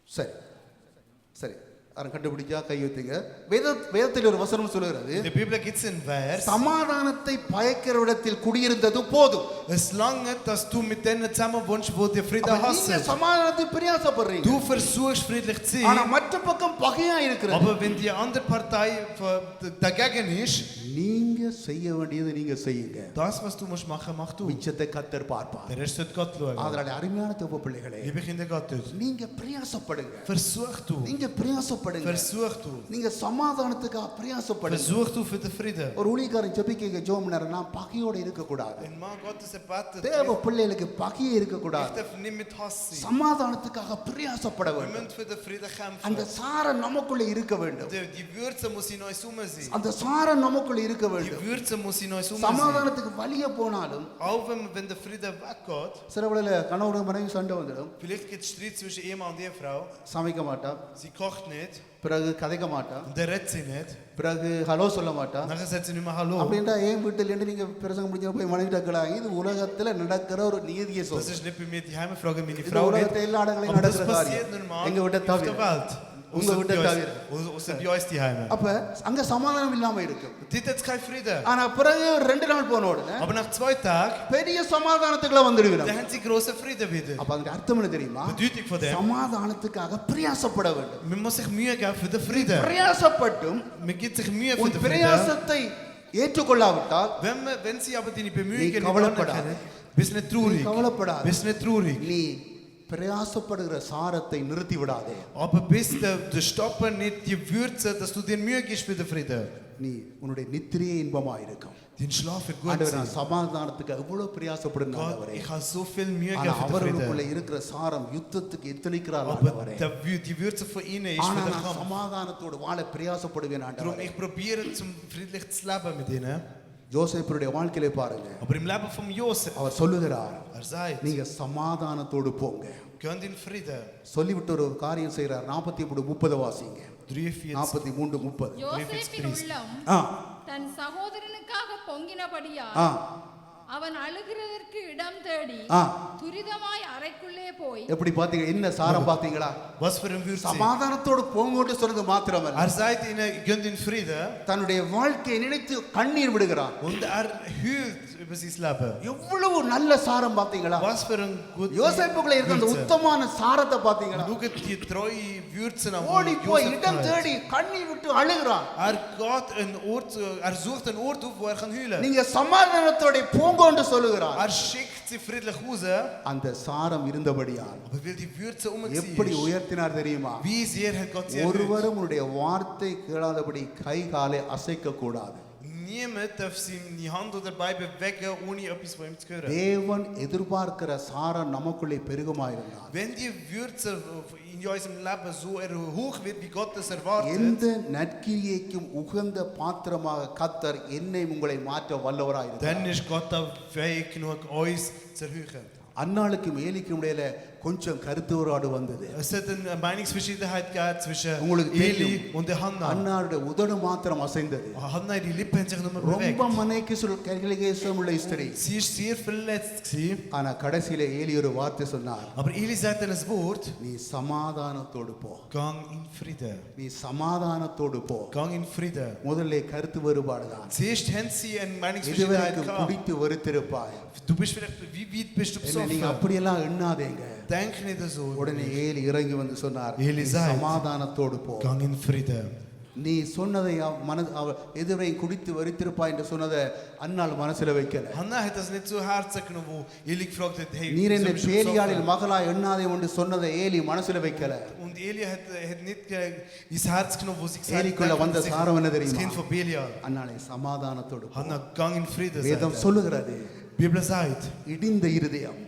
சரி சரி, யாரும் கண்டுபிடிச்சா கை வைத்துங்க. வேதத்தில் ஒரு வசனம் சொல்லுகிறது, In der Bibel gibt es einen Vers. சமாதானத்தை பயக்கிற இடத்தில் குடியிருந்தது போதும். Es lange, dass du mit denen zusammen wohnst, wo dir Frieden நீங்க hassen. சமாதானத்தை பிரயாசப்படுறீங்க. Du versuchst friedlich zu ஆனா sein, மற்ற பக்கம் பகையா இருக்கிறது. aber wenn die andere Partei dagegen ist, நீங்க செய்ய வேண்டியது நீங்க செய்யுங்க. das, was du musst machen, mach du. மிச்சத்தை கர்த்தர் பார்ப்பார். Der Rest wird Gott schauen. அதனால அருமையான தேவ பிள்ளைகளே, Liebe Kinder Gottes, நீங்க பிரயாசப்படுங்க. versuch du. நீங்க பிரயாசப்படுங்க. Versuch du. நீங்க சமாதானத்துக்காக பிரயாசப்படுங்க. Versuch du für den Frieden. ஒரு ஊழியக்காரன் ஜெபிக்க ஜெபம்னாரு, நான் பகையோட இருக்க கூடாது. Ein Mann Gottes erbetet. தேவ பிள்ளைகளுக்கு பகையே இருக்க Ich கூடாது. darf nicht mit Hass sein. சமாதானத்துக்காக பிரயாசப்பட Wir வேண்டும். müssen für den Frieden அந்த kämpfen. சாரம் நமக்குள்ள இருக்க வேண்டும். Die Würze muss in uns rum sein. அந்த சாரம் நமக்குள்ள இருக்க Die வேண்டும். Würze muss in uns rum sein. சமாதானத்துக்கு வழிய போனாலும் Auch wenn der Frieden weggeht, சில வேளையில கணவன் மனைவி சண்டை வந்துடும். vielleicht gibt es Streit zwischen Ehemann und Ehefrau. சமைக்க மாட்டா, Sie kocht nicht பிறகு கதைக்க மாட்டா, und der redet sie nicht. பிறகு ஹலோ சொல்ல மாட்டா. Nachher sagt sie nicht mehr Hallo. அப்படின்டா ஏன் வீட்டில் நீங்க பிரசங்கம் முடிஞ்ச போய் மனைவி டக்கலாம். இது உலகத்துல நடக்கிற ஒரு நீதியை Das சொல்லுங்க. ist nicht bei mir die Heime, frage meine இந்த Frau nicht. உலகத்துல எல்லா இடங்களையும் Aber das நடக்கிற passiert காரியம் normal எங்க விட்ட auf der தவிர. Welt. உங்க விட்ட தவிர. Außer bei uns die Heime. அப்ப அங்க சமாதானம் இல்லாம இருக்கும். Dort hat es keinen Frieden. ஆனா பிறகு ஒரு 2 நாள் போன உடனே Aber nach 2 Tagen, பெரிய சமாதானத்துக்குள்ள வந்துடுவீங்க. da haben sie großen Frieden wieder. அப்ப அதுக்கு அர்த்தம் என்ன தெரியுமா? Bedeutung von dem, சமாதானத்துக்காக பிரயாசப்பட வேண்டும். man muss sich Mühe geben für den Frieden. பிரயாசப்பட்டும் Man gibt sich Mühe für உன் den Frieden. பிரயாசத்தை ஏற்றுக்கொள்ளாவிட்டால் Wenn sie aber deine Bemühungen nicht கவலைப்படாத. anerkennen, bist nicht traurig. கவலைப்படாத. Bist nicht traurig. நீ பிரயாசப்படுகிற சாரத்தை நிறுத்தி விடாதே. Aber bis der Stopper nicht die Würze, dass du dir Mühe gibst für den Frieden. நீ உன்னுடைய நித்திரையே இன்பமாயிருக்கும். Den Schlaf wird gut ஆண்டவரே, sein. நான் சமாதானத்துக்கு எவ்வளவு பிரயாசப்படுறேன் Gott, ஆண்டவரே. ich habe so viel Mühe ஆனா gegeben für den அவர்களுக்குள்ள Frieden. இருக்கிற சாரம் யுத்தத்துக்கு எத்தனைக்கிறார் Aber ஆண்டவரே. die Würze von ihnen ist ஆனா für den நான் Kampf. சமாதானத்தோடு வாழ பிரயாசப்படுவேன் Darum ஆண்டவரே. ich probiere zum friedlich zu leben mit ihnen. யோசேப்புடைய வாழ்க்கையிலே பாருங்க, Aber im Leben von Josef, அவர் சொல்லுகிறார், sagt, நீங்க சமாதானத்தோடு போங்க. gönnt in Frieden. சொல்லிவிட்டு ஒரு காரியம் செய்கிறார். 43:30 வாசிங்க. 43. 43:30. யோசேப்பின் உள்ளம் ஆ தன் சகோதரனுக்காக பொங்கினபடியால் ஆ அவன் அழுகிறதற்கு இடம் தேடி ஆ. துரிதமாய் அறைக்குள்ளே போய் எப்படி பாத்தீங்க? என்ன சாரம் பாத்தீங்களா? Was für ein Würze. சமாதானத்தோடு போங்கன்னு சொன்னது மாத்திரமல்ல, Sagt ihnen, gönnt in Frieden. தன்னுடைய வாழ்க்கையை நினைத்து கண்ணீர் விடுகிறார். Und heult über sein Leben. எவ்வளவு நல்ல சாரம் பாத்தீங்களா? Was für ein gut யோசேப்புக்குள்ள இருக்க அந்த Würze. உத்தமமான சாரத்தை பாத்தீங்களா? Schaut die treue Würze an. ஓடி போய் இடம் தேடி கண்ணீர் விட்டு அழுகிறார். Sucht einen Ort auf, wo er kann heulen. நீங்க சமாதானத்தோட போங்கன்னு சொல்லுகிறார். Schickt sie friedlich raus. அந்த சாரம் இருந்தபடியால் Aber will die Würze எப்படி umziehen? உயர்த்தினார் தெரியுமா? Wie sehr hat Gott sie erhöht? ஒருவரும் உன்னுடைய வார்த்தை கேளாதபடி கை காலை அசைக்க கூடாது. Niemand darf sie die Hand oder Bein bewegen, ohne etwas von ihm zu hören. தேவன் எதிர்பார்க்கிற சாரம் நமக்குள்ளே பெருகுமாயிருந்தார். Wenn die Würze in unserem Leben so hoch wird, wie Gott es erwartet, எந்த நற்கிரியைக்கும் உகந்த பாத்திரமாக கர்த்தர் என்னை உங்களை மாற்ற வல்லவராயிருக்கிறார். dann ist Gott auch fähig genug, uns zu erhöhen. அன்னாளுக்கும் ஏலிக்கும் இடையில கொஞ்சம் கருத்து வேறுபாடு வந்தது. Es hat eine Meinungsverschiedenheit gegeben zwischen உங்களுக்கு Eli தெரியும், und der Hannah. அன்னாருடைய உதடு மாத்திரம் அசைந்தது. Hannah, die Lippen haben sich nur mehr ரொம்ப bewegt. மனைக்கு உள்ள ஸ்திரீ. Sie ist sehr verletzt gewesen. ஆனா கடைசியில ஏலி ஒரு வார்த்தை சொன்னார். Aber Eli sagt dann das Wort, நீ சமாதானத்தோடு போ. gang in Frieden. நீ சமாதானத்தோடு போ. Gang in Frieden. முதல்ல கருத்து வேறுபாடு தான். Zuerst haben sie eine Meinungsverschiedenheit இதுவரைக்கும் gehabt. குடித்து வெறுத்திருப்பாய். Du bist vielleicht, wie weit bist du என்ன நீங்க besoffen? அப்படியெல்லாம் எண்ணாதீங்க. Denk nicht so. உடனே ஏலி இறங்கி வந்து சொன்னார், ஏலி நீ sagt, சமாதானத்தோடு போ. Gang in Frieden. நீ சொன்னதை எதுவரை குடித்து வெறுத்திருப்பாய் என்று சொன்னதை அன்னாள் மனசுல வைக்கல. Hannah hat das nicht zu Herzen genommen, wo Eli gefragt hat, hey, நீர் என்னை wieso bist du பேலியாளில் besoffen? மகளா எண்ணாதே என்று சொன்னதை ஏலி மனசுல வைக்கல. Und Eli hat nicht ins Herz genommen, wo sie gesagt ஏலிக்குள்ள வந்த hat, சாரம் என்ன das தெரியுமா? Kind von Belial. அன்னாளை சமாதானத்தோடு போ. Hannah, gang in Frieden. வேதம் sagt er. சொல்லுகிறது, Die Bibel sagt, இடிந்த இருதயம்,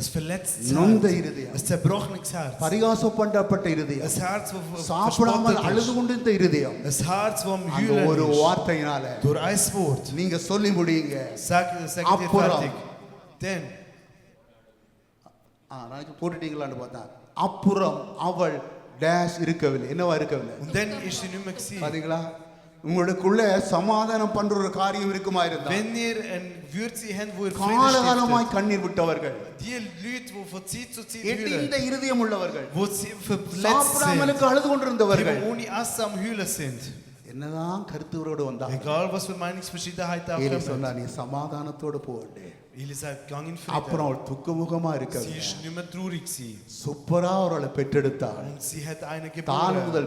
es verletzt நொந்த Herz, இருதயம், es zerbrochenes Herz, பரிகாசம் பண்ணப்பட்ட இருதயம், das Herz, wo சாப்பிடாமல் verspottet அழுது ist, கொண்டிருந்த இருதயம், das Herz, wo am அந்த ஒரு Heulen ist, வார்த்தையினால durch ein Wort. நீங்க சொல்லி முடியுங்க. Sag dir அப்புறம். fertig. Denn நாளைக்கு போட்டுட்டீங்களான்னு பார்த்தா, அப்புறம் அவள் டேஷ் இருக்கவில்லை. என்னவா இருக்கவில்லை? und dann ist sie nicht mehr gewesen. பாத்தீங்களா? உங்களுக்குள்ள சமாதானம் பண்ற ஒரு காரியம் இருக்குமா இருந்தா, Wenn ihr ein Würze habt, wo ihr Frieden காலகாலமாய் stiftet, கண்ணீர் விட்டவர்கள், die Leute, die von Zeit zu Zeit இடிந்த heulen, இருதயம் உள்ளவர்கள், wo sie verletzt sind, சாப்பிடாமலுக்கு அழுது die கொண்டிருந்தவர்கள், ohne Essen am Heulen sind, என்னதான் கருத்துவரோடு வந்தாங்க, egal was für Meinungsverschiedenheit da ஏலி kommt. சொன்னா, நீ சமாதானத்தோடு போடு. Eli sagt, gang in அப்புறம் Frieden. அவள் துக்கமுகமா Sie இருக்கவில்லை. ist nicht mehr traurig gewesen. சூப்பரா அவர்களை பெற்றெடுத்தாள். Und sie hat eine தான geboren. முதல்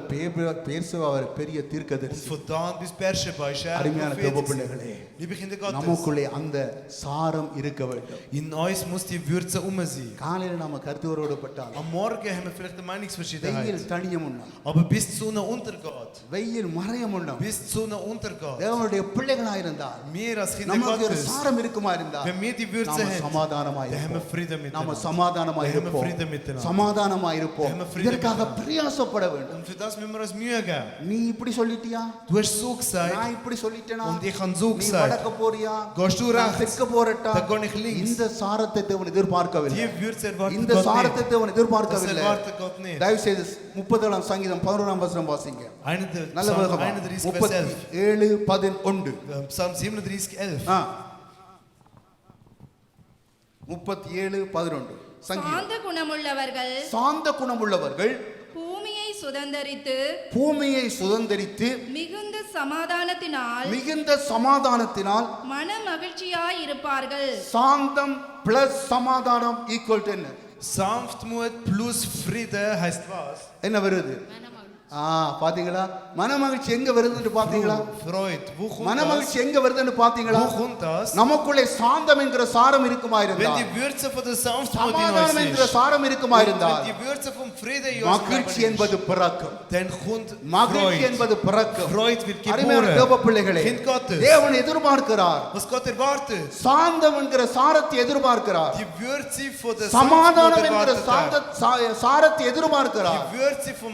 பேசுவ அவர் பெரிய Und தீர்க்கதரிசி. von Dan bis Beersheba ist er ein அருமையான Prophet தேவ gewesen. பிள்ளைகளே, Liebe Kinder Gottes, நமக்குள்ளே அந்த சாரம் இருக்க வேண்டும். in uns muss die Würze um sein. காலையில நாம கருத்துவரோடு பட்டால் Am Morgen haben wir vielleicht eine வெயில் Meinungsverschiedenheit. தனிய முன்னம், Aber bis die Sonne untergeht, வெயில் மறைய முன்னம், bis die Sonne untergeht, தேவனுடைய பிள்ளைகளா இருந்தால், wir als Kinder நமக்கு ஒரு Gottes, சாரம் இருக்குமா இருந்தால், wenn wir die Würze நாம haben, சமாதானமாய் dann haben wir இருப்போம். Frieden நாம miteinander. சமாதானமாய் Da haben wir இருப்போம். Frieden miteinander. சமாதானமாய் இருப்போம். Da haben wir Frieden இதற்காக miteinander. பிரயாசப்பட வேண்டும். Und für das müssen wir uns Mühe geben. நீ இப்படி சொல்லிட்டியா, Du hast so gesagt, நான் இப்படி சொல்லிட்டேனா, und ich habe so நீ gesagt. வடக்க போறியா, Gehst du நான் rechts, தெற்க போறட்டா, dann gehe ich links. இந்த சாரத்தை தேவன் எதிர்பார்க்கவில்லை. Die Würze erwartet இந்த Gott சாரத்தை nicht. தேவன் Das எதிர்பார்க்கவில்லை. erwartet Gott nicht. தயவு செய்து 37 சங்கீதம் 11 வசனம் வாசிங்க. நல்ல Psalm வேகமா. 31, Vers 11. 37:11. Psalm 37, 11. 37:11 சங்கீதம். சாந்த குணமுள்ளவர்கள் சாந்த குணமுள்ளவர்கள் பூமியை சுதந்தரித்து பூமியை சுதந்தரித்து மிகுந்த சமாதானத்தினால் மிகுந்த சமாதானத்தினால் மன மகிழ்ச்சியாய் இருப்பார்கள். சாந்தம் பிளஸ் சமாதானம் ஈக்குவல் டு என்ன? Sanftmut plus Friede heißt was? என்ன வருது? பாத்தீங்களா மனமகிழ்ச்சி எங்க வருதுன்னு பாத்தீங்களா Freud, wo kommt மனமகிழ்ச்சி das? எங்க வருதுன்னு பாத்தீங்களா Wo kommt das? நமக்குள்ளே சாந்தம் என்கிற சாரம் இருக்குமா Wenn இருந்தால் die Würze von der Sanftmut in சமாதானம் euch என்கிற ist, சாரம் இருக்குமா wenn இருந்தால் die Würze vom Frieden in euch மகிழ்ச்சி என்பது ist, பிறக்கும் dann kommt மகிழ்ச்சி Freud. என்பது பிறக்கும் Freud wird அருமையான தேவ geboren. பிள்ளைகளே Kind Gottes. தேவன் எதிர்பார்க்கிறார் Was Gott erwartet, சாந்தம் என்கிற சாரத்தை எதிர்பார்க்கிறார் die Würze von der சமாதானம் Sanftmut என்கிற erwartet er. சாரத்தை எதிர்பார்க்கிறார் Die Würze vom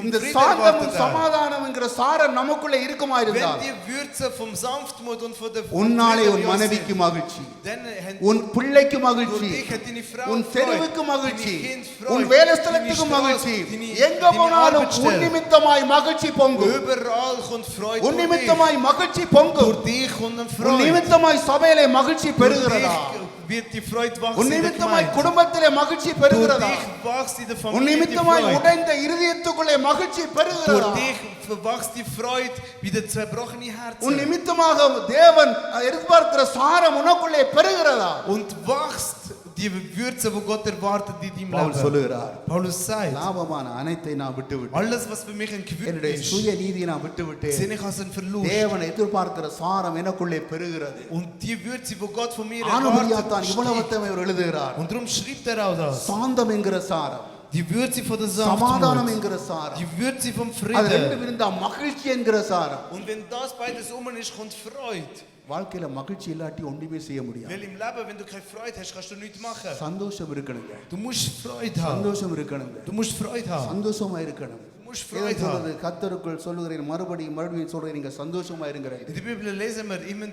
இந்த Frieden சாந்தமும் erwartet er. சமாதானம் என்கிற சாரம் நமக்குள்ள இருக்குமா Wenn இருந்தால் die Würze vom Sanftmut und von der உன்னாலே Frieden உன் in euch மனைவிக்கு sind, மகிழ்ச்சி dann haben உன் பிள்ளைக்கு durch மகிழ்ச்சி dich hat deine Frau உன் Freude, தெருவுக்கு மகிழ்ச்சி deine Kind Freude, உன் deine வேலைஸ்தலத்துக்கு Straße, மகிழ்ச்சி deine- எங்க deine போனாலும் உன் Arbeitsstelle. நிமித்தமாய் மகிழ்ச்சி பொங்கும் Überall kommt Freude உன் durch dich. நிமித்தமாய் மகிழ்ச்சி பொங்கும் Durch dich kommt eine உன் Freude. நிமித்தமாய் சபையிலே மகிழ்ச்சி Durch பெறுகிறதா dich wird die Freude உன் wachsen in der நிமித்தமாய் Gemeinde. குடும்பத்திலே மகிழ்ச்சி Durch பெறுகிறதா dich wächst in der உன் Familie die நிமித்தமாய் Freude. உடைந்த இருதயத்துக்குள்ளே மகிழ்ச்சி Durch பெறுகிறதா dich wächst die Freude wie der zerbrochene உன் Herzen. நிமித்தமாக தேவன் எதிர்பார்க்கிற சாரம் உனக்குள்ளே பெறுகிறதா Und wächst die Würze, wo Gott erwartet in deinem Pavul Leben. சொல்லுகிறார் Paulus sagt, லாபமான அனைத்தை நான் விட்டுவிட்டேன் alles was für mich ein Gewinn என்னுடைய ist, சுய நீதியை நான் விட்டுவிட்டேன் sehe ich als ein Verlust. தேவன் எதிர்பார்க்கிற சாரம் எனக்குள்ளே பெறுகிறது Und die Würze, wo Gott von mir ஆனபடியால் தான் erwartet, இவ்வளவத்தை அவர் எழுதுகிறார் und darum schreibt er auch das. சாந்தம் என்கிற சாரம் Die Würze von der சமாதானம் Sanftmut, என்கிற சாரம் die Würze vom அது ரெண்டு Frieden. இருந்தா மகிழ்ச்சி என்கிற சாரம் Und wenn das beides um ist, kommt Freude. வாழ்க்கையில மகிழ்ச்சி இல்லாட்டி ஒன்றுமே செய்ய முடியாது Weil im Leben, wenn du keine Freude hast, kannst du nichts machen. சந்தோஷம் இருக்கணுங்க Du musst Freude haben. சந்தோஷம் இருக்கணுங்க Du musst Freude haben. சந்தோஷமா இருக்கணும் Du musst ஏதோ Freude சொல்றது haben. கர்த்தருக்குள் சொல்லுகிறேன் மறுபடியும் சொல்றேன் நீங்க சந்தோஷமா இருக்கிறேன் In der Bibel lesen wir immer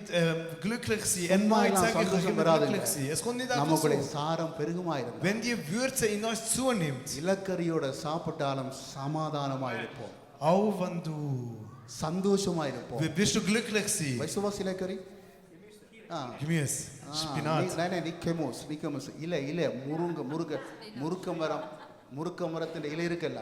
glücklich sein. சும்மா Erneut எல்லாம் sage ich euch சந்தோஷம் immer வராதுங்க glücklich sein. Es kommt nicht einfach நமக்குடைய so. சாரம் பெருகுமா இருந்தா Wenn die Würze in uns zunimmt, இலக்கரியோட சாப்பிட்டாலும் சமாதானமா இருப்போம் auch wenn du, சந்தோஷமா இருப்போம் wirst du glücklich sein. வைசுவாஸ் இலக்கரி Gemüse, Spinat. நிக்கமோஸ் இல்ல முருக்க மரத்தின் இலை இருக்கல்ல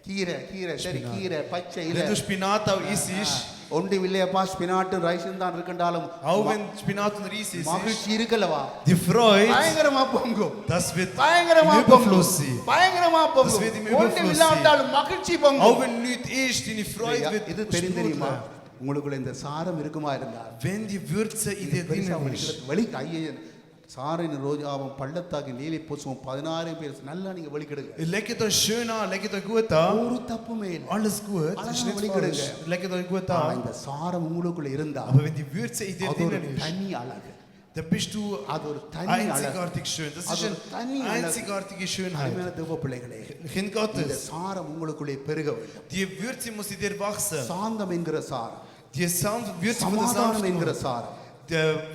கீரை சரி கீரை பச்சை இலை Wenn du Spinat auch isst, ஒண்டி இல்லையப்பா ஸ்பினாட்டும் ரைஸும் தான் இருக்கண்டாலும் auch wenn Spinat und Reis ist, மகிழ்ச்சி இருக்கல்லவா die Freude, பயங்கரமா பொங்கும் das wird பயங்கரமா im Überfluss sein. பயங்கரமா Das wird im பொங்கும் Überfluss ஒண்டி sein. இல்லாட்டாலும் மகிழ்ச்சி Auch பொங்கும் wenn nichts ist, deine Freude wird இது தெரியுமா sprudeln. உங்களுக்குள்ள இந்த சாரம் இருக்குமா இருந்தா Wenn die Würze in dir drinnen ist, வெளி ஐயன் சாரின் ரோஜாவும் பள்ளத்தாக்கி நீலி பூசும் 16 பேர் நல்லா நீங்க வெளிக்கிடுங்க legt euch schön an, legt euch gut an. ஒரு தப்புமே இல்லை Alles gut, Alles ist nicht வெளிக்கிடுங்க. falsch. Legt euch gut ஆனா an. இந்த சாரம் உங்களுக்குள்ள இருந்தா Aber wenn die Würze in dir அது ஒரு drinnen ist, தனி அழகு dann bist du அது ஒரு தனி அழகு einzigartig schön. Das ist Also eine tani alag. einzigartige Schönheit. அருமையான தேவ பிள்ளைகளே Kind இந்த Gottes, சாரம் உங்களுக்குள்ளே பெருக வேண்டும் die Würze muss in dir wachsen. சாந்தம் என்கிற சாரம் Die Würze von der சமாதானம் என்கிற Sanftmut, சாரம்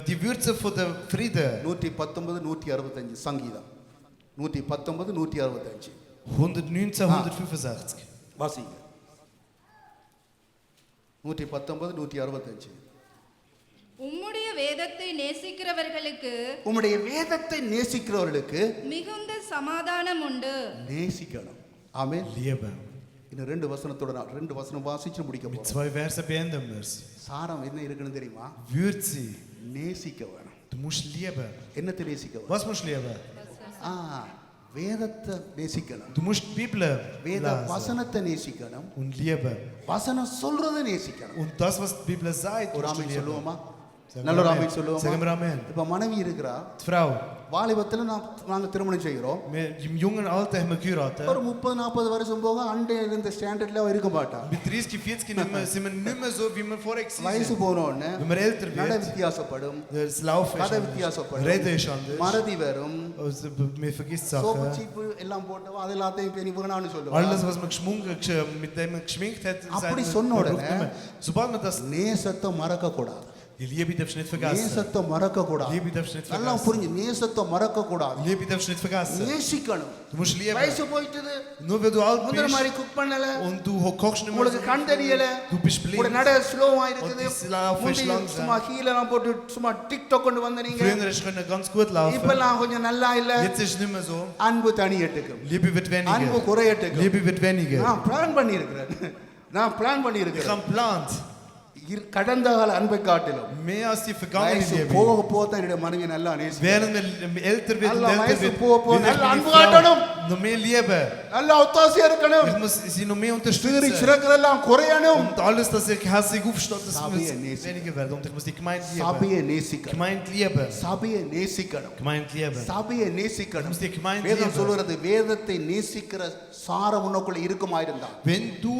die Würze von der Friede. 119 165 சங்கீதம் 119 165 119, 165. வாசிங்க 119 165 உம்முடைய வேதத்தை நேசிக்கிறவர்களுக்கு உம்முடைய வேதத்தை நேசிக்கிறவர்களுக்கு மிகுந்த சமாதானம் உண்டு. நேசிக்கணும் ஆமென் Liebe. இன்னும் ரெண்டு வசனம் வாசிச்சு முடிக்க Mit போறோம் 2 Versen beenden wir es. சாரம் என்ன இருக்குன்னு தெரியுமா Würze. நேசிக்க வேணும் Du musst lieben. என்னத்தை நேசிக்க வேணும் Was musst du lieben? வேதத்தை நேசிக்கணும் Du musst die Bibel வேத lesen வசனத்தை நேசிக்கணும் und lieben. வசனம் சொல்றதை நேசிக்கணும் Und das, was die Bibel sagt, ஒரு musst du ஆமென் lieben. சொல்லுவோமா Sagen நல்ல wir ஒரு Amen. ஆமென் சொல்லுவோமா Sagen wir Amen. இப்ப மனைவி இருக்கிறா Die Frau, வாலிபத்துல நாங்க திருமணம் செய்கிறோம் im jungen Alter haben wir geheiratet. ஒரு 30-40 வருஷம் போக அண்டே இருந்த ஸ்டாண்டர்ட்ல இருக்க மாட்டா Mit 30, 40 nicht mehr, sind wir nicht mehr so, wie wir vorher வயசு waren. போன உடனே Wenn man älter நட wird, வித்தியாசப்படும் das Laufen ist கதை anders, வித்தியாசப்படும் Reden ist anders, மறதி வரும் also, man vergisst soap Sachen. சீப்பு எல்லாம் போட்டவா அது எல்லாத்தையும் பெரிய வேணான்னு Alles, சொல்லுவாங்க was man mit dem man geschminkt hat, அப்படி sagt சொன்ன man, உடனே braucht nicht mehr. Sobald man das, நேசத்தை மறக்க கூடாது die Liebe darfst du nicht vergessen. நேசத்தை மறக்க கூடாது Liebe darfst du nicht நல்லா vergessen. புரிஞ்சு நேசத்தை மறக்க கூடாது Liebe darfst du nicht vergessen. நேசிக்கணும் Du musst lieben. வயசு போயிட்டது Nur weil du alt முதல் மாதிரி bist குக் பண்ணல und du kochst nicht mehr உங்களுக்கு கண் தெரியல du bist உங்களோட blind. நட ஸ்லோவா இருக்குது Und die Lauf ist முந்தி langsam. சும்மா ஹீலெல்லாம் போட்டு சும்மா டிக்டாக் கொண்டு வந்த நீங்க Früher hast du ganz gut laufen. இப்பெல்லாம் கொஞ்சம் நல்லா இல்ல Jetzt ist es nicht mehr so. அன்பு தனியட்டுக்கும் Liebe wird அன்பு weniger. குறையட்டுக்கும் Liebe wird weniger. நான் பிளான் பண்ணி இருக்கிறேன் Ich habe geplant. கடந்த கால அன்பை காட்டிலும் Mehr als die vergangene வயசு Liebe. போக போக தான் என்னுடைய மனைவி நல்லா நேசிக்கிறேன் Während wir älter wird und நல்லா älter வயசு wird, போக போக will ich நல்லா meine அன்பு Frau காட்டணும் noch mehr lieben. நல்ல ஒத்தாசையா இருக்கணும். Ich muss sie noch mehr சீறி unterstützen. சிறக்கிறதெல்லாம் குறையணும். Und alles, dass ich hässlich aufsteht, das muss Sabiye nesi. weniger werden. Und ich muss die Gemeinde lieben. சபையை நேசிக்கணும். Gemeinde lieben. சபையை நேசிக்கணும். Gemeinde lieben. சபையை Ich நேசிக்கணும். muss die Gemeinde வேதம் lieben. சொல்கிறது வேதத்தை நேசிக்கிற சாரம் உனக்குள்ள இருக்குமாயிருந்தா Wenn du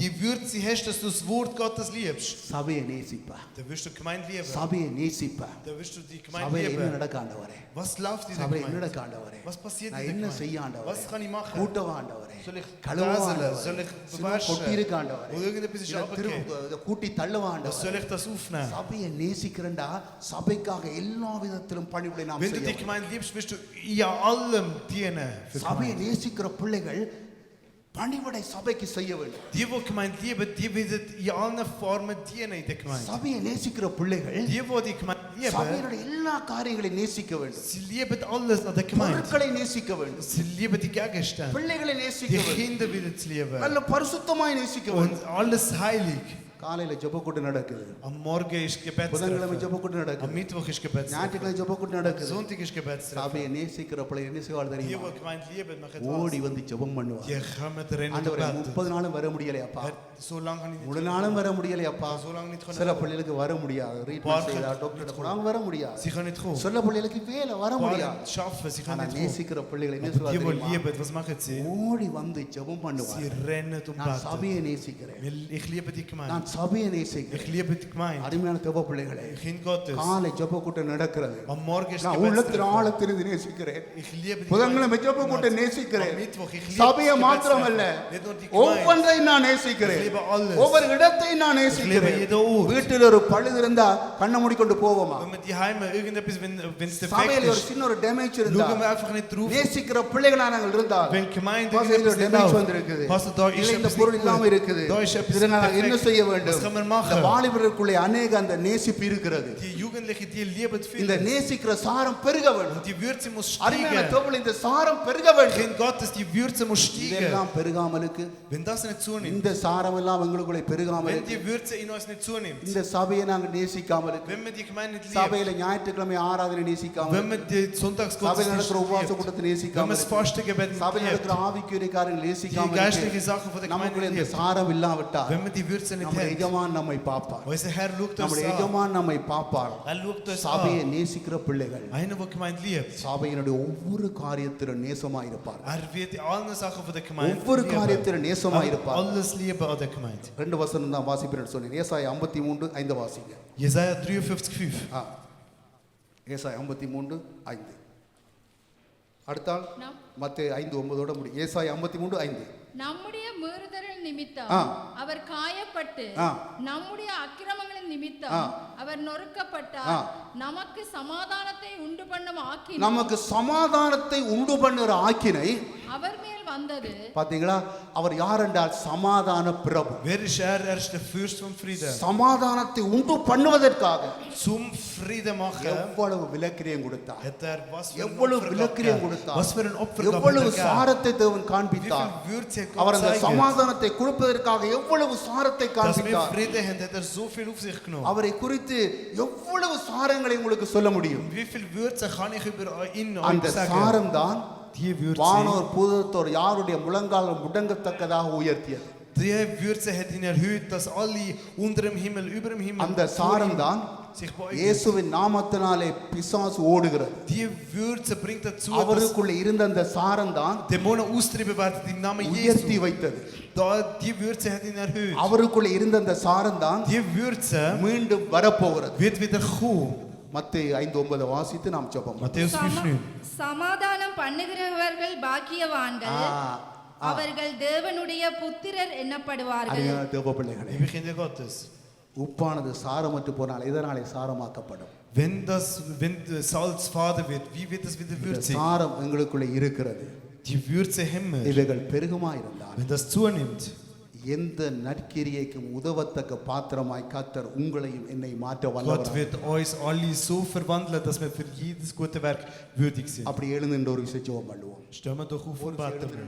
die Würze hast, dass du das Wort Gottes liebst, சபையை நேசிப்பா. dann wirst du die Gemeinde lieben. சபையை நேசிப்பா. Dann wirst du die Gemeinde சபையில என்ன lieben. நடக்க ஆண்டவரே? Was läuft in der சபையில என்ன Gemeinde? நடக்க ஆண்டவரே? Was passiert நான் in der என்ன Gemeinde? செய்ய ஆண்டவரே? Was kann ich machen? கூட்டவா ஆண்டவரே? Soll ich கழுவா gaseln? ஆண்டவரே? Soll ich சின்ன waschen? கொட்டி இருக்க ஆண்டவரே? Oder irgendetwas ist இதை abgekehrt? இதை கூட்டி தள்ளுவா Was ஆண்டவரே? soll ich das aufnehmen? சபையை நேசிக்கிறேன்டா சபைக்காக எல்லா விதத்திலும் பணிவிடை நாம் Wenn du செய்ய die வேண்டும். Gemeinde liebst, wirst du in allem dienen. Für die சபையை Gemeinde. நேசிக்கிற பிள்ளைகள் பணிவிடை சபைக்கு செய்ய வேண்டும். Die Gemeinde lieben, die werden in allen Formen dienen in der Gemeinde. சபையை நேசிக்கிற பிள்ளைகள் Die Gemeinde lieben, சபையினுடைய எல்லா காரியங்களையும் நேசிக்க வேண்டும். sie lieben alles an der Gemeinde. பொருட்களை நேசிக்க வேண்டும். Sie lieben die Gegenstände. பிள்ளைகளை நேசிக்க Die வேண்டும். Kinder wieder zu lieben. நல்ல பரிசுத்தமாய் நேசிக்க வேண்டும். Und alles heilig. காலையில ஜெபக்கூட்டு நடக்குது. Am Morgen ist புதன்கிழமை Gebetstreffen. ஜெபக்கூட்டு Am நடக்குது. Mittwoch ist Gebetstreffen. ஞாயிற்றுக்கிழமை ஜெபக்கூட்டு நடக்குது. Sonntag ist Gebetstreffen. சபையை நேசிக்கிற பிள்ளைகள் என்ன செய்வாள் Die தெரியுமா? Gemeinde lieben, machen ஓடி was. வந்து ஜெபம் பண்ணுவாங்க. Die kommen rennen und ஆண்டவரே beten. 30 நாளும் வர முடியலையாப்பா. So lange habe ich முழு nicht. நாளும் வர முடியலையாப்பா. So lange nicht சில können. பிள்ளைகளுக்கு வர முடியாது. ட்ரீட்மென்ட் செய்யறா டாக்டர் போறாங்க வர முடியாது. Sie können nicht kommen. சில பிள்ளைகளுக்கு வேலை வர முடியாது. Paar schaffen, sie ஆனா können nicht kommen. நேசிக்கிற பிள்ளைகளை என்ன Aber சொல்வாங்க die, die தெரியுமா? lieben, was machen sie? ஓடி வந்து ஜெபம் Sie பண்ணுவாங்க. rennen und நான் beten. சபையை நேசிக்கிறேன். Ich liebe die Gemeinde. நான் சபையை Ich நேசிக்கிறேன். liebe die Gemeinde. அருமையான தேவ பிள்ளைகளே, Kind Gottes. காலை ஜெப கூட்டம் நடக்கிறது. Am Morgen ist நான் உள்ளத்தில் Gebetstreffen. ஆழத்திலிருந்து நேசிக்கிறேன். Ich liebe die புதன்கிழமை ஜெப Gemeinde. கூட்டம் Am நேசிக்கிறேன். Mittwoch, ich liebe சபையை die மாத்திரமல்ல, Gebetstreffen. Nicht nur die Gemeinde. ஒவ்வொன்றை நான் நேசிக்கிறேன். Ich liebe alles. ஒவ்வொரு இடத்தை நான் Ich liebe நேசிக்கிறேன். jeden Ort. வீட்டில் ஒரு பழுது இருந்தா கண்ணை மூடிக்கொண்டு போவோமா? Wenn wir die Heime irgendetwas, wenn es defekt சபையில் ஒரு ist, சின்ன ஒரு டேமேஜ் இருந்தா schauen wir einfach nicht drauf. நேசிக்கிற பிள்ளைகளா நாங்கள் இருந்தால் Wenn Gemeinde பாஸ்டர், irgendetwas இதுல nicht damage läuft, வந்திருக்குது. Pastor, da ist இல்லை, இந்த etwas பொருள் nicht இல்லாம gut. இருக்குது. Da ist etwas இதை நான் என்ன defekt. செய்ய வேண்டும்? Was kann man இந்த machen? வாலிபர்களுக்குள்ளே அநேக அந்த நேசிப்பு இருக்கிறது. Die Jugendlichen, die lieben இந்த viel. நேசிக்கிற சாரம் பெருக வேண்டும். Und die Würze muss அருமையான steigen. தேவனே, இந்த சாரம் பெருக வேண்டும். Kind Gottes, die Würze muss steigen. இதெல்லாம் பெருகாமலுக்கு, Wenn das nicht zunimmt, இந்த சாரம் எல்லாம் எங்களுக்குள்ளே wenn பெருகாமலுக்கு, die Würze in uns nicht zunimmt, இந்த சபையை நாங்கள் நேசிக்காமலுக்கு, wenn wir die Gemeinde nicht lieben, சபையில ஞாயிற்றுக்கிழமை ஆராதனை wenn நேசிக்காமல், wir die சபையில் Sonntagsgottesdienst நடக்கிற உபவாச nicht கூட்டத்தை liebt, wenn wir நேசிக்காமல், das Fastengebet nicht சபையில் liebt, நடக்கிற ஆவிக்குரிய காரியங்கள் die நேசிக்காமல், geistlichen Sachen von der நமக்குள்ள Gemeinde இந்த liebt, சாரம் இல்லாவிட்டால் wenn wir die Würze nicht நம்முடைய haben, எஜமான் நம்மை பார்ப்பார். unser Herr schaut uns நம்முடைய an. எஜமான் நம்மை பார்ப்பார். Er schaut uns சபையை an. நேசிக்கிற பிள்ளைகள் Einer, der Gemeinde liebt, சபையினுடைய ஒவ்வொரு காரியத்திலும் நேசமாயிருப்பார். wird in allen Sachen von der Gemeinde ஒவ்வொரு lieben. காரியத்திலும் நேசமாயிருப்பார். Alles lieben an der Gemeinde. 2 வசனம் தான் வாசிப்பேன் சொன்னேன். ஏசாயா 53:5 வாசிங்க. Jesaja 53,5. ஏசாயா 53:5. அடுத்தால் நம்- மத்தேயு 5:9 முடியும். ஏசாயா 53:5. நம்முடைய மீறுதலின் நிமித்தம் ஆ. அவர் காயப்பட்டு ஆ. நம்முடைய அக்கிரமங்களின் ஆ. நிமித்தம் அவர் நொறுக்கப்பட்டார். ஆ. நமக்கு சமாதானத்தை உண்டு பண்ணும் ஆக்கினை நமக்கு சமாதானத்தை உண்டு பண்ணுகிற ஆக்கினை அவர் மேல் வந்தது. பாத்தீங்களா? அவர் யார் என்றால் சமாதான பிரபு. Wer ist er? Er ist der Fürst vom Frieden. சமாதானத்தை உண்டு பண்ணுவதற்காக Zum Frieden machen எவ்வளவு விலக்கிரியம் கொடுத்தார், hat er was für ein எவ்வளவு Opfer விலக்கிரியம் gegeben. கொடுத்தார், Was für ein Opfer எவ்வளவு gegeben. சாரத்தை தேவன் Wie காண்பித்தார். viel Würze hat அவர் Gott அந்த gezeigt. சமாதானத்தை கொடுப்பதற்காக எவ்வளவு சாரத்தை Dass wir காண்பித்தார். Frieden haben, hat er so viel auf sich genommen. அவரை குறித்து எவ்வளவு சாரங்களை உங்களுக்கு சொல்ல முடியும்? Wie viel Würze kann ich über ihn அந்த euch sagen? சாரம் தான் Die Würze, வானோர் பூதத்தோர் யாருடைய முழங்கால் முடங்கத்தக்கதாக உயர்த்தியது. die Würze hat ihn erhöht, dass alle unter dem Himmel, über dem Himmel அந்த சாரம் தான் sich beugen. இயேசுவின் நாமத்தினாலே பிசாசு ஓடுகிறது. Die Würze bringt dazu, dass அவருக்குள்ள இருந்த அந்த சாரம் தான் Dämonen austrieben werden im Namen உயர்த்தி Jesu. வைத்தது. Die Würze hat ihn erhöht. அவருக்குள்ள இருந்த அந்த சாரம் தான் Die Würze மீண்டும் வரப்போகிறது. wird wieder kommen. மத்தேயு 5:9 வாசித்து நாம் ஜெபம் பண்ணுவோம். Matthäus 5,9. சமாதானம் பண்ணுகிறவர்கள் பாக்கியவான்கள், அவர்கள் தேவனுடைய புத்திரர் எண்ணப்படுவார்கள். அருமையான தேவ பிள்ளைகளே, Liebe Kinder Gottes, உப்பானது சாரமற்று போனால் இதனாலே சாரமாக்கப்படும். wenn Salz Fader wird, wie wird es wieder இந்த würzig? சாரம் எங்களுக்குள்ள இருக்கிறது. Die Würze Himmel, இவைகள் பெருகுமா இருந்தால் wenn das zunimmt, எந்த நற்கிரியைக்கும் உதவத்தக்க பாத்திரமாய் கர்த்தர் உங்களையும் என்னை மாற்ற Gott வல்லவர். wird uns alle so verwandeln, dass wir für jedes gute Werk würdig sind. அப்படி எழுந்து ஒரு விஷயம் ஜெபம் பண்ணுவோம். Stellen wir doch auf und beten wir.